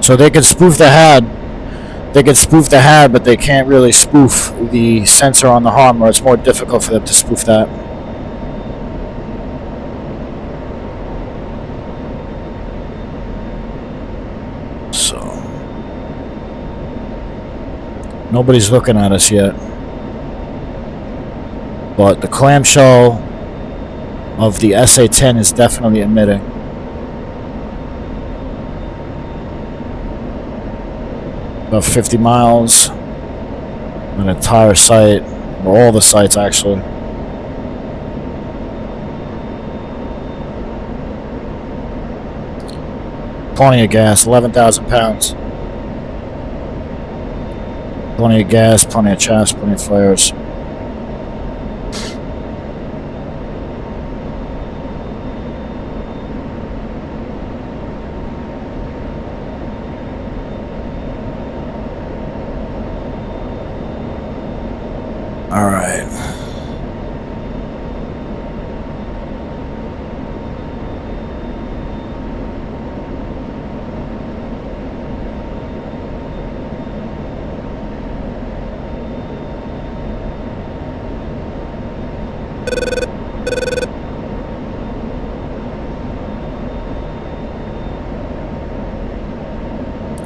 So they can spoof the HAD. They can spoof the HAD, but they can't really spoof the sensor on the harm, or it's more difficult for them to spoof that. So nobody's looking at us yet. But the clamshell of the SA-10 is definitely emitting. About 50 miles, an entire site, or all the sites actually. Plenty of gas, 11,000 pounds. Plenty of gas, plenty of chaffs, plenty of flares. Alright.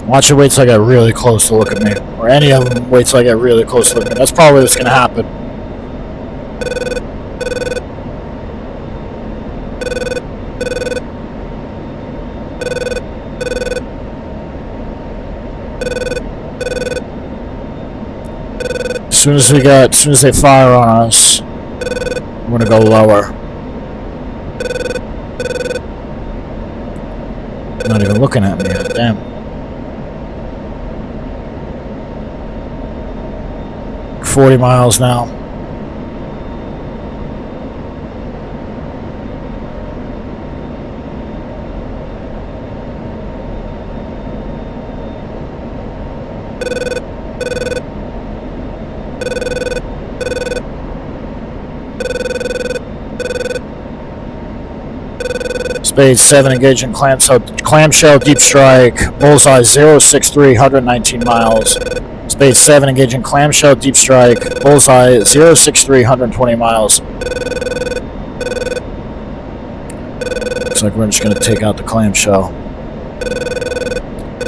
Watch it wait till I get really close to look at me. Or any of them wait till I get really close to look at me. That's probably what's going to happen. As soon as they fire on us, I'm going to go lower. Not even looking at me. Damn. 40 miles now. Spade 7 engaging clamshell deep strike. Bullseye 063, 119 miles. Spade 7 engaging clamshell deep strike. Bullseye 063, 120 miles. Looks like we're just going to take out the clamshell.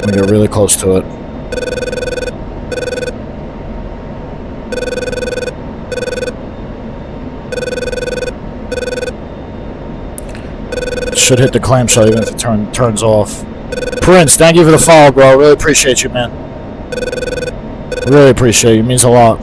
We get really close to it. Should hit the clamshell even if it turns off. Prince, thank you for the follow, bro. Really appreciate you, man. Really appreciate you. It means a lot.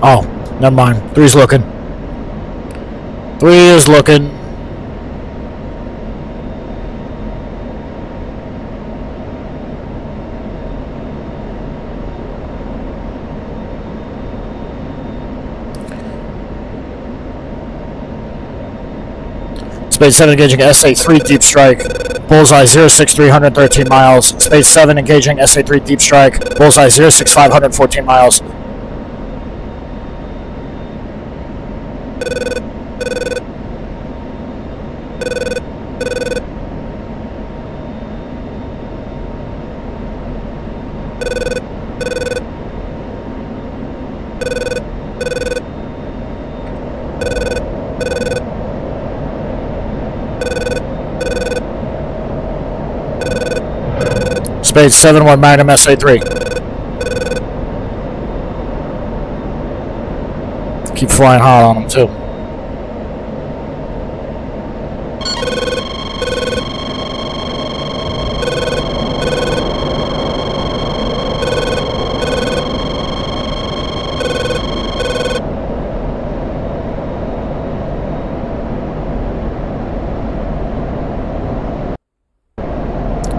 Oh, never mind. 3's looking. 3 is looking. Spade 7 engaging SA3 deep strike. Bullseye 063, 113 miles. Spade 7 engaging SA3 deep strike. Bullseye 065, 114 miles. Spade 7-1 Magnum SA3. Keep flying hard on them too.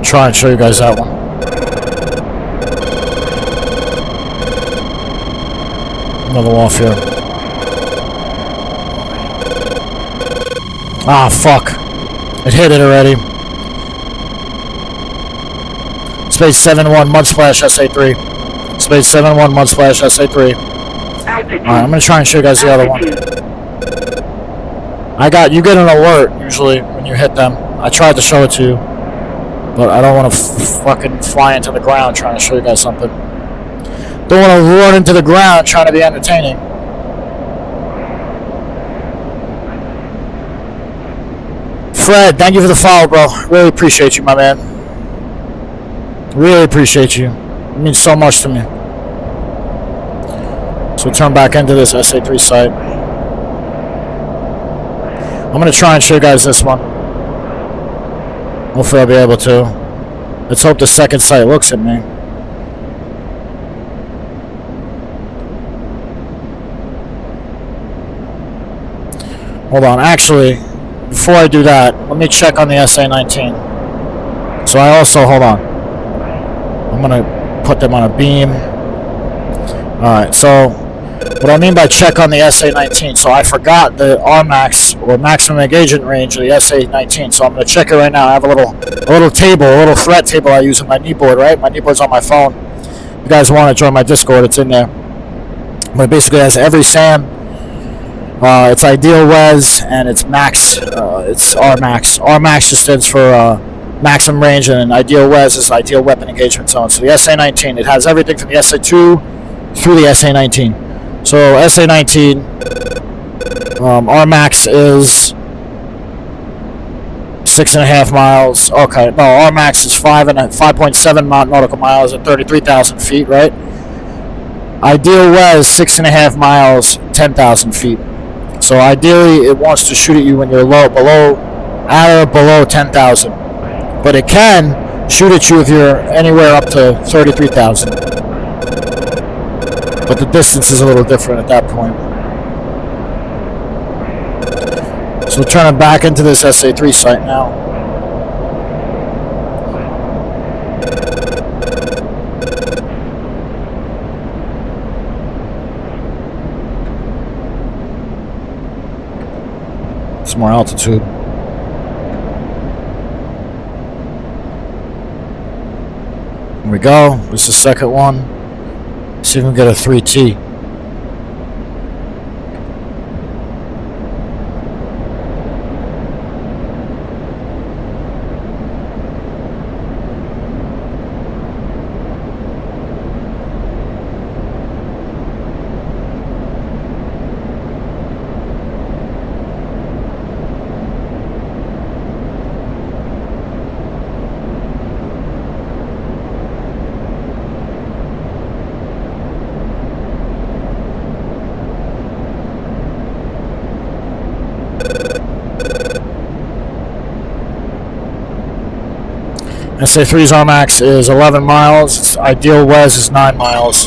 Try and show you guys that one. Another off here. Ah, fuck. It hit it already. Spade 7-1 Mud Splash SA3. Spade 7-1 Mud Splash SA3. Alright, I'm gonna try and show you guys the other one. You get an alert usually when you hit them. I tried to show it to you, but I don't want to fucking fly into the ground trying to show you guys something. Don't want to run into the ground trying to be entertaining. Fred, thank you for the follow, bro. Really appreciate you, my man. Really appreciate you. It means so much to me. So turn back into this SA3 site. I'm going to try and show you guys this one. Hopefully I'll be able to. Let's hope the second site looks at me. Hold on, actually, before I do that, let me check on the SA-19. So I also, hold on. I'm gonna put them on a beam. Alright, so what I mean by check on the SA-19, so I forgot the RMAX, or maximum engagement range of the SA-19, so I'm gonna check it right now. I have a little table, a little threat table I use on my kneeboard, right? My kneeboard's on my phone. If you guys want to join my Discord, it's in there. But it basically has every SAM. It's ideal res and it's max. It's RMAX. RMAX just stands for maximum range, and ideal res is ideal weapon engagement zone. So the SA-19, it has everything from the SA-2 through the SA-19. So SA-19 RMAX is 6.5 miles. Okay, no, RMAX is 5.7 nautical miles at 33,000 feet, right? Ideal res 6.5 miles, 10,000 feet. So ideally, it wants to shoot at you when you're at or below 10,000. But it can shoot at you if you're anywhere up to 33,000. But the distance is a little different at that point. So turning back into this SA3 site now. Some more altitude. Here we go. This is the second one. See if we can get a 3T. SA3's RMAX is 11 miles. Its ideal WES is 9 miles.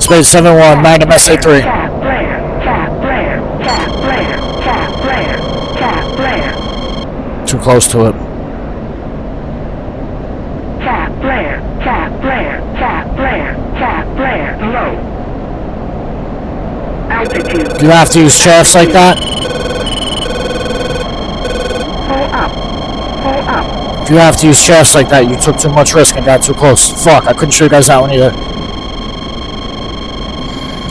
Space 7-1, Magnum SA3. Too close to it. Low. Altitude. Do you have to use shafts like that? Pull up. Pull up. If you have to use shafts like that, you took too much risk and got too close. Fuck, I couldn't show you guys that one either.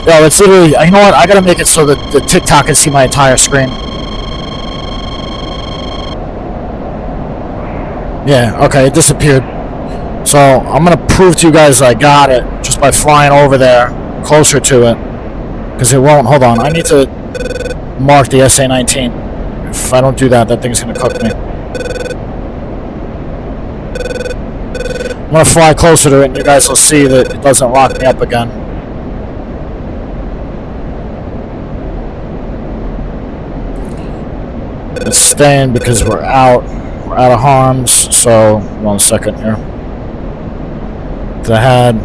Yo, it's literally, you know what? I gotta make it so that the TikTok can see my entire screen. Yeah, okay, it disappeared. So, I'm gonna prove to you guys I got it just by flying over there, closer to it. Because it won't, hold on, I need to mark the SA-19. If I don't do that, that thing's gonna cook me. I'm gonna fly closer to it and you guys will see that it doesn't lock me up again. It's staying because we're out of harm's, so 1 second here. I had,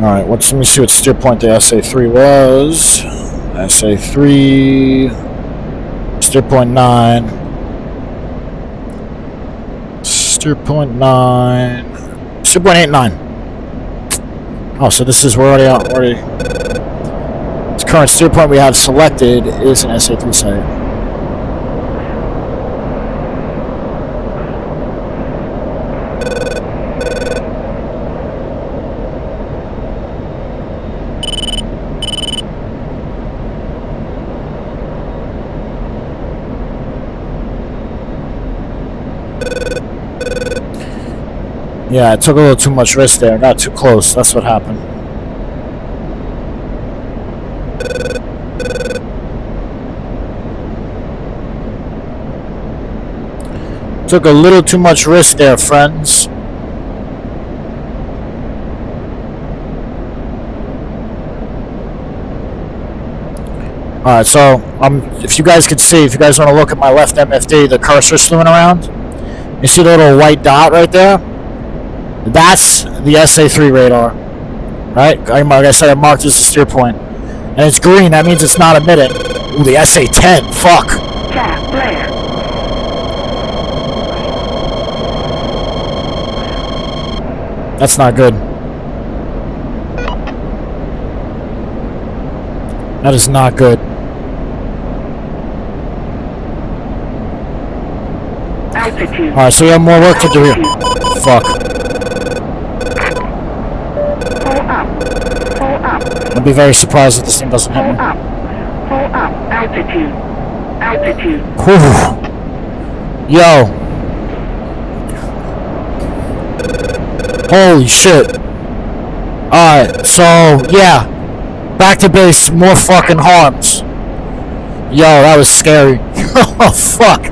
alright, let me see what steer point the SA3 was. SA3 steer point 9. Steer point 9. Steer point 89. Oh, so this is, we're already out, Its current steer point we have selected is an SA3 site. Yeah, I took a little too much risk there. Got too close. That's what happened. Took a little too much risk there, friends. Alright, so if you guys could see, if you guys want to look at my left MFD, the cursor slewing around. You see the little white dot right there? That's the SA3 radar, right? Like I said, I marked as a steer point. And it's green, that means it's not emitting. Ooh, the SA-10, fuck. That's not good. That is not good. Alright, so we have more work to do here. Fuck. I'd be very surprised if this thing doesn't hit me. Pull up. Altitude. Whew. Yo. Holy shit. Alright, so, yeah. Back to base, more fucking harms. Yo, that was scary. Oh, fuck.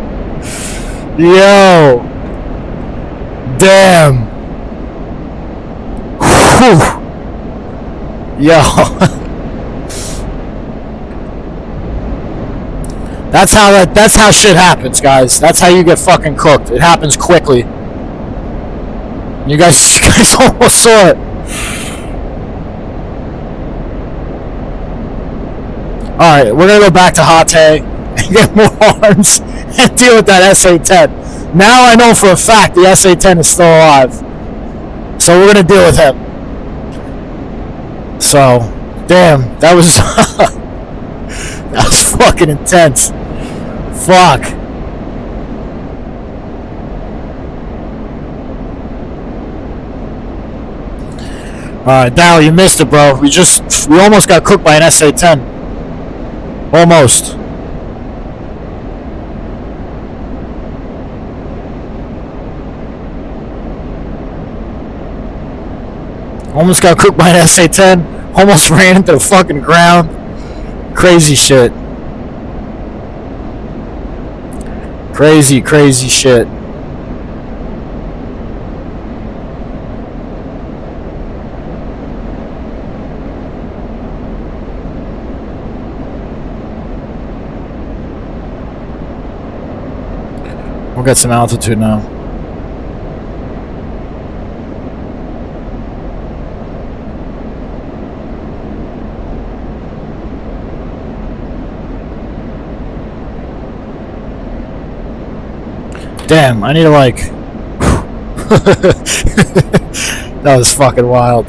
Yo. Damn. Whew. Yo. That's how shit happens, guys. That's how you get fucking cooked. It happens quickly. You guys almost saw it. Alright, we're gonna go back to Hatay and get more arms and deal with that SA-10. Now I know for a fact the SA-10 is still alive. So we're gonna deal with him. So, damn, that was that was fucking intense. Fuck. Alright, Dal, you missed it, bro. We almost got cooked by an SA-10. Almost. Almost got cooked by an SA-10. Almost ran into the fucking ground. Crazy shit. Crazy shit. We'll get some altitude now. Damn, I need to like... That was fucking wild.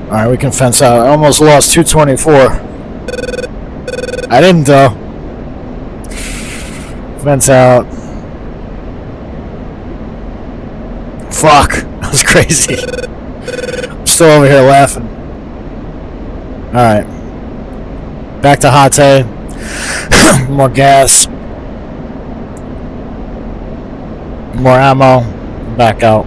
Alright, we can fence out. I almost lost 224. I didn't though. Fence out. Fuck. That was crazy. I'm still over here laughing. Alright. Back to Hatay. More gas. More ammo. Back out.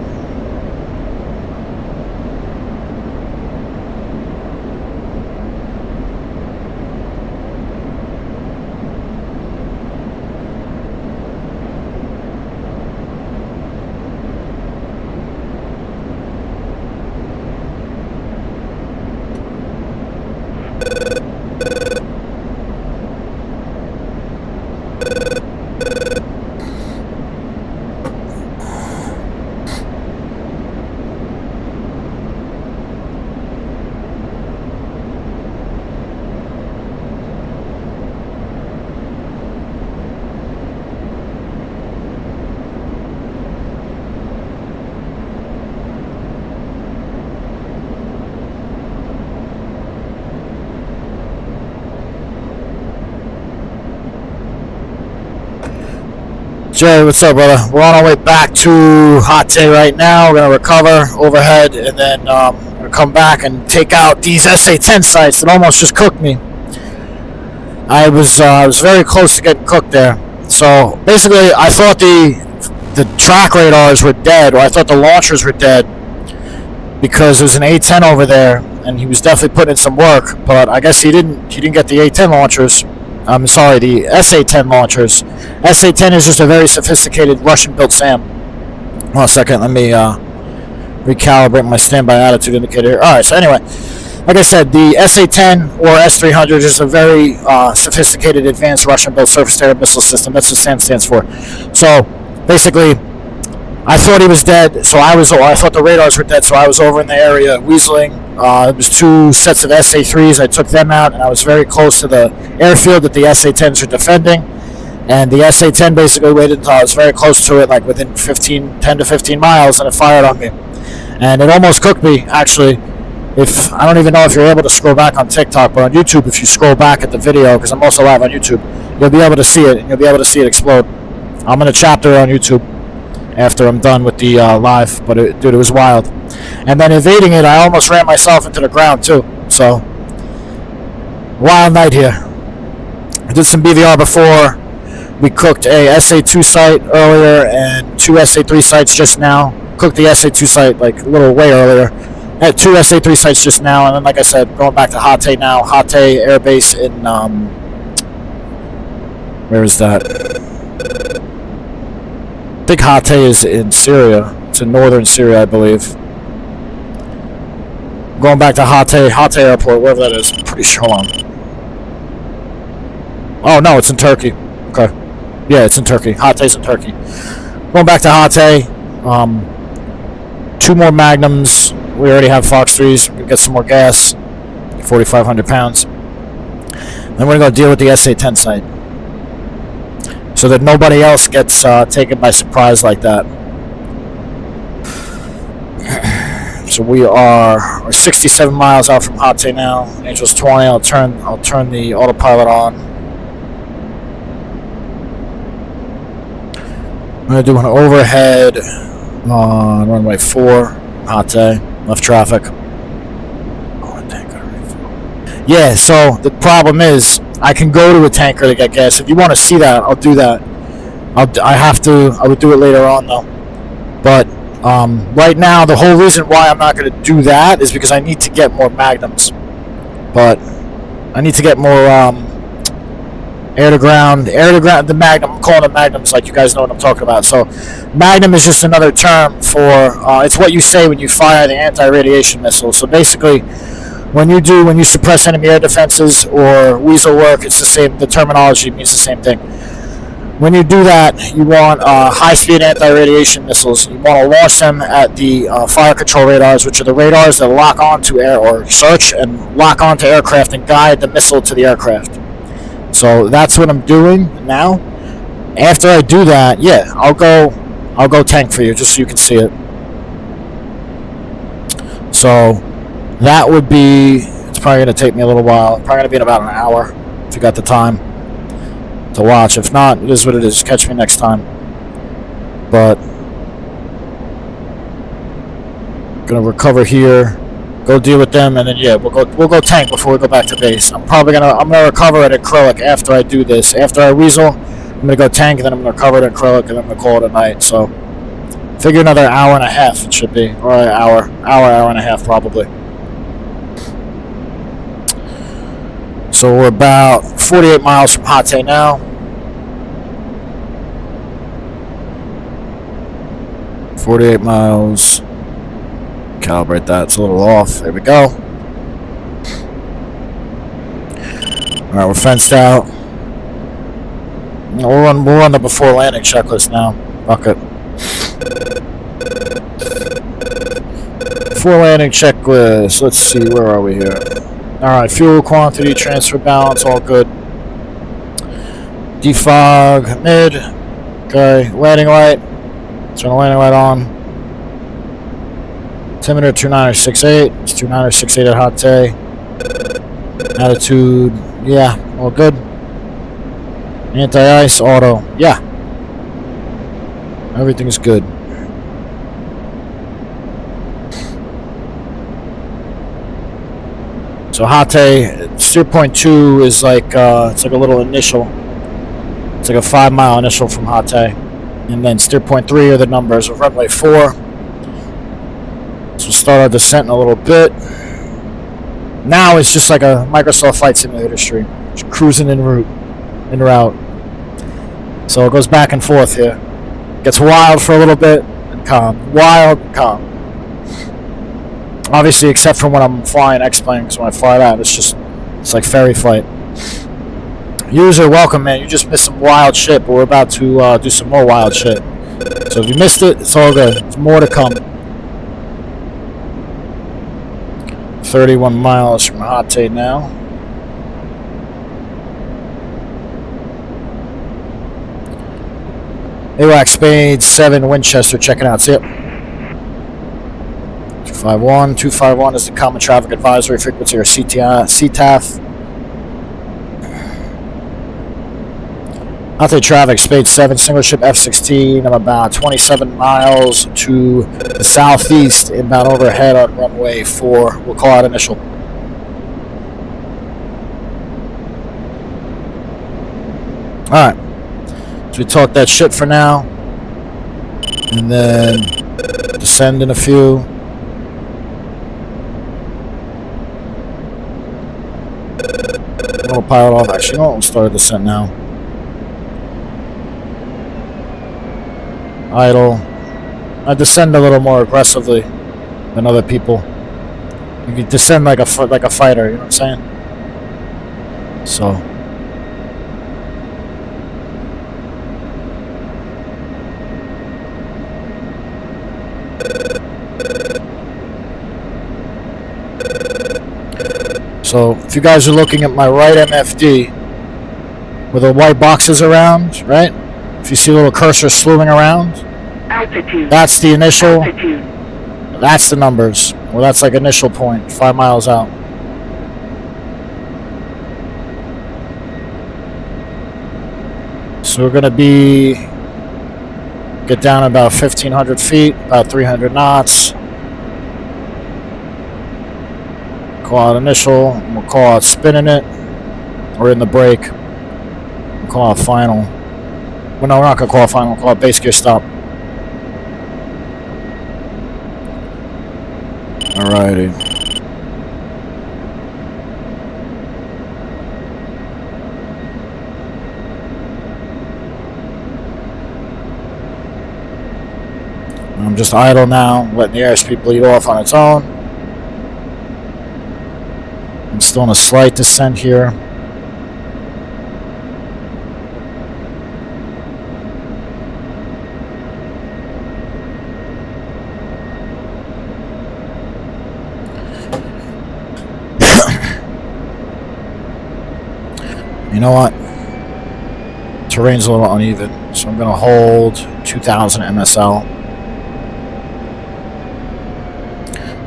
Jerry, what's up, brother? We're on our way back to Hatay right now. We're going to recover overhead, and then we're going to come back and take out these SA-10 sites that almost just cooked me. I was very close to getting cooked there. So, basically, I thought the track radars were dead, or I thought the launchers were dead, because there was an A-10 over there, and he was definitely putting in some work, but I guess he didn't get the A-10 launchers. I'm sorry, the SA-10 launchers. SA-10 is just a very sophisticated Russian-built SAM. Hold on a second, let me recalibrate my standby attitude indicator here. Alright, so anyway, like I said, the SA-10 or S-300 is a very sophisticated, advanced Russian-built surface-to-air missile system. That's what SAM stands for. So, basically, I thought he was dead, so I thought the radars were dead, so I was over in the area weaseling. There was 2 sets of SA-3s. I took them out, and I was very close to the airfield that the SA-10s are defending. And the SA-10 basically waited until I was very close to it, like within 10 to 15 miles, and it fired on me. And it almost cooked me, actually. I don't even know if you're able to scroll back on TikTok, but on YouTube, if you scroll back at the video, because I'm also live on YouTube, you'll be able to see it, and you'll be able to see it explode. I'm in a chapter on YouTube after I'm done with the live, but dude, it was wild. And then evading it, I almost ran myself into the ground too. So, wild night here. I did some BVR before. We cooked a SA-2 site earlier and 2 SA-3 sites just now. Cooked the SA-2 site like a little way earlier. Had 2 SA-3 sites just now, and then like I said, going back to Hatay now. Hatay airbase in where is that? I think Hatay is in Syria. It's in northern Syria, I believe. Going back to Hatay Airport, wherever that is. I'm pretty sure. Hold on. Oh no, it's in Turkey. Okay. Yeah, it's in Turkey. Hatay's in Turkey. Going back to Hatay. 2 more Magnums. We already have Fox 3s. We'll get some more gas. 4,500 pounds. Then we're going to go deal with the SA-10 site. So that nobody else gets taken by surprise like that. So we are 67 miles out from Hate now. Angels 20. I'll turn the autopilot on. I'm going to do an overhead on runway 4, Hate, left traffic. Yeah, so the problem is I can go to a tanker to get gas. If you want to see that, I'll do that. I would do it later on though. But right now, the whole reason why I'm not going to do that is because I need to get more Magnums. But I need to get more air to ground, the Magnum. I'm calling it Magnums, like you guys know what I'm talking about. So Magnum is just another term for it's what you say when you fire the anti-radiation missile. So basically, when you suppress enemy air defenses or weasel work, it's the same. The terminology means the same thing. When you do that, you want high-speed anti-radiation missiles. You want to launch them at the fire control radars, which are the radars that lock onto air or search and lock onto aircraft and guide the missile to the aircraft. So that's what I'm doing now. After I do that, yeah, I'll go tank for you just so you can see it. So that would be, it's probably going to take me a little while. Probably going to be in about an hour if you got the time to watch. If not, it is what it is. Catch me next time. But going to recover here, go deal with them, and then yeah, we'll go tank before we go back to base. I'm gonna recover at acrylic after I do this. After I weasel, I'm gonna go tank, and then I'm gonna recover at acrylic, and then I'm gonna call it a night. So figure another hour and a half it should be, or an hour and a half probably. So we're about 48 miles from Hate now. 48 miles. Calibrate that. It's a little off. There we go. Alright, we're fenced out. We'll run the before landing checklist now. Fuck it. Before landing checklist. Let's see, where are we here? Alright, fuel quantity, transfer balance, all good. Defog, mid. Okay, landing light. Turn the landing light on. Altimeter 2968. It's 2968 at Hate. Attitude, yeah, all good. Anti-ice, auto, yeah. Everything's good. So Hate, steer point 2 is like it's like a little initial. It's like a 5-mile initial from Hate, and then steer point 3 are the numbers of runway 4. So we'll start our descent in a little bit. Now it's just like a Microsoft Flight Simulator stream, just cruising en route. So it goes back and forth here. Gets wild for a little bit and calm. Wild and calm. Obviously, except for when I'm flying X-plane, because when I fly that, it's like ferry flight. User, welcome, man. You just missed some wild shit, but we're about to do some more wild shit. So if you missed it, it's all good. There's more to come. 31 miles from Hate now. AWAC Spade 7 Winchester checking out. See ya. 251 is the Common Traffic Advisory Frequency, or CTAF. Hate traffic, Spade 7, single ship F16. I'm about 27 miles to the southeast, inbound overhead on runway 4. We'll call out initial. Alright. So we talk that shit for now. And then descend in a few. Pilot off. Actually, no, we'll start a descent now. Idle. I descend a little more aggressively than other people. You can descend like a fighter. You know what I'm saying? So. So if you guys are looking at my right MFD, where the white boxes around, right? If you see a little cursor slewing around, Altitude. that's the initial, Altitude. that's the numbers. Well, that's like initial point, 5 miles out. So we're going to get down about 1,500 feet, about 300 knots. Call out initial, and we'll call out spinning it. We're in the brake. We'll call out final. Well, no, we're not going to call it final, we'll call it base gear stop. Alrighty. I'm just idle now, letting the airspeed bleed off on its own. I'm still in a slight descent here. You know what? Terrain's a little uneven, so I'm going to hold 2,000 MSL.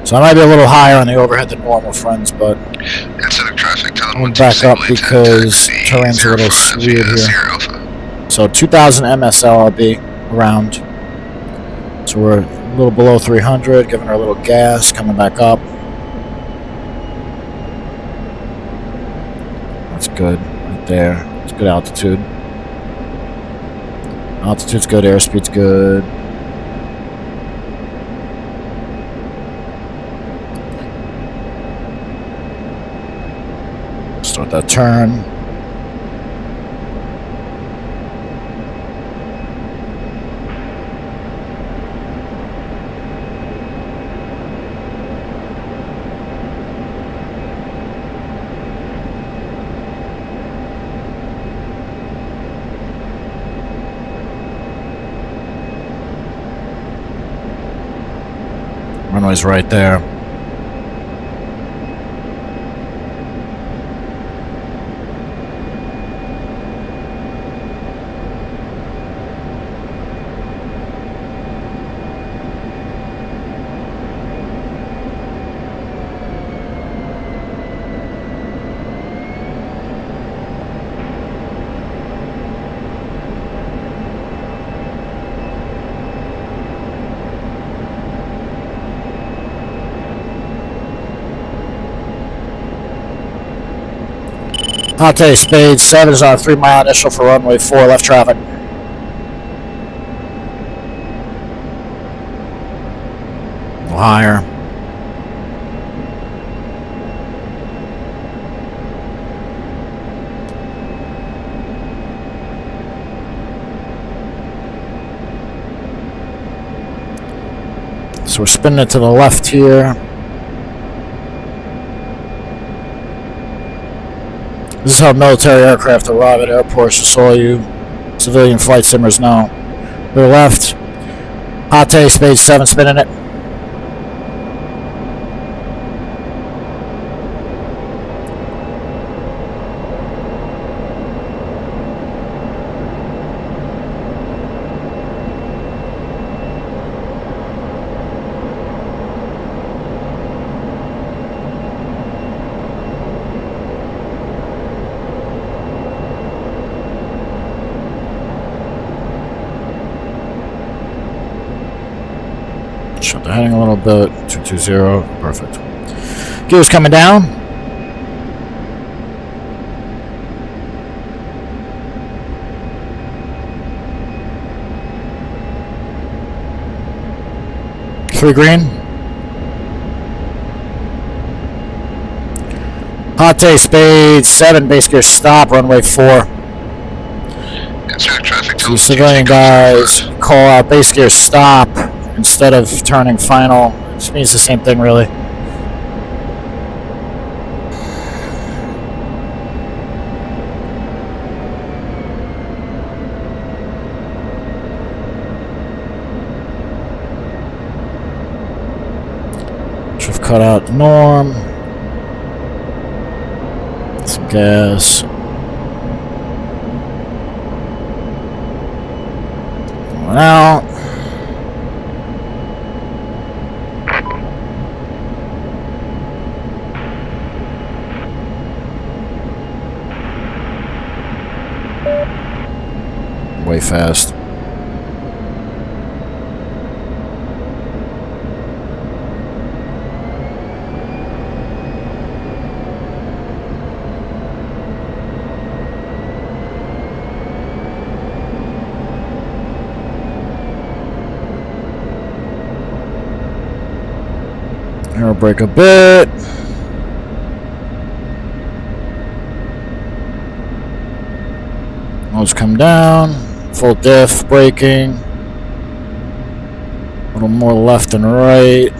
So I might be a little higher on the overhead than normal, friends, but Instead of traffic, tell I'm back up because terrain's a little weird here. So 2,000 MSL I'll be around. So we're a little below 300, giving her a little gas, coming back up. That's good, right there. It's good altitude. Altitude's good, airspeed's good. Start that turn. Runway's right there. Ponte Spade 7 is on a 3-mile initial for runway 4, left traffic. A little higher. So we're spinning it to the left here. This is how military aircraft arrive at airports, just so all you civilian flight simmers know. To the left, Ponte Spade 7 spinning it. Shut the heading a little bit. 220. Perfect. Gears coming down. Three green. Ponte Spade 7 base gear stop. Runway 4. So the civilian guys call out base gear stop instead of turning final. It means the same thing, really. Should have cut out norm. Gas. Going out. Way fast. Air brake a bit. Nose come down. Full diff, braking. A little more left and right.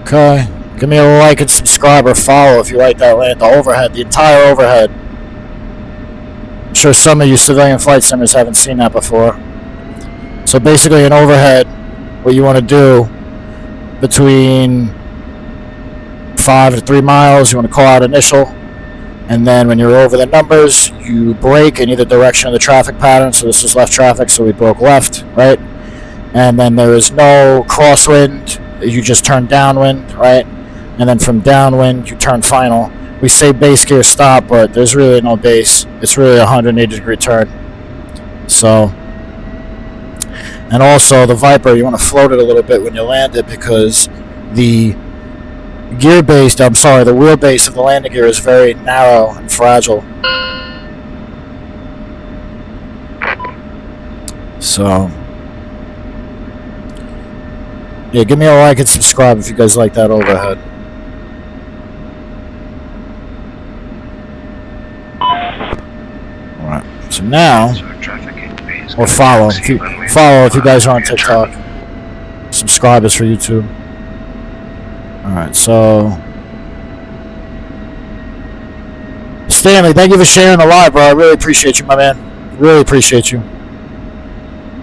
Okay. Give me a like and subscribe or follow if you like that land. The overhead, the entire overhead. I'm sure some of you civilian flight simmers haven't seen that before. So basically an overhead, what you want to do between 5 to 3 miles, you want to call out initial, and then when you're over the numbers, you brake in either direction of the traffic pattern. So this is left traffic, so we broke left, right? And then there is no crosswind, you just turn downwind, right? And then from downwind, you turn final. We say base gear stop, but there's really no base. It's really a 180-degree turn. So, and also the Viper, you want to float it a little bit when you land it because the gear base, I'm sorry, the wheelbase of the landing gear is very narrow and fragile. So, yeah, give me a like and subscribe if you guys like that overhead. Alright, so now, or follow. If you guys are on TikTok. Subscribe is for YouTube. Alright, so Stanley, thank you for sharing the live, bro. I really appreciate you, my man. Really appreciate you.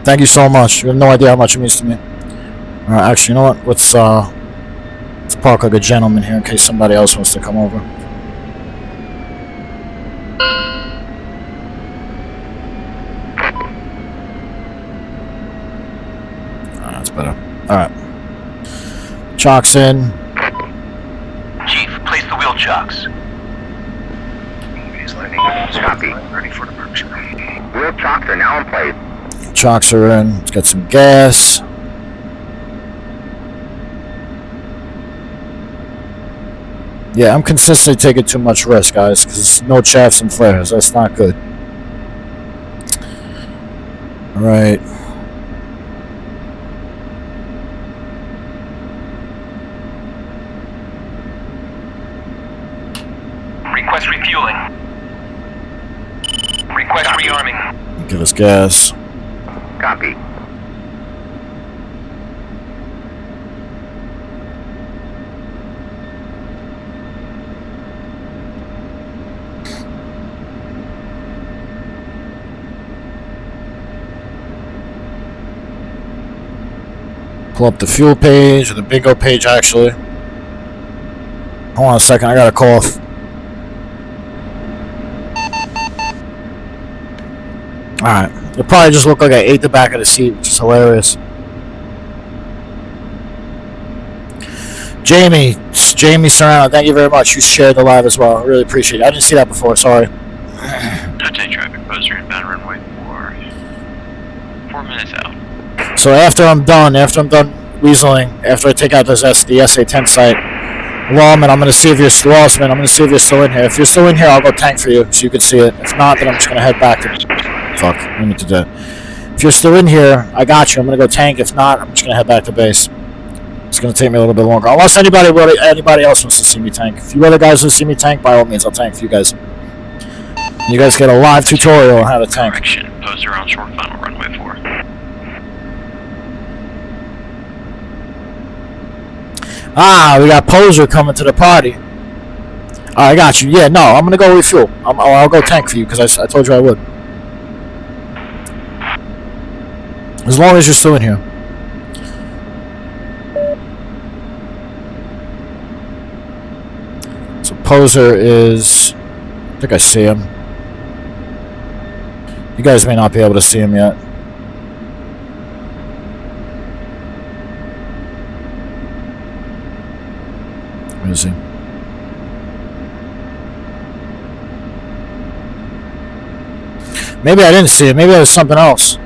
Thank you so much. You have no idea how much it means to me. Alright, actually, you know what? Let's park like a gentleman here in case somebody else wants to come over. Alright, that's better. Alright. Chocks in. Chief, place the wheel chocks. He's landing. Copy. Ready for departure. Wheel chocks are now in place. Chocks are in. Let's get some gas. Yeah, I'm consistently taking too much risk, guys, because no chaffs and flares. That's not good. Alright. Request refueling. Request rearming. Give us gas. Copy. Pull up the fuel page, or the bingo page, actually. Hold on a second, I got a cough. Alright, it'll probably just look like I ate the back of the seat, which is hilarious. Jamie Serrano, thank you very much. You shared the live as well. I really appreciate it. I didn't see that before, sorry. Take traffic poster inbound runway 4 minutes out. So after I'm done weaseling, after I take out the SA-10 site, Lawman, I'm going to see if you're still in here. If you're still in here, I'll go tank for you so you can see it. If not, then I'm just going to head back to... Fuck, I need to do that. If you're still in here, I got you. I'm going to go tank. If not, I'm just going to head back to base. It's going to take me a little bit longer. Unless anybody else wants to see me tank. If you other guys want to see me tank, by all means, I'll tank for you guys. You guys get a live tutorial on how to tank. Correction. Poster on short final runway 4. Ah, we got Poser coming to the party. I got you. Yeah, no, I'm going to go refuel. I'll go tank for you because I told you I would. As long as you're still in here. Poser is... I think I see him. You guys may not be able to see him yet. Where is he? Maybe I didn't see him. Maybe it was something else.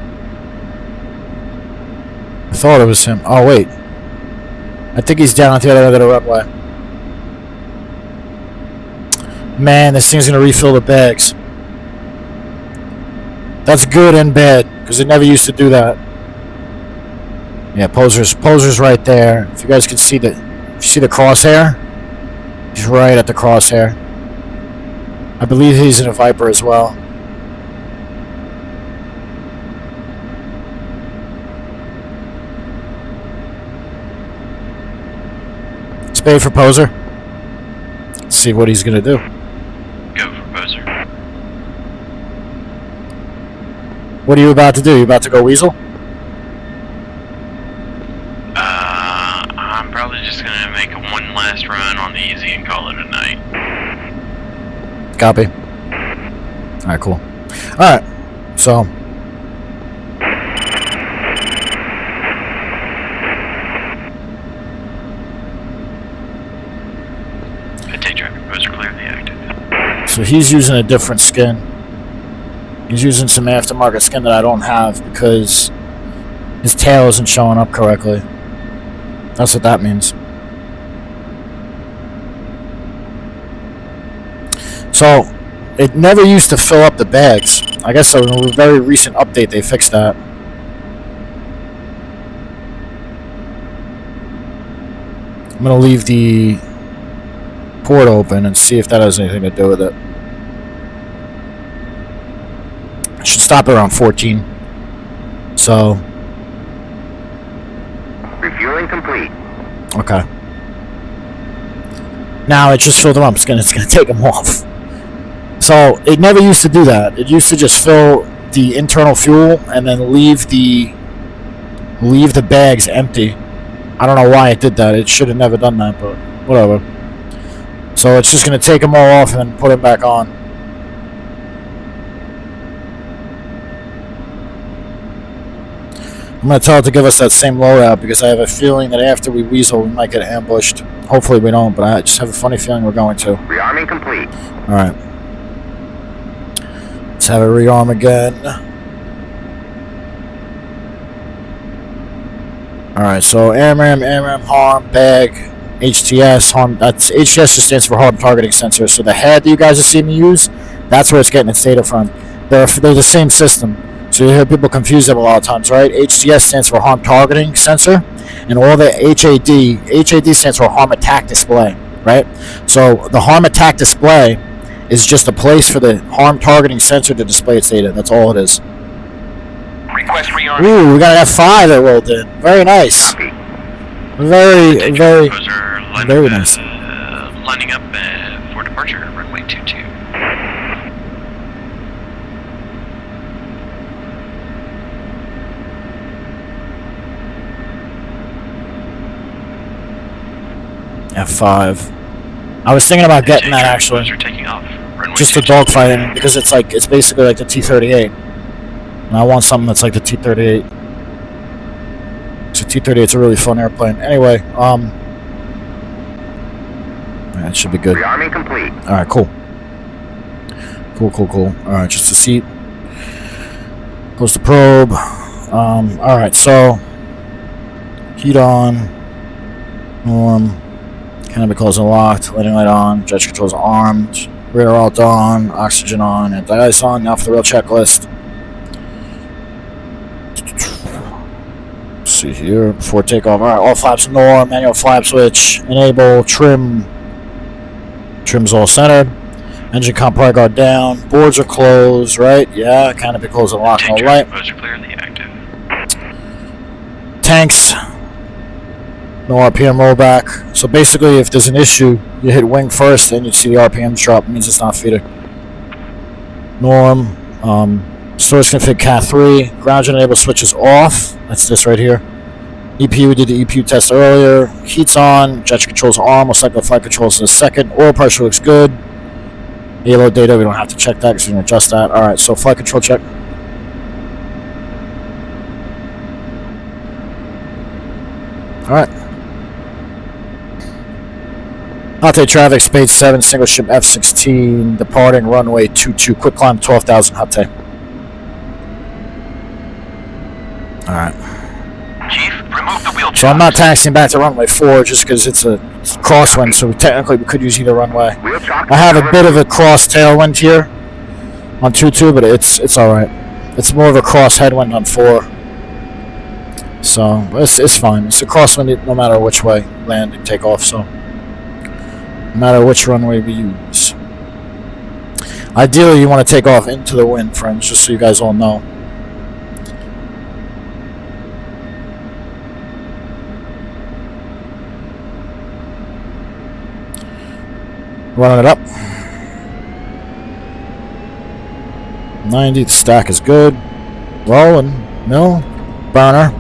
I thought it was him. Oh, wait. I think he's down at the other end of the runway. Man, this thing's going to refill the bags. That's good and bad, because it never used to do that. Yeah, Poser's right there. If you guys can see the crosshair, he's right at the crosshair. I believe he's in a Viper as well. Spade for Poser. Let's see what he's gonna do. Go for Poser. What are you about to do? You about to go Weasel? I'm probably just gonna make one last run on the easy and call it a night. Copy. Alright, cool. Alright, so... I take traffic Poser clear of the active. So he's using a different skin. He's using some aftermarket skin that I don't have because his tail isn't showing up correctly. That's what that means. So, it never used to fill up the bags. I guess in a very recent update they fixed that. I'm going to leave the port open and see if that has anything to do with it. It should stop around 14. So... Refueling complete. Okay. Now it just filled them up. It's gonna take them off. So it never used to do that. It used to just fill the internal fuel and then leave the bags empty. I don't know why it did that. It should have never done that, but whatever. So it's just gonna take them all off and then put them back on. I'm going to tell it to give us that same loadout because I have a feeling that after we weasel, we might get ambushed. Hopefully we don't, but I just have a funny feeling we're going to. Rearming complete. Alright. Let's have it rearm again. Alright, so AMRAM, harm, bag, HTS, harm. That's HTS just stands for harm targeting sensor. So the head that you guys are seeing me use, that's where it's getting its data from. They're the same system. So you hear people confuse them a lot of times, right? HTS stands for harm targeting sensor, and all the HAD stands for harm attack display, right? So the harm attack display is just a place for the harm targeting sensor to display its data. That's all it is. Request rearming. Ooh, we got an F5 that rolled in. Very nice. Very nice. Lining up for departure, runway 22. F5. I was thinking about getting that actually. Taking off. Just the dogfighting because it's basically like the T-38. And I want something that's like the T-38. So T-38's a really fun airplane. Anyway, that should be good. Rearming complete. Alright, cool. Cool. Alright, just a seat. Close the probe. Alright, so heat on. Canopy closed and locked, landing light on, jet controls armed, rear alt on, oxygen on, anti-ice on. Now for the real checklist. Let's see here, before takeoff. Alright, all flaps norm, manual flap switch, enable, trim. Trim's all centered. Engine comp power guard down, boards are closed, right? Yeah, canopy closed and locked, all right. Tanks. No RPM rollback. So basically, if there's an issue, you hit wing first, and you see the RPMs drop. It means it's not feeder. Norm. Source config Cat 3. Ground engine enable switches off. That's this right here. EPU, we did the EPU test earlier. Heat's on. Jet controls are on. We'll select the flight controls in a second. Oil pressure looks good. Halo data, we don't have to check that because we're going to adjust that. Alright, so flight control check. Alright. Hot traffic, Spade 7, single ship F-16, departing runway 22, quick climb 12,000, hot take. Alright. Chief, remove the wheel So I'm not taxiing back to runway 4 just because it's a crosswind, so technically we could use either runway. Wheel chock. I have a bit of a cross tailwind here on 2-2, but it's alright. It's more of a cross headwind on 4. So it's fine. It's a crosswind no matter which way land and take off, so no matter which runway we use. Ideally you want to take off into the wind, friends, just so you guys all know. Running it up. 90, the stack is good. Rolling, mill, burner.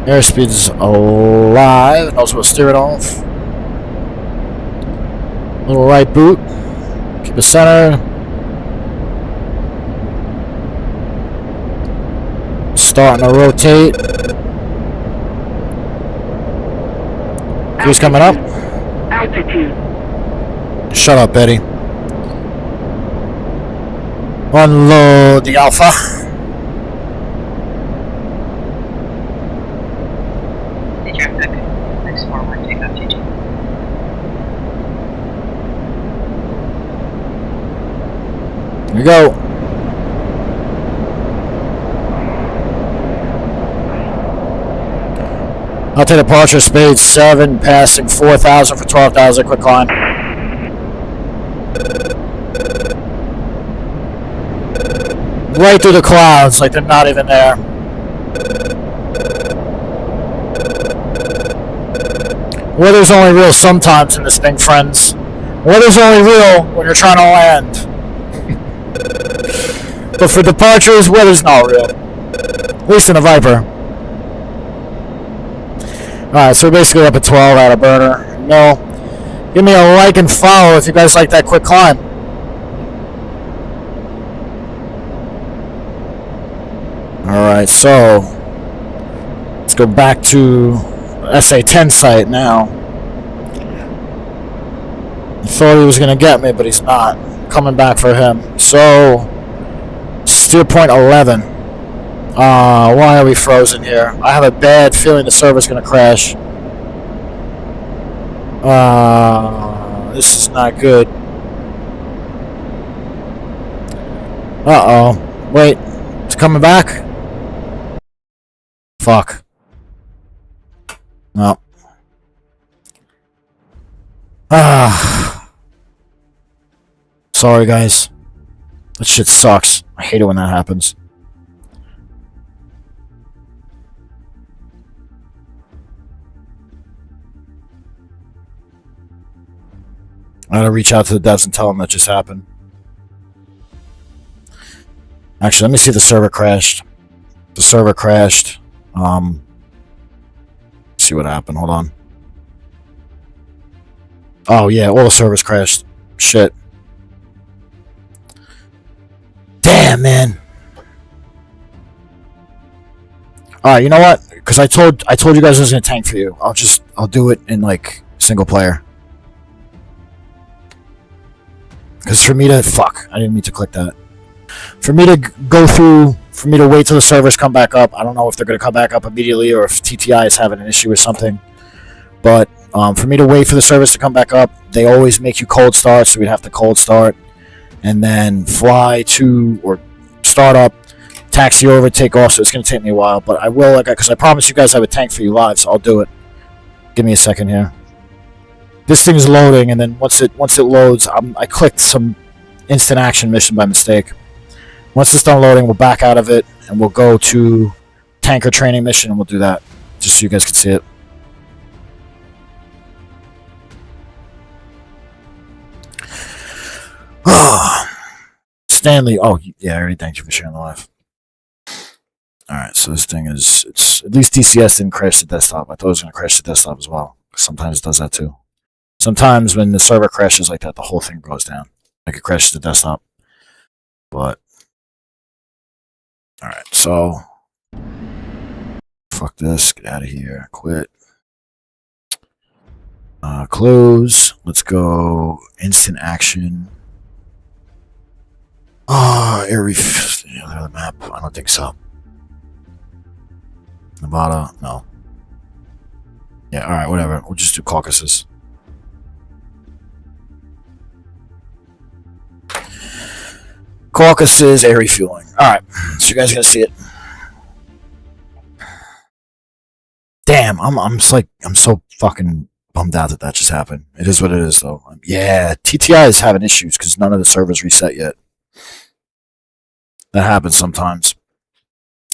Airspeed's alive. Also, we'll steer it off. Little right boot. Keep it centered. Starting to rotate. Who's coming up? Altitude. Shut up, Betty. Unload the Alpha. Here we go. I'll take departure, Spade 7, passing 4,000 for 12,000, quick climb. Right through the clouds, like they're not even there. Weather's only real sometimes in this thing, friends. Weather's only real when you're trying to land. But for departures, weather's not real. At least in a Viper. Alright, so we're basically up at 12 out of burner. No. Give me a like and follow if you guys like that quick climb. Alright, so let's go back to SA-10 site now. I thought he was going to get me, but he's not. Coming back for him. So, steer point 11. Why are we frozen here? I have a bad feeling the server's going to crash. This is not good. Uh-oh. Wait. It's coming back? Fuck. No. Sorry, guys. That shit sucks. I hate it when that happens. I gotta reach out to the devs and tell them that just happened. Actually, let me see if the server crashed. The server crashed. See what happened. Hold on. Oh, yeah, all the servers crashed. Shit. Damn, man. Alright, you know what? Because I told you guys I was gonna tank for you. I'll do it in like single player. Because for me to fuck, I didn't mean to click that. For me to go through, for me to wait till the servers come back up. I don't know if they're gonna come back up immediately or if TTI is having an issue or something. But for me to wait for the servers to come back up, they always make you cold start, so we'd have to cold start and then fly to or start up, taxi over, take off. So it's gonna take me a while, but I will, like, because I promised you guys I would tank for you live, so I'll do it. Give me a second here. This thing's loading, and then once it loads, I clicked some instant action mission by mistake. Once it's done loading, we'll back out of it, and we'll go to tanker training mission, and we'll do that, just so you guys can see it. Stanley, oh yeah, I already thanked you for sharing the live. Alright, so this thing is, it's, at least DCS didn't crash the desktop. I thought it was going to crash the desktop as well. Sometimes it does that too. Sometimes when the server crashes like that, the whole thing goes down. Like it crashes the desktop. But, alright, so, fuck this, get out of here, quit. Close, let's go instant action. Area the map, I don't think so. Nevada, no. Yeah, alright, whatever, we'll just do Caucasus. Caucasus air refueling. Alright, so you guys are gonna see it. Damn, I'm so fucking bummed out that that just happened. It is what it is, though. Yeah, TTI is having issues because none of the servers reset yet. That happens sometimes.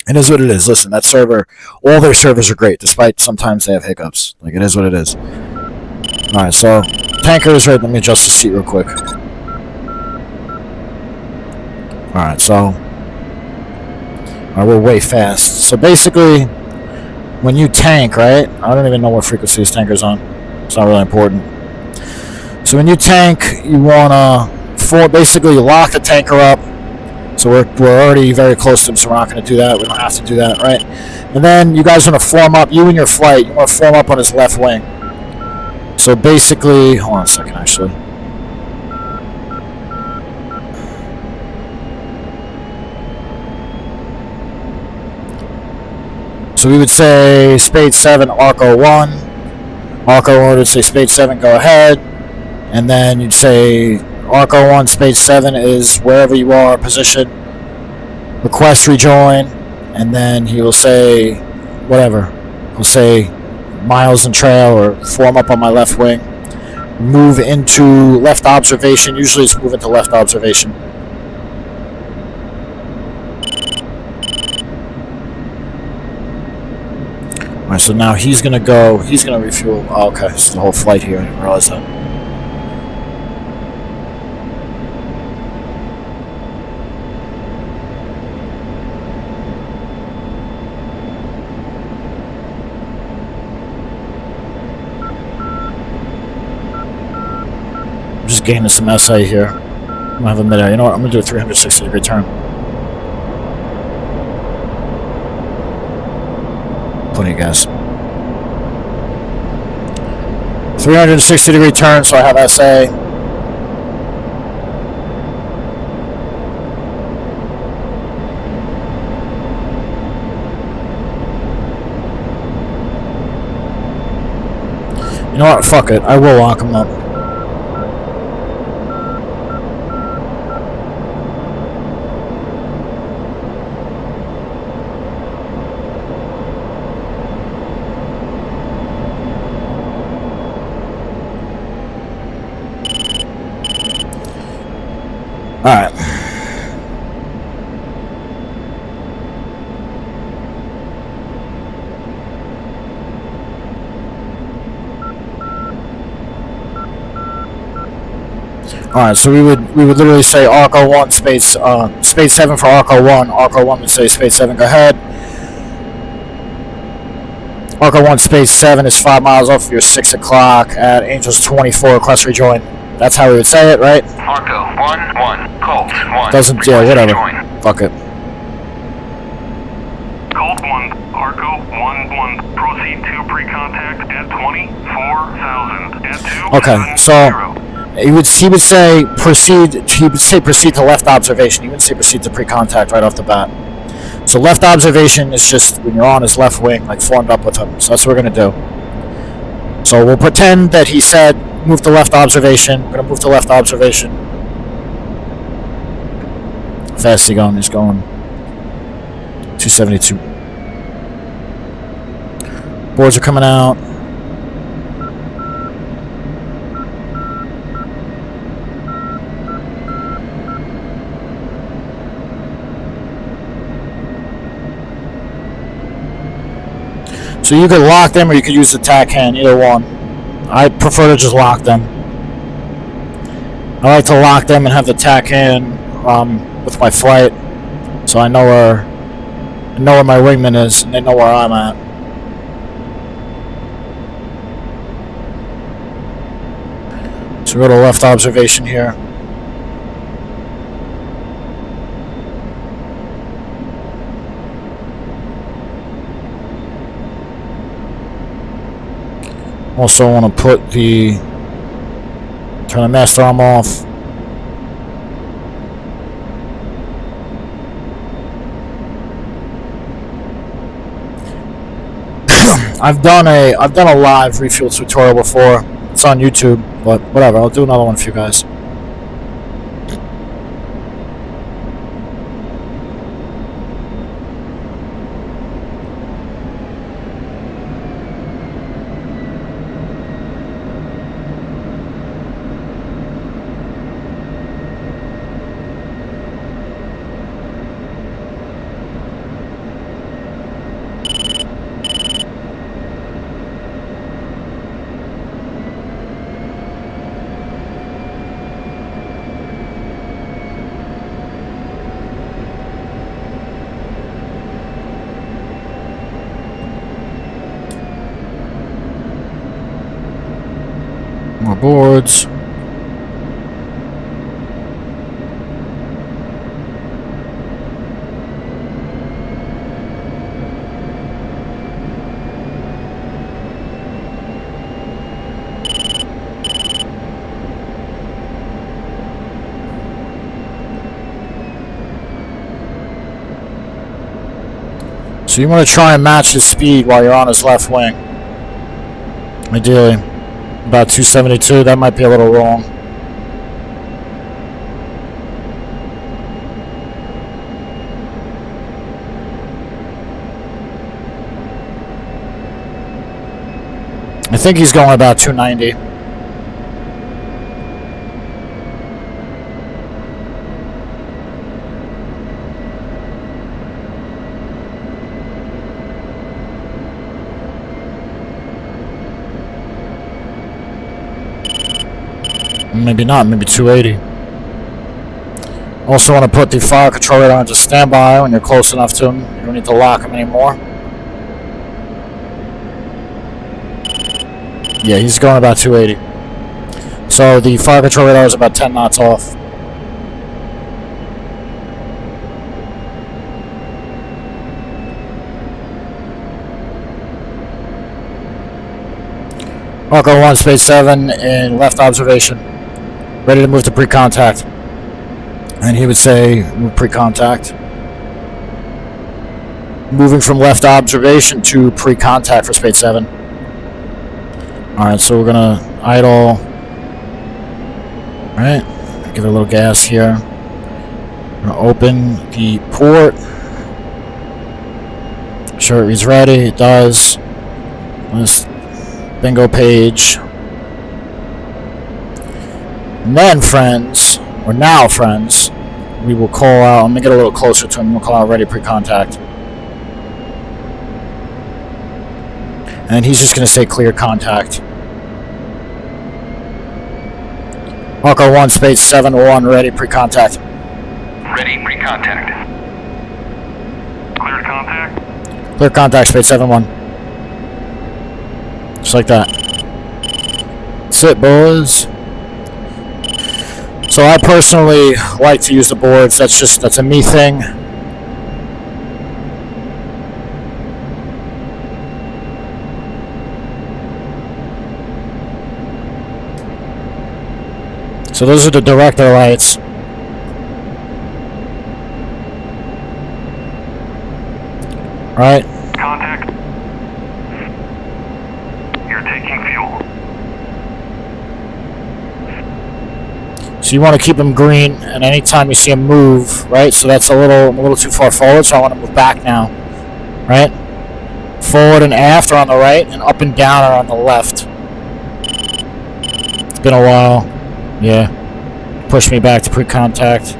It is what it is. Listen, that server, all their servers are great, despite sometimes they have hiccups. Like, it is what it is. Alright, so, tanker is right. Let me adjust the seat real quick. Alright, so, we're way fast. So, basically, when you tank, right? I don't even know what frequency this tanker's on. It's not really important. So when you tank, you wanna basically lock the tanker up. So we're already very close to him, so we're not gonna do that. We don't have to do that, right? And then you guys wanna form up. You and your flight, you wanna form up on his left wing. So basically, hold on a second, actually. So we would say Spade 7, Arco 1. Arco 1 would say Spade 7, go ahead. And then you'd say Arco 1, Spade 7 is wherever you are, position. Request rejoin. And then he will say whatever. He'll say miles and trail or form up on my left wing. Move into left observation. Usually it's move into left observation. Alright, so now he's gonna refuel. Oh, okay, this is the whole flight here. I didn't realize that. I'm just gaining some SA here. I'm gonna have a mid-air. You know what? I'm gonna do a 360-degree turn. Plenty of gas. 360-degree turn, so I have SA. You know what? Fuck it. I will lock them up. Alright. Alright, so we would literally say Arco 1 Spade 7 for Arco 1. Arco 1 would say Spade 7, go ahead. Arco 1 Spade 7 is 5 miles off of your 6 o'clock at Angels 24, request rejoin. That's how we would say it, right? Arco 1-1, Colt 1. Doesn't, yeah, whatever. Fuck it. Colt 1, Arco 1-1, proceed to pre-contact at 24,000 at 2. Okay, so he would say proceed. He would say proceed to left observation. He wouldn't say proceed to pre-contact right off the bat. So left observation is just when you're on his left wing, like formed up with him. So that's what we're gonna do. So we'll pretend that he said move to left observation. We're gonna move to left observation. How fast is he going? He's going 272. Boards are coming out. So you could lock them or you could use the tack hand, either one. I prefer to just lock them. I like to lock them and have the tack hand with my flight, so I know where I know where my wingman is, and they know where I'm at. So we go to left observation here. Also want to put the turn the master arm off. I've done a live refuel tutorial before. It's on YouTube, but whatever. I'll do another one for you guys. More boards. So you want to try and match his speed while you're on his left wing. Ideally. About 272, that might be a little wrong. I think he's going about 290. Maybe not, maybe 280. Also want to put the fire control radar into standby when you're close enough to him. You don't need to lock him anymore. Yeah, he's going about 280. So the fire control radar is about 10 knots off. Marco 1, space 7 in left observation. Ready to move to pre-contact. And he would say, move pre-contact. Moving from left observation to pre-contact for space 7. Alright, so we're going to idle. Alright, give it a little gas here. We're going to open the port. Sure, he's ready. It does. This bingo page. And then, friends, or now, friends, we will call out. I'm going to get a little closer to him. We'll call out ready pre-contact. And he's just going to say clear contact. Marco 1, space 7-1, ready pre-contact. Ready, pre-contact. Cleared contact. Clear contact, space 7-1. Just like that. That's it, boys. So I personally like to use the boards. That's a me thing. So those are the director lights. Right? Contact. You're taking fuel. So you want to keep them green, and anytime you see them move, right? So that's I'm a little too far forward, so I want to move back now, right? Forward and aft are on the right, and up and down are on the left. It's been a while. Yeah. Push me back to pre-contact.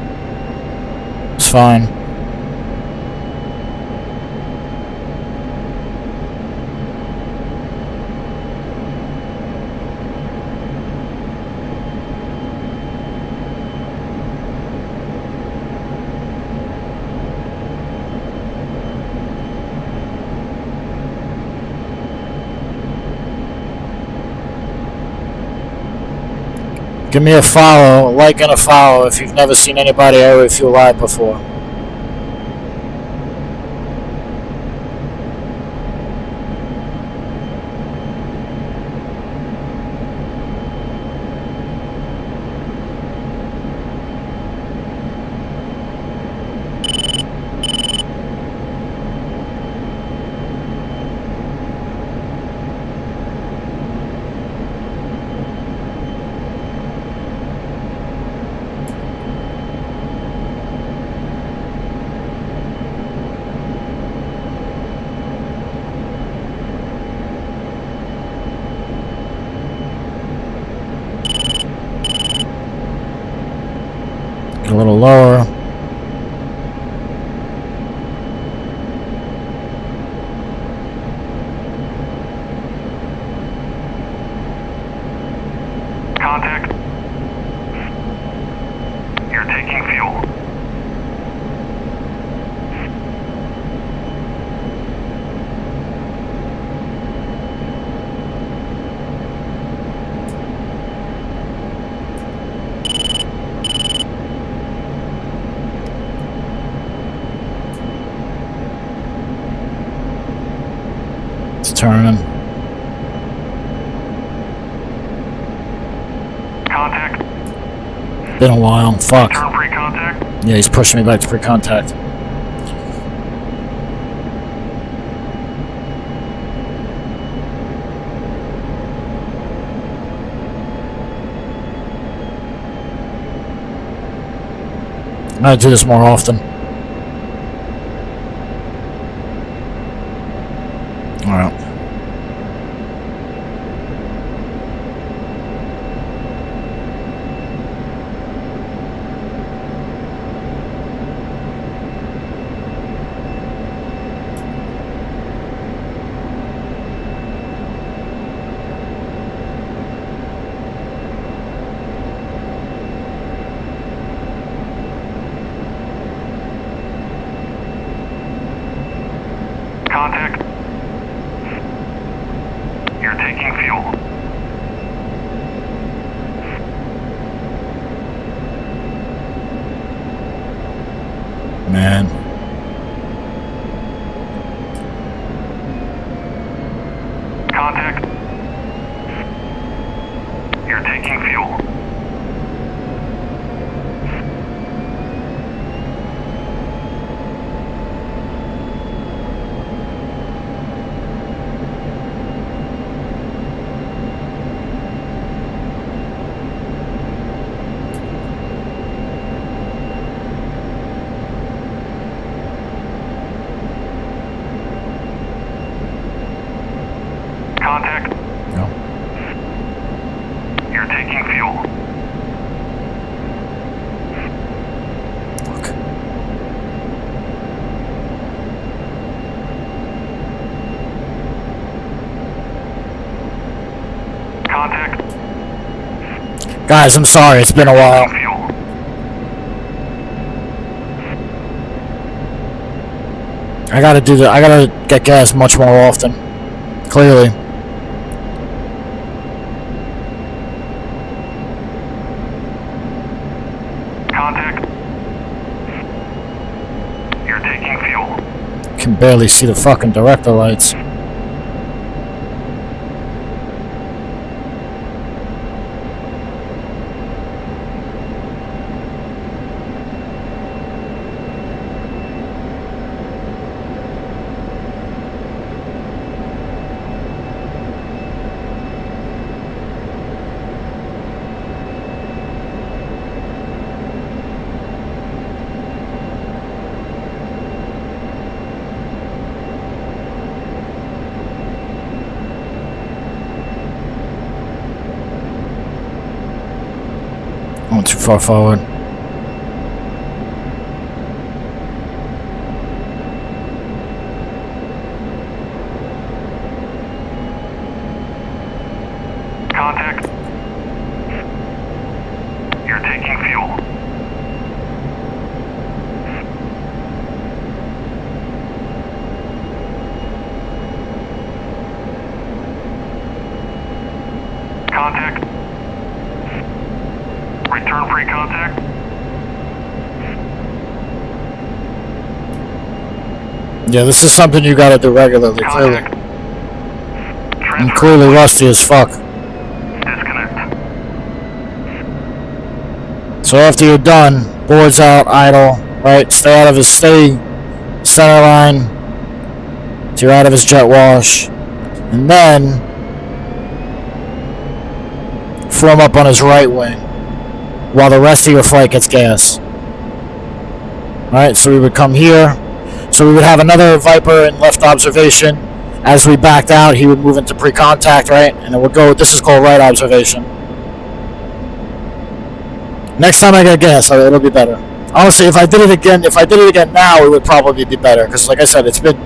It's fine. Give me a follow, a like and a follow if you've never seen anybody air refuel live before. A little lower. Contact. You're taking fuel. It's turning. Contact. Been a while. Fuck. Turn pre-contact. Yeah, he's pushing me back to pre-contact. I'm gonna do this more often. Alright. Contact. You're taking fuel. Man. Contact. You're taking fuel. Contact. No. You're taking fuel. Fuck. Contact. Guys, I'm sorry, it's been a while. Fuel. I gotta do that. I gotta get gas much more often. Clearly. Contact. You're taking fuel. Can barely see the fucking director lights. Not too far forward. Contact. You're taking fuel. Contact. Return pre-contact. Yeah, this is something you gotta do regularly, clearly. Contact. I'm Transfer. clearly rusty as fuck. Disconnect. So after you're done, boards out, idle, right? Stay out of his center line. So you're out of his jet wash. And then form up on his right wing while the rest of your flight gets gas. Alright, so we would come here. So we would have another Viper in left observation. As we backed out, he would move into pre-contact, right? And it would go, this is called right observation. Next time I get gas, it'll be better. Honestly, if I did it again now, it would probably be better. Because like I said, it's been...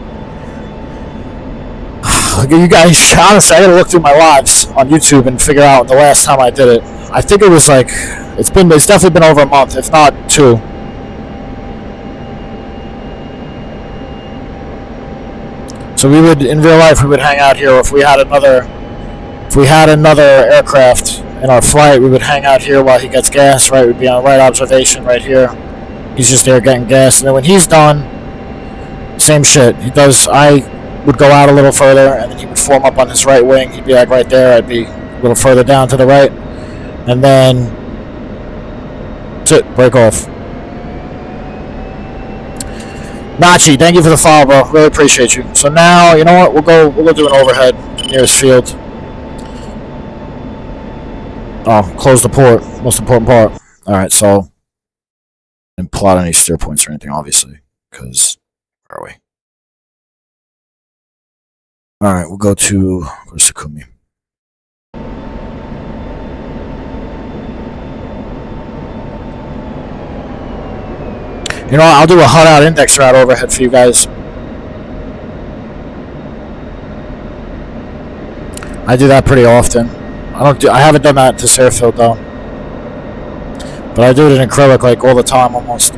You guys, honestly, I gotta look through my lives on YouTube and figure out the last time I did it. I think it was like... It's definitely been over a month, if not 2. So we would, in real life, we would hang out here. If we had another aircraft in our flight, we would hang out here while he gets gas, right? We'd be on right observation right here. He's just there getting gas. And then when he's done, same shit. I would go out a little further, and then he would form up on his right wing. He'd be like right there. I'd be a little further down to the right. And then, that's it. Break off. Nachi, thank you for the follow, bro. Really appreciate you. So now, you know what? We'll go do an overhead to the nearest field. Oh, close the port. Most important part. Alright, so didn't plot any steer points or anything, obviously. Because where are we? Alright, we'll go to Sakumi. You know, I'll do a hot out index route overhead for you guys. I do that pretty often. I haven't done that to airfield though. But I do it in acrylic like all the time almost.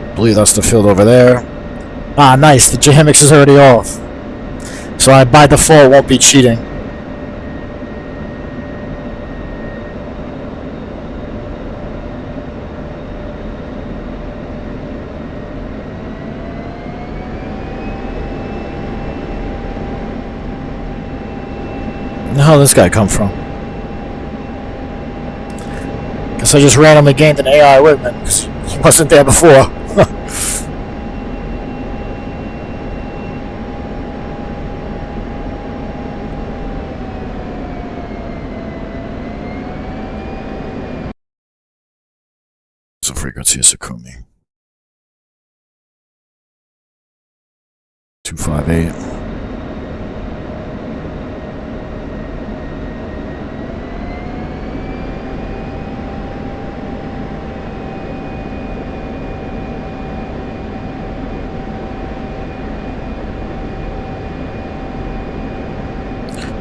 I believe that's the field over there. Ah, nice. The JHMCS is already off. So I by default won't be cheating. Where the hell did this guy come from? Guess I just randomly gained an AI wingman because he wasn't there before. What's the frequency of Sakumi? 258.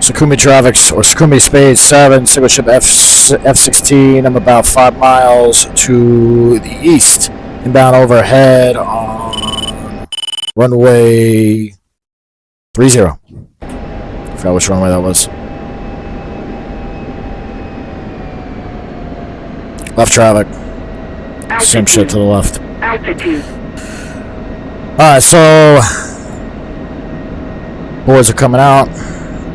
Sakumi traffic, or Sakumi Spade 7, single ship F16. I'm about 5 miles to the east. Inbound overhead on runway 30. I forgot which runway that was. Left traffic. Altitude. Same shit to the left. Altitude. Alright, so boards are coming out.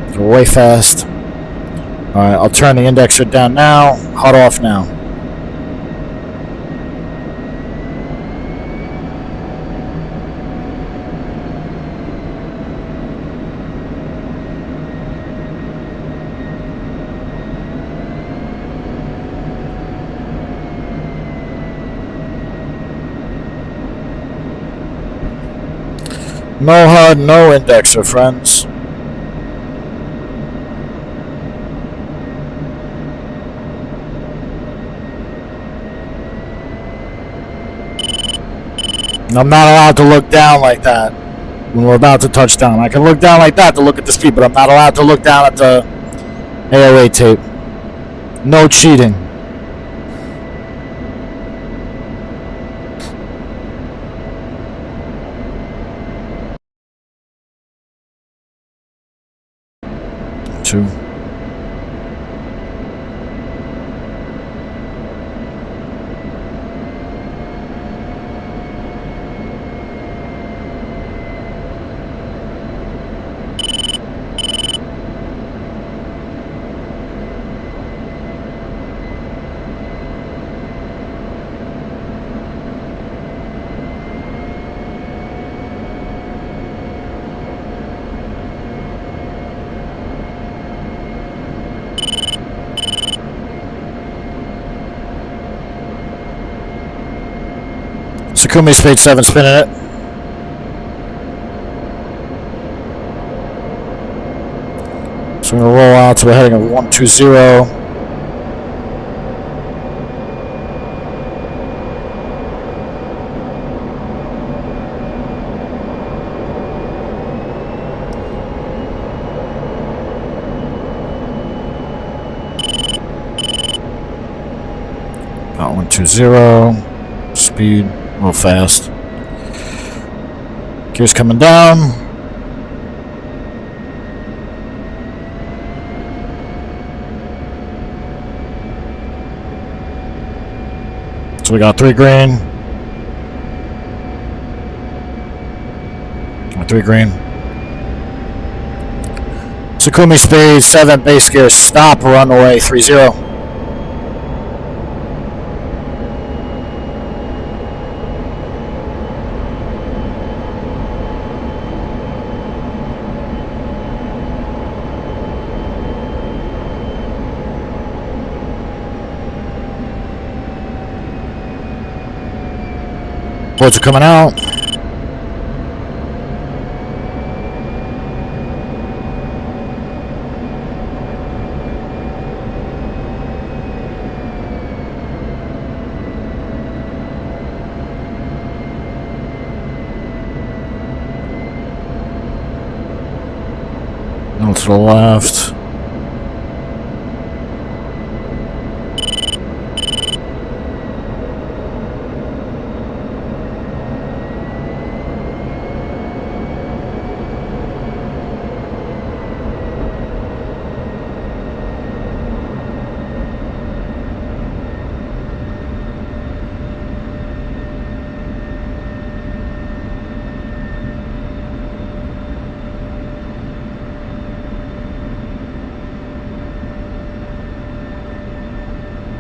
They're way fast. Alright, I'll turn the indexer down now. Hot off now. No HUD, no indexer, friends. I'm not allowed to look down like that when we're about to touch down. I can look down like that to look at the speed, but I'm not allowed to look down at the AOA tape. No cheating. 2. Sakumi speed 7 spinning it. So we're going to roll out to a heading of 120. About 120. Speed. A little fast. Gears coming down. So we got 3 green. 3 green. Sakumi speed 7 base gear. Stop runway 30. Boats are coming out. Now to the left.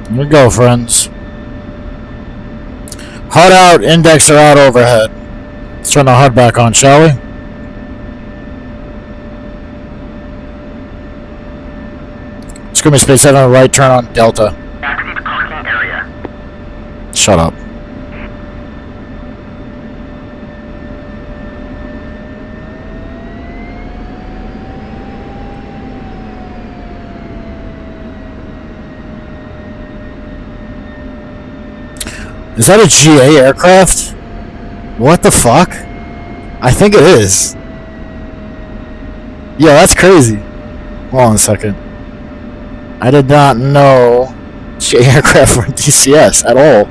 Here we go, friends. HUD out, indexer out overhead. Let's turn the HUD back on, shall we? Screw me, space 7, right turn on Delta. Active parking area. Shut up. Is that a GA aircraft? What the fuck? I think it is. Yeah, that's crazy. Hold on a second. I did not know GA aircraft were DCS at all.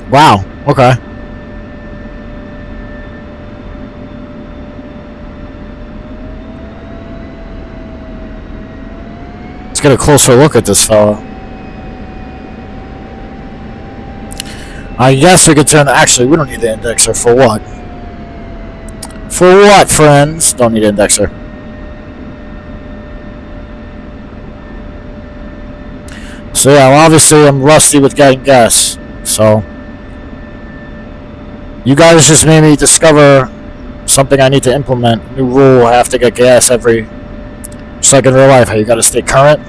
Wow, okay. Let's get a closer look at this fella. I guess we could turn. Actually, we don't need the indexer. For what? For what, friends? Don't need indexer. So yeah, well, obviously I'm rusty with getting gas. So you guys just made me discover something I need to implement. New rule: I have to get gas every. Just like in real life, how you got to stay current.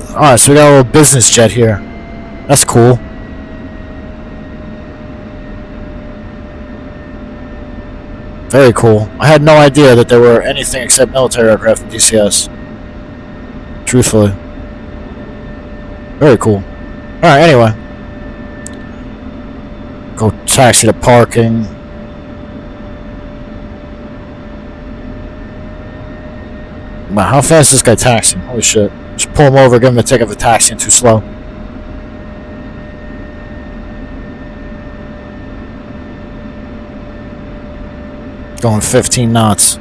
Alright, so we got a little business jet here. That's cool. Very cool. I had no idea that there were anything except military aircraft in DCS. Truthfully. Very cool. Alright, anyway. Go taxi to parking. Wow, how fast is this guy taxiing? Holy shit. Just pull him over, give him a ticket for taxiing too slow. Going 15 knots.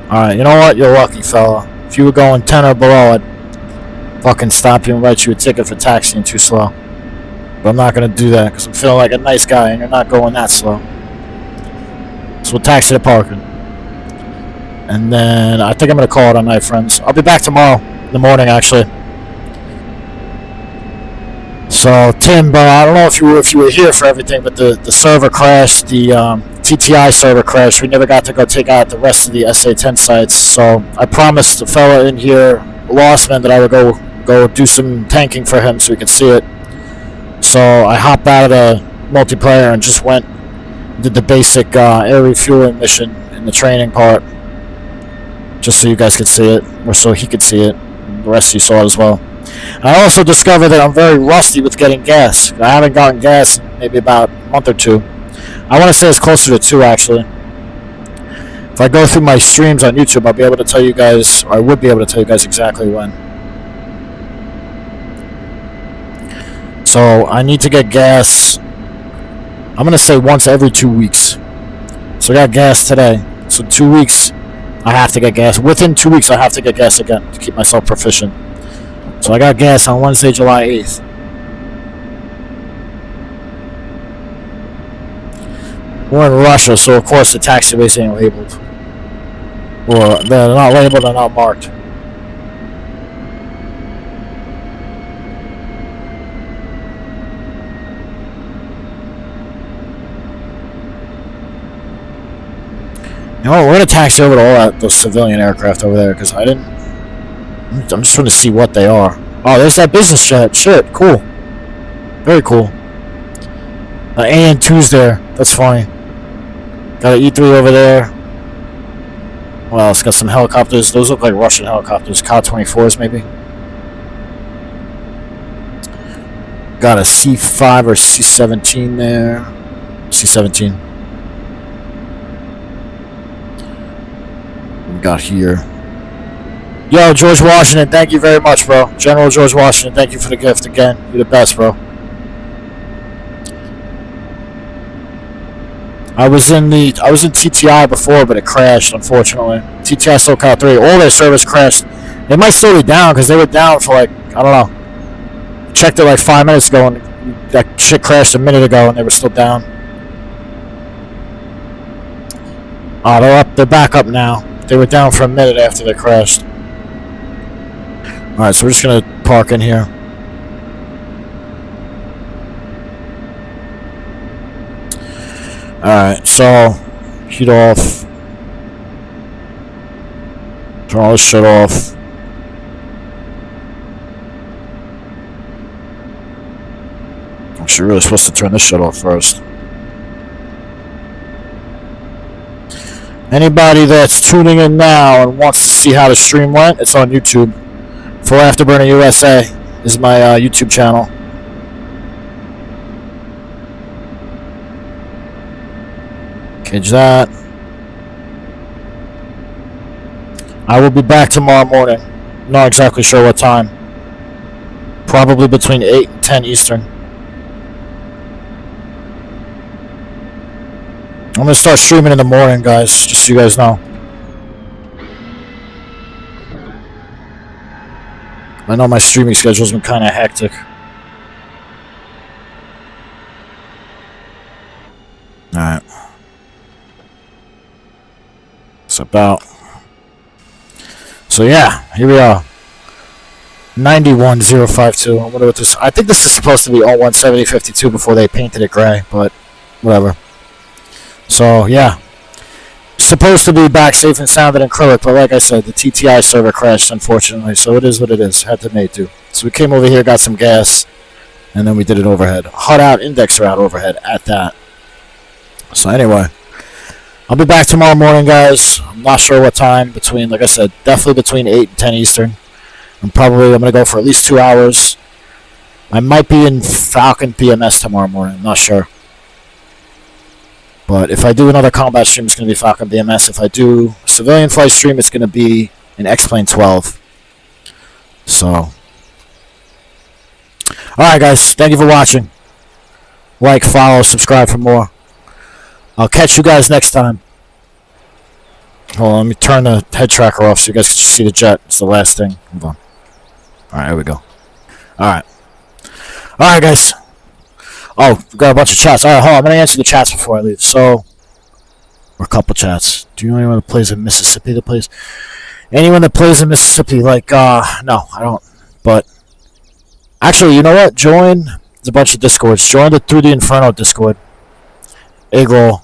Alright, you know what? You're lucky, fella. If you were going 10 or below, I'd fucking stop you and write you a ticket for taxiing too slow. But I'm not going to do that because I'm feeling like a nice guy and you're not going that slow. So we'll taxi to parking. And then I think I'm going to call it a night, friends. I'll be back tomorrow in the morning, actually. So, Tim, but I don't know if you were here for everything, but the server crashed, the TTI server crashed. We never got to go take out the rest of the SA-10 sites. So I promised the fella in here, Lossman, that I would go do some tanking for him so he could see it. So I hopped out of the multiplayer and just went did the basic air refueling mission in the training part, just so you guys could see it, or so he could see it. The rest of you saw it as well. I also discovered that I'm very rusty with getting gas. I haven't gotten gas in maybe about a month or two. I want to say it's closer to 2, actually. If I go through my streams on YouTube, I'll be able to tell you guys, or I would be able to tell you guys exactly when. So I need to get gas, I'm going to say once every 2 weeks. So I got gas today. So 2 weeks, I have to get gas. Within 2 weeks, I have to get gas again to keep myself proficient. So I got gas on Wednesday, July 8th. We're in Russia, so of course the taxiways ain't labeled. Or they're not labeled, they're not marked. You know what, we're going to taxi over to all those civilian aircraft over there, because I'm just trying to see what they are. Oh, there's that business jet. Shit, cool. Very cool. AN2's there. That's funny. Got an E3 over there. Well, it's got some helicopters. Those look like Russian helicopters. Ka-24s, maybe. Got a C5 or C-17 there. C-17. Got here. Yo, George Washington, thank you very much, bro. General George Washington, thank you for the gift again. You're the best, bro. I was in TTI before, but it crashed, unfortunately. TTI SOCAL3, all their servers crashed. They might still be down because they were down for like, I don't know. Checked it like 5 minutes ago and that shit crashed a minute ago and they were still down. Oh, they're up. They're back up now. They were down for a minute after they crashed. Alright, so we're just going to park in here. Alright, so heat off. Turn all this shit off. Actually, really supposed to turn this shit off first. Anybody that's tuning in now and wants to see how the stream went, it's on YouTube. Full Afterburner USA is my YouTube channel. Cage that. I will be back tomorrow morning. Not exactly sure what time. Probably between 8 and 10 Eastern. I'm going to start streaming in the morning, guys, just so you guys know. I know my streaming schedule's been kind of hectic. Alright. It's about. So yeah, here we are. 91052. I wonder what this. I think this is supposed to be 017052 before they painted it gray, but whatever. So yeah, supposed to be back safe and sound in acrylic, but like I said, the TTI server crashed, unfortunately, so it is what it is. Had to make do. So we came over here, got some gas, and then we did it overhead. HUD out, indexer out overhead at that. So anyway, I'll be back tomorrow morning, guys. I'm not sure what time, between, like I said, definitely between 8 and 10 Eastern. I'm going to go for at least 2 hours. I might be in Falcon PMS tomorrow morning, I'm not sure. But if I do another combat stream, it's going to be Falcon BMS. If I do a civilian flight stream, it's going to be an X-Plane 12. So. Alright, guys. Thank you for watching. Like, follow, subscribe for more. I'll catch you guys next time. Hold on, let me turn the head tracker off so you guys can see the jet. It's the last thing. Hold on. Alright, here we go. Alright. Alright, guys. Oh, we got a bunch of chats. Alright, hold on. I'm going to answer the chats before I leave. So, or a couple chats. Do you know anyone that plays in Mississippi that plays? Anyone that plays in Mississippi, like, no, I don't. But, actually, you know what? Join, there's a bunch of Discords. Join the Through the Inferno Discord. Eggroll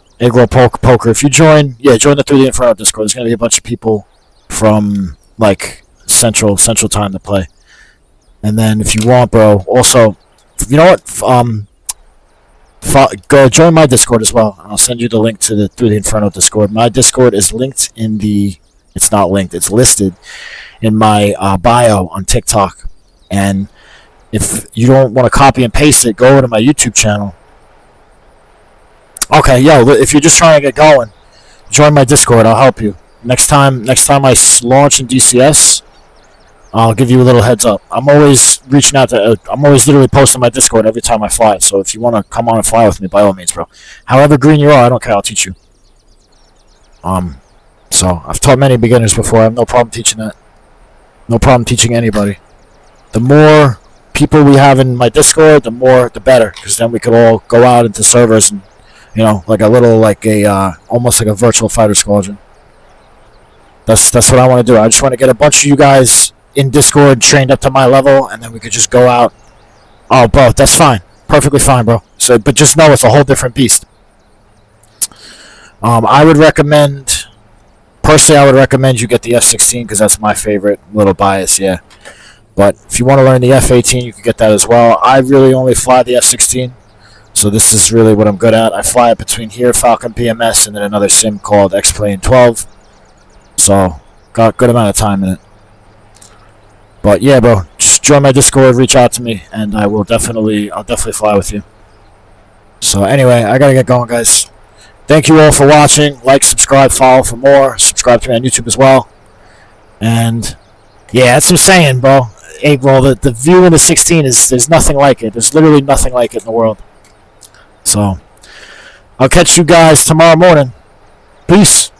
Poker. If you join, join the Through the Inferno Discord. There's going to be a bunch of people from, like, Central Time to play. And then, if you want, bro, also, you know what? Go join my Discord as well. I'll send you the link to the Through the Inferno Discord. My Discord is linked in the... It's not linked. It's listed in my bio on TikTok. And if you don't want to copy and paste it, go over to my YouTube channel. Okay, if you're just trying to get going, join my Discord. I'll help you. Next time I launch in DCS, I'll give you a little heads up. I'm always reaching out to... I'm always literally posting my Discord every time I fly. So if you want to come on and fly with me, by all means, bro. However green you are, I don't care. I'll teach you. So, I've taught many beginners before. I have no problem teaching that. No problem teaching anybody. The more people we have in my Discord, the better. Because then we could all go out into servers and, like almost like a virtual fighter squadron. That's what I want to do. I just want to get a bunch of you guys in Discord trained up to my level, and then we could just go out. Oh, bro, that's fine. Perfectly fine, bro. So, but just know it's a whole different beast. I would recommend... Personally, I would recommend you get the F16 because that's my favorite. Little bias, yeah. But if you want to learn the F18, you can get that as well. I really only fly the F16, so this is really what I'm good at. I fly it between here, Falcon PMS, and then another sim called X-Plane 12. So, got a good amount of time in it. But yeah, bro, just join my Discord, reach out to me, and I'll definitely fly with you. So anyway, I gotta get going, guys. Thank you all for watching. Like, subscribe, follow for more. Subscribe to me on YouTube as well. And, yeah, that's what I'm saying, bro. Hey, bro, the view in the 16 there's nothing like it. There's literally nothing like it in the world. So, I'll catch you guys tomorrow morning. Peace.